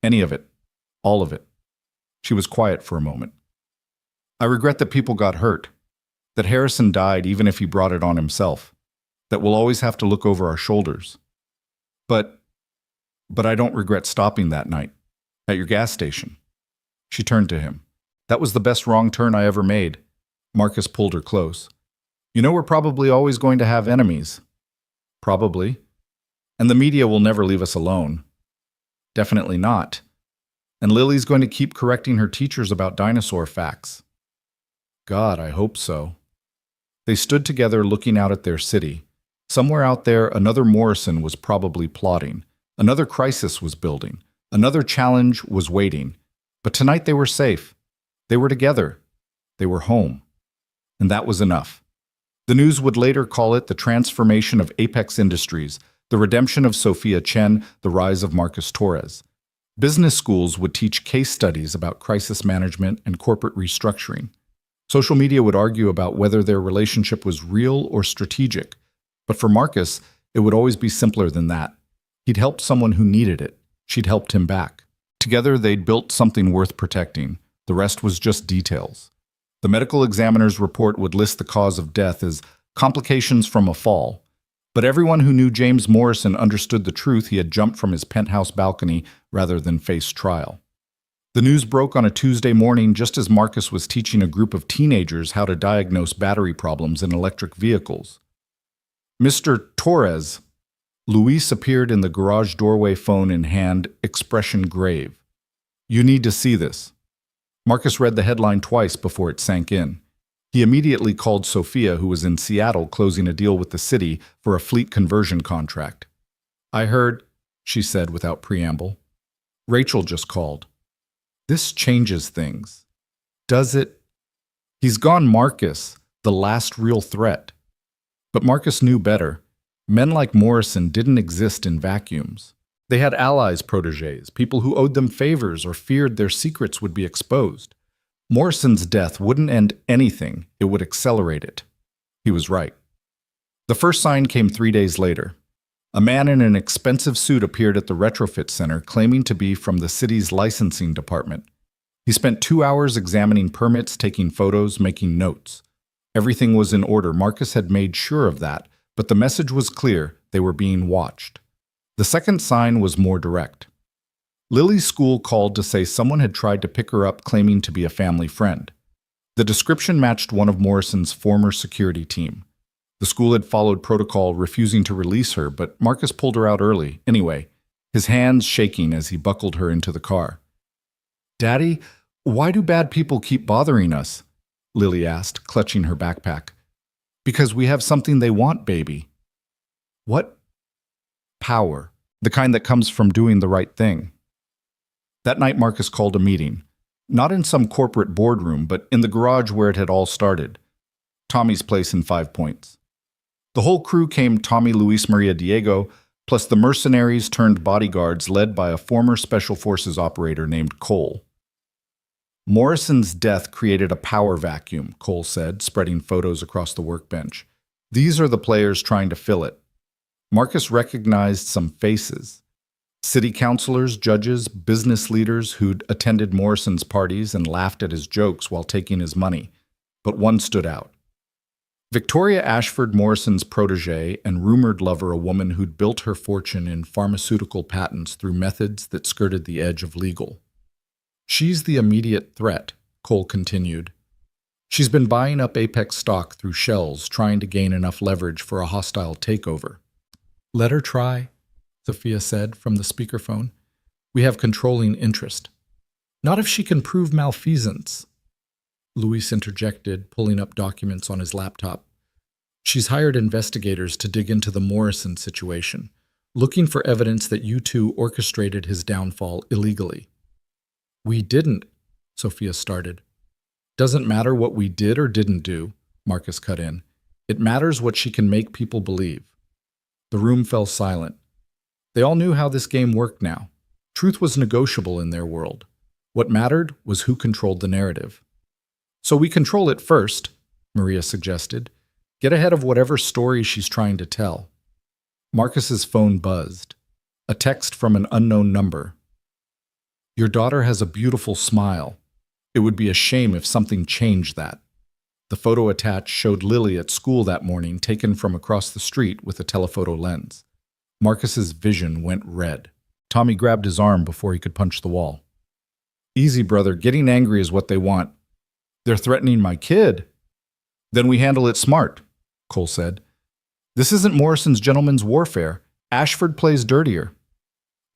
"Any of it. All of it." She was quiet for a moment. "I regret that people got hurt, that Harrison died even if he brought it on himself. that we'll always have to look over our shoulders. But I don't regret stopping that night at your gas station. She turned to him. That was the best wrong turn I ever made. Marcus pulled her close. You know we're probably always going to have enemies. Probably. And the media will never leave us alone. Definitely not. And Lily's going to keep correcting her teachers about dinosaur facts. God, I hope so. They stood together looking out at their city. Somewhere out there, another Morrison was probably plotting. Another crisis was building. Another challenge was waiting. But tonight they were safe. They were together. They were home. And that was enough. The news would later call it the transformation of Apex Industries, the redemption of Sophia Chen, the rise of Marcus Torres. Business schools would teach case studies about crisis management and corporate restructuring. Social media would argue about whether their relationship was real or strategic. But for Marcus, it would always be simpler than that. He'd helped someone who needed it. She'd helped him back. Together, they'd built something worth protecting. The rest was just details. The medical examiner's report would list the cause of death as complications from a fall. But everyone who knew James Morrison understood the truth. He had jumped from his penthouse balcony rather than face trial. The news broke on a Tuesday morning just as Marcus was teaching a group of teenagers how to diagnose battery problems in electric vehicles. Mr. Torres. Luis appeared in the garage doorway, phone in hand, expression grave. You need to see this. Marcus read the headline twice before it sank in. He immediately called Sophia, who was in Seattle closing a deal with the city for a fleet conversion contract. I heard, she said without preamble. Rachel just called. This changes things. Does it? He's gone Marcus, the last real threat. But Marcus knew better. Men like Morrison didn't exist in vacuums. They had allies, protégés, people who owed them favors or feared their secrets would be exposed. Morrison's death wouldn't end anything, it would accelerate it. He was right. The first sign came 3 days later. A man in an expensive suit appeared at the retrofit center claiming to be from the city's licensing department. He spent 2 hours examining permits, taking photos, making notes. Everything was in order. Marcus had made sure of that, but the message was clear. They were being watched. The second sign was more direct. Lily's school called to say someone had tried to pick her up claiming to be a family friend. The description matched one of Morrison's former security team. The school had followed protocol, refusing to release her, but Marcus pulled her out early, anyway, his hands shaking as he buckled her into the car. Daddy, why do bad people keep bothering us? Lily asked, clutching her backpack. Because we have something they want, baby. What? Power, the kind that comes from doing the right thing. That night Marcus called a meeting, not in some corporate boardroom, but in the garage where it had all started, Tommy's place in 5 Points. The whole crew came: Tommy, Luis Maria, Diego, plus the mercenaries turned bodyguards led by a former Special Forces operator named Cole. Morrison's death created a power vacuum, Cole said, spreading photos across the workbench. These are the players trying to fill it. Marcus recognized some faces. City councilors, judges, business leaders who'd attended Morrison's parties and laughed at his jokes while taking his money. But one stood out. Victoria Ashford, Morrison's protégé and rumored lover, a woman who'd built her fortune in pharmaceutical patents through methods that skirted the edge of legal. She's the immediate threat, Cole continued. She's been buying up Apex stock through shells, trying to gain enough leverage for a hostile takeover. Let her try, Sophia said from the speakerphone. We have controlling interest. Not if she can prove malfeasance, Luis interjected, pulling up documents on his laptop. She's hired investigators to dig into the Morrison situation, looking for evidence that you two orchestrated his downfall illegally. We didn't, Sophia started. Doesn't matter what we did or didn't do, Marcus cut in. It matters what she can make people believe. The room fell silent. They all knew how this game worked now. Truth was negotiable in their world. What mattered was who controlled the narrative. So we control it first, Maria suggested. Get ahead of whatever story she's trying to tell. Marcus's phone buzzed. A text from an unknown number. Your daughter has a beautiful smile. It would be a shame if something changed that. The photo attached showed Lily at school that morning, taken from across the street with a telephoto lens. Marcus's vision went red. Tommy grabbed his arm before he could punch the wall. Easy, brother. Getting angry is what they want. They're threatening my kid. Then we handle it smart, Cole said. This isn't Morrison's gentleman's warfare. Ashford plays dirtier.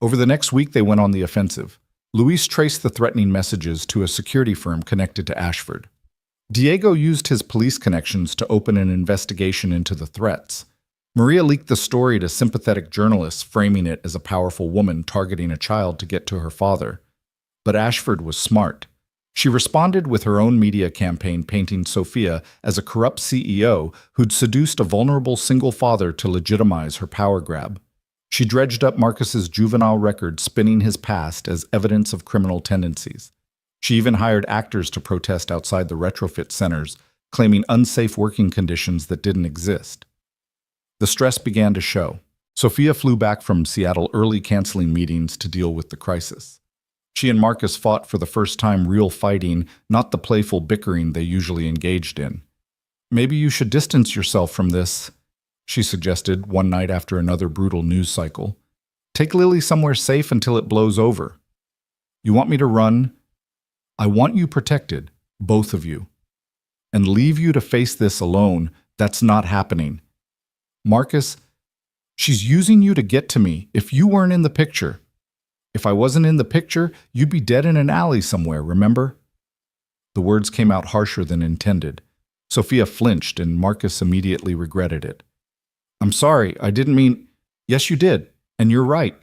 Over the next week, they went on the offensive. Luis traced the threatening messages to a security firm connected to Ashford. Diego used his police connections to open an investigation into the threats. Maria leaked the story to sympathetic journalists, framing it as a powerful woman targeting a child to get to her father. But Ashford was smart. She responded with her own media campaign painting Sofia as a corrupt CEO who'd seduced a vulnerable single father to legitimize her power grab. She dredged up Marcus's juvenile record, spinning his past as evidence of criminal tendencies. She even hired actors to protest outside the retrofit centers, claiming unsafe working conditions that didn't exist. The stress began to show. Sofia flew back from Seattle early, canceling meetings to deal with the crisis. She and Marcus fought for the first time real fighting, not the playful bickering they usually engaged in. Maybe you should distance yourself from this, she suggested one night after another brutal news cycle. Take Lily somewhere safe until it blows over. You want me to run? I want you protected, both of you. And leave you to face this alone. That's not happening. Marcus, she's using you to get to me if you weren't in the picture. If I wasn't in the picture, you'd be dead in an alley somewhere, remember? The words came out harsher than intended. Sofia flinched and Marcus immediately regretted it. I'm sorry, I didn't mean… Yes, you did, and you're right.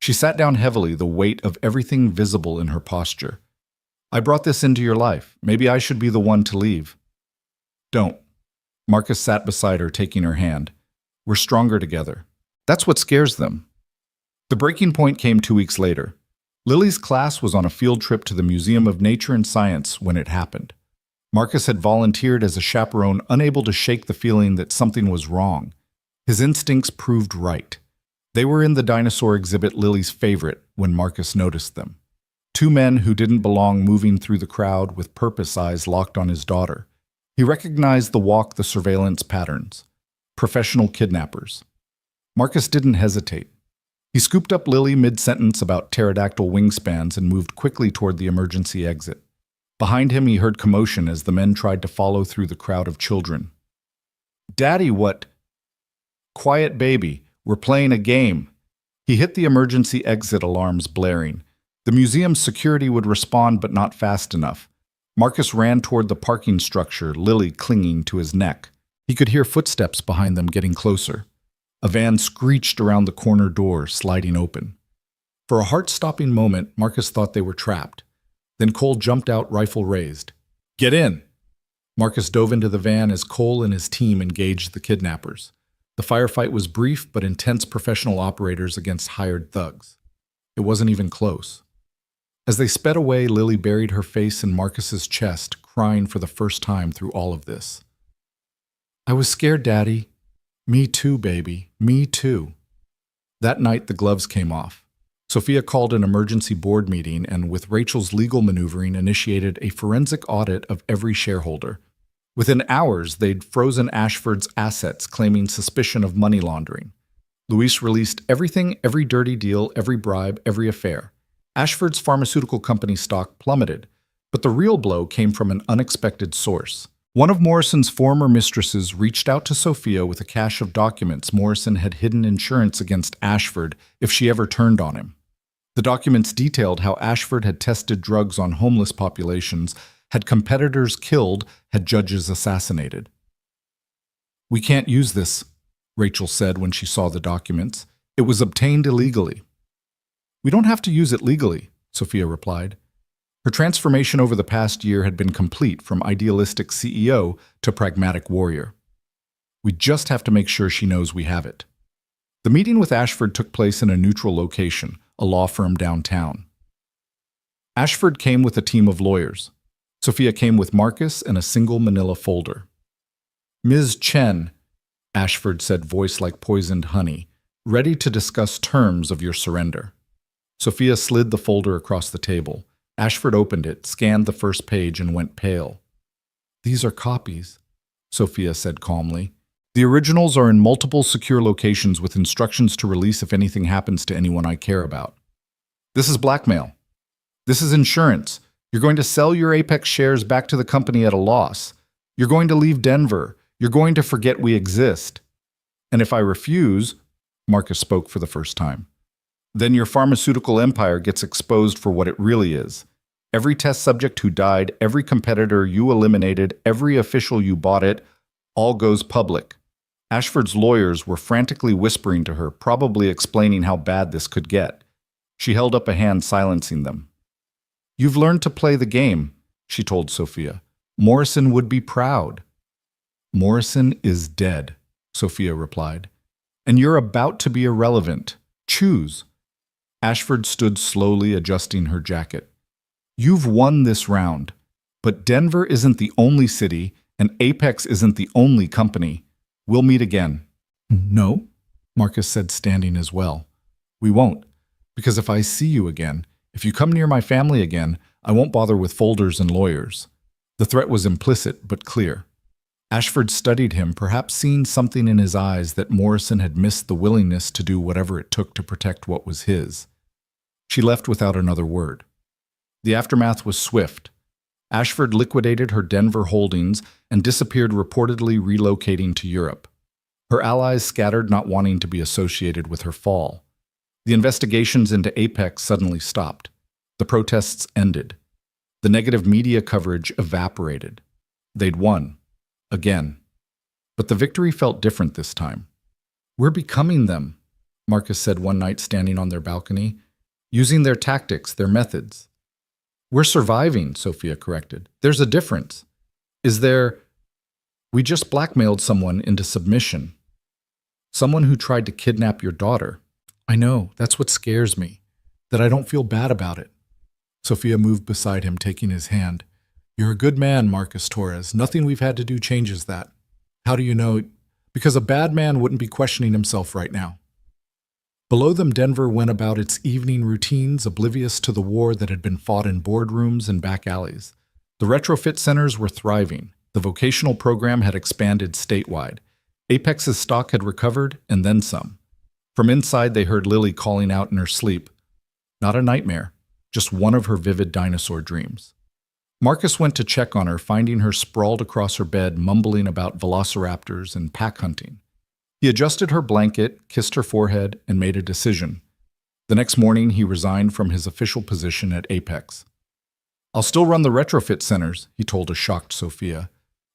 She sat down heavily, the weight of everything visible in her posture. I brought this into your life. Maybe I should be the one to leave. Don't. Marcus sat beside her, taking her hand. We're stronger together. That's what scares them. The breaking point came 2 weeks later. Lily's class was on a field trip to the Museum of Nature and Science when it happened. Marcus had volunteered as a chaperone, unable to shake the feeling that something was wrong. His instincts proved right. They were in the dinosaur exhibit, Lily's favorite, when Marcus noticed them. Two men who didn't belong moving through the crowd with purpose, eyes locked on his daughter. He recognized the walk, the surveillance patterns. Professional kidnappers. Marcus didn't hesitate. He scooped up Lily mid-sentence about pterodactyl wingspans and moved quickly toward the emergency exit. Behind him, he heard commotion as the men tried to follow through the crowd of children. Daddy, what? Quiet, baby. We're playing a game. He hit the emergency exit alarms blaring. The museum's security would respond, but not fast enough. Marcus ran toward the parking structure, Lily clinging to his neck. He could hear footsteps behind them getting closer. A van screeched around the corner door, sliding open. For a heart-stopping moment, Marcus thought they were trapped. Then Cole jumped out, rifle raised. Get in! Marcus dove into the van as Cole and his team engaged the kidnappers. The firefight was brief but intense, professional operators against hired thugs. It wasn't even close. As they sped away, Lily buried her face in Marcus's chest, crying for the first time through all of this. I was scared, Daddy. Me too, baby. Me too. That night, the gloves came off. Sofia called an emergency board meeting and, with Rachel's legal maneuvering, initiated a forensic audit of every shareholder. Within hours, they'd frozen Ashford's assets, claiming suspicion of money laundering. Luis released everything, every dirty deal, every bribe, every affair. Ashford's pharmaceutical company stock plummeted, but the real blow came from an unexpected source. One of Morrison's former mistresses reached out to Sofia with a cache of documents Morrison had hidden insurance against Ashford if she ever turned on him. The documents detailed how Ashford had tested drugs on homeless populations, had competitors killed, had judges assassinated. We can't use this, Rachel said when she saw the documents. It was obtained illegally. We don't have to use it legally, Sofia replied. Her transformation over the past year had been complete, from idealistic CEO to pragmatic warrior. We just have to make sure she knows we have it. The meeting with Ashford took place in a neutral location, a law firm downtown. Ashford came with a team of lawyers. Sofia came with Marcus and a single manila folder. Ms. Chen, Ashford said, voice like poisoned honey, ready to discuss terms of your surrender. Sofia slid the folder across the table. Ashford opened it, scanned the first page, and went pale. These are copies, Sophia said calmly. The originals are in multiple secure locations with instructions to release if anything happens to anyone I care about. This is blackmail. This is insurance. You're going to sell your Apex shares back to the company at a loss. You're going to leave Denver. You're going to forget we exist. And if I refuse, Marcus spoke for the first time, then your pharmaceutical empire gets exposed for what it really is. Every test subject who died, every competitor you eliminated, every official you bought it, all goes public. Ashford's lawyers were frantically whispering to her, probably explaining how bad this could get. She held up a hand, silencing them. You've learned to play the game, she told Sophia. Morrison would be proud. Morrison is dead, Sophia replied. And you're about to be irrelevant. Choose. Ashford stood slowly, adjusting her jacket. You've won this round, but Denver isn't the only city, and Apex isn't the only company. We'll meet again. No, Marcus said, standing as well. We won't, because if I see you again, if you come near my family again, I won't bother with folders and lawyers. The threat was implicit but clear. Ashford studied him, perhaps seeing something in his eyes that Morrison had missed the willingness to do whatever it took to protect what was his. She left without another word. The aftermath was swift. Ashford liquidated her Denver holdings and disappeared, reportedly relocating to Europe. Her allies scattered, not wanting to be associated with her fall. The investigations into Apex suddenly stopped. The protests ended. The negative media coverage evaporated. They'd won. Again. But the victory felt different this time. We're becoming them, Marcus said one night standing on their balcony, using their tactics, their methods. We're surviving, Sophia corrected. There's a difference. Is there... We just blackmailed someone into submission. Someone who tried to kidnap your daughter. I know, that's what scares me, that I don't feel bad about it. Sophia moved beside him, taking his hand. You're a good man, Marcus Torres. Nothing we've had to do changes that. How do you know? Because a bad man wouldn't be questioning himself right now. Below them, Denver went about its evening routines, oblivious to the war that had been fought in boardrooms and back alleys. The retrofit centers were thriving. The vocational program had expanded statewide. Apex's stock had recovered, and then some. From inside, they heard Lily calling out in her sleep. Not a nightmare, just one of her vivid dinosaur dreams. Marcus went to check on her, finding her sprawled across her bed, mumbling about velociraptors and pack hunting. He adjusted her blanket, kissed her forehead, and made a decision. The next morning, he resigned from his official position at Apex. I'll still run the retrofit centers, he told a shocked Sophia.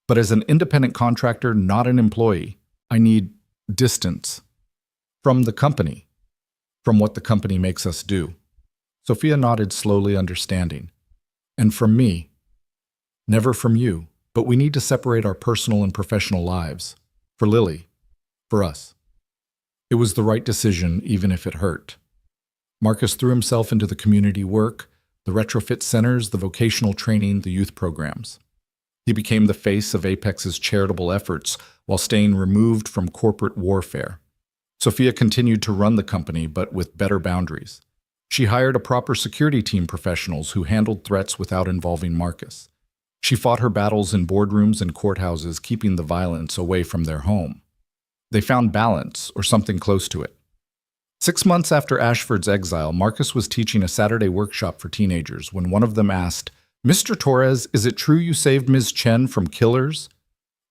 But as an independent contractor, not an employee. I need distance. From the company. From what the company makes us do. Sophia nodded slowly, understanding. And from me. Never from you, but we need to separate our personal and professional lives. For Lily. For us. It was the right decision, even if it hurt. Marcus threw himself into the community work, the retrofit centers, the vocational training, the youth programs. He became the face of Apex's charitable efforts while staying removed from corporate warfare. Sophia continued to run the company, but with better boundaries. She hired a proper security team professionals who handled threats without involving Marcus. She fought her battles in boardrooms and courthouses, keeping the violence away from their home. They found balance, or something close to it. 6 months after Ashford's exile, Marcus was teaching a Saturday workshop for teenagers when one of them asked, Mr. Torres, is it true you saved Ms. Chen from killers?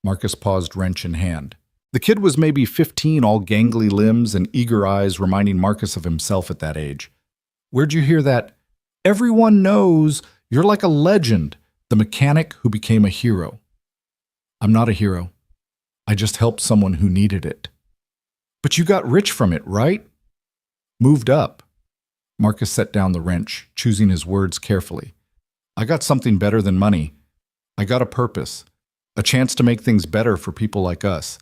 Marcus paused, wrench in hand. The kid was maybe 15, all gangly limbs and eager eyes, reminding Marcus of himself at that age. Where'd you hear that? Everyone knows. You're like a legend. The mechanic who became a hero. I'm not a hero. I just helped someone who needed it. But you got rich from it, right? Moved up. Marcus set down the wrench, choosing his words carefully. I got something better than money. I got a purpose. A chance to make things better for people like us.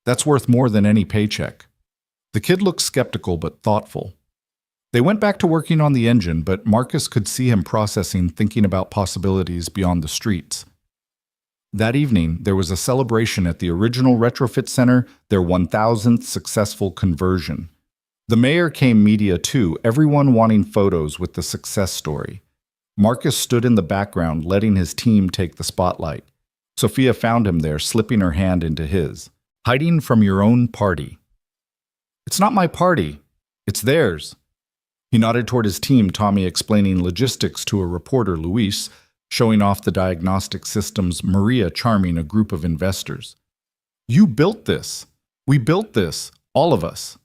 That's worth more than any paycheck. The kid looked skeptical but thoughtful. They went back to working on the engine, but Marcus could see him processing, thinking about possibilities beyond the streets. That evening, there was a celebration at the original retrofit center, their 1,000th successful conversion. The mayor came media too, everyone wanting photos with the success story. Marcus stood in the background, letting his team take the spotlight. Sophia found him there, slipping her hand into his. Hiding from your own party. It's not my party. It's theirs. He nodded toward his team, Tommy explaining logistics to a reporter, Luis, showing off the diagnostic systems, Maria charming a group of investors. You built this. We built this. All of us.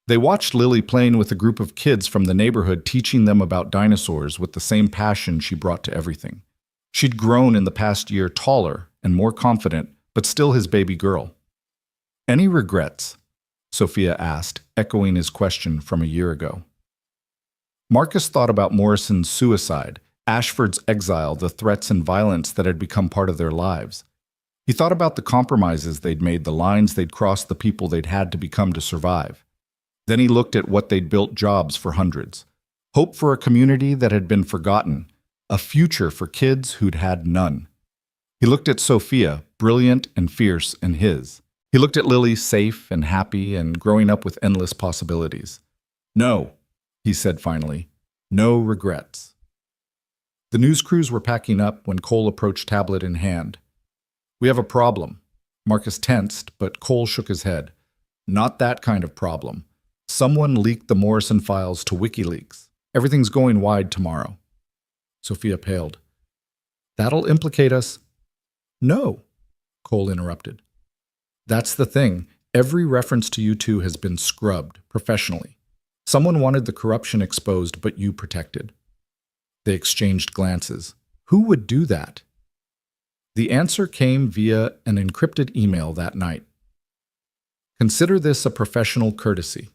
They watched Lily playing with a group of kids from the neighborhood, teaching them about dinosaurs with the same passion she brought to everything. She'd grown in the past year, taller and more confident, but still his baby girl. Any regrets? Sophia asked, echoing his question from a year ago. Marcus thought about Morrison's suicide, Ashford's exile, the threats and violence that had become part of their lives. He thought about the compromises they'd made, the lines they'd crossed, the people they'd had to become to survive. Then he looked at what they'd built: jobs for hundreds, hope for a community that had been forgotten, a future for kids who'd had none. He looked at Sophia, brilliant and fierce, and his. He looked at Lily, safe and happy and growing up with endless possibilities. No, he said finally, no regrets. The news crews were packing up when Cole approached, tablet in hand. We have a problem. Marcus tensed, but Cole shook his head. Not that kind of problem. Someone leaked the Morrison files to WikiLeaks. Everything's going wide tomorrow. Sophia paled. That'll implicate us? No, Cole interrupted. That's the thing. Every reference to you two has been scrubbed professionally. Someone wanted the corruption exposed, but you protected. They exchanged glances. Who would do that? The answer came via an encrypted email that night. Consider this a professional courtesy.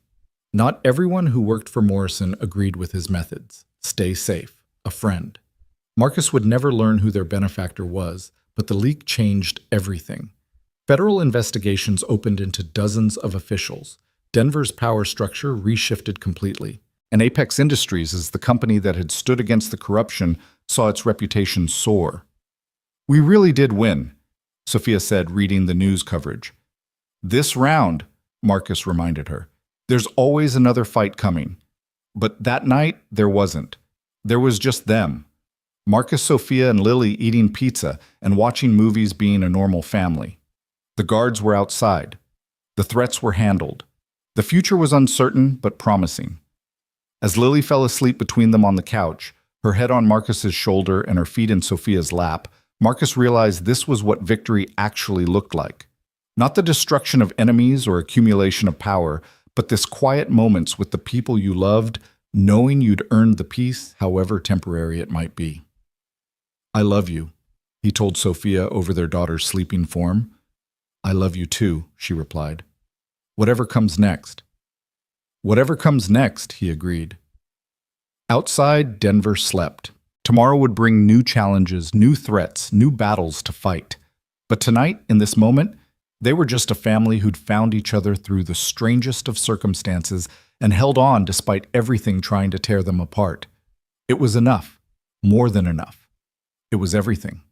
Not everyone who worked for Morrison agreed with his methods. Stay safe. A friend. Marcus would never learn who their benefactor was, but the leak changed everything. Federal investigations opened into dozens of officials. Denver's power structure reshifted completely. And Apex Industries, as the company that had stood against the corruption, saw its reputation soar. We really did win, Sophia said, reading the news coverage. This round, Marcus reminded her. There's always another fight coming. But that night, there wasn't. There was just them. Marcus, Sophia, and Lily eating pizza and watching movies, being a normal family. The guards were outside. The threats were handled. The future was uncertain but promising. As Lily fell asleep between them on the couch, her head on Marcus's shoulder and her feet in Sophia's lap, Marcus realized this was what victory actually looked like. Not the destruction of enemies or accumulation of power, but this quiet moments with the people you loved, knowing you'd earned the peace, however temporary it might be. I love you, he told Sophia over their daughter's sleeping form. I love you too, she replied. Whatever comes next. Whatever comes next, he agreed. Outside, Denver slept. Tomorrow would bring new challenges, new threats, new battles to fight. But tonight, in this moment, they were just a family who'd found each other through the strangest of circumstances and held on despite everything trying to tear them apart. It was enough, more than enough. It was everything.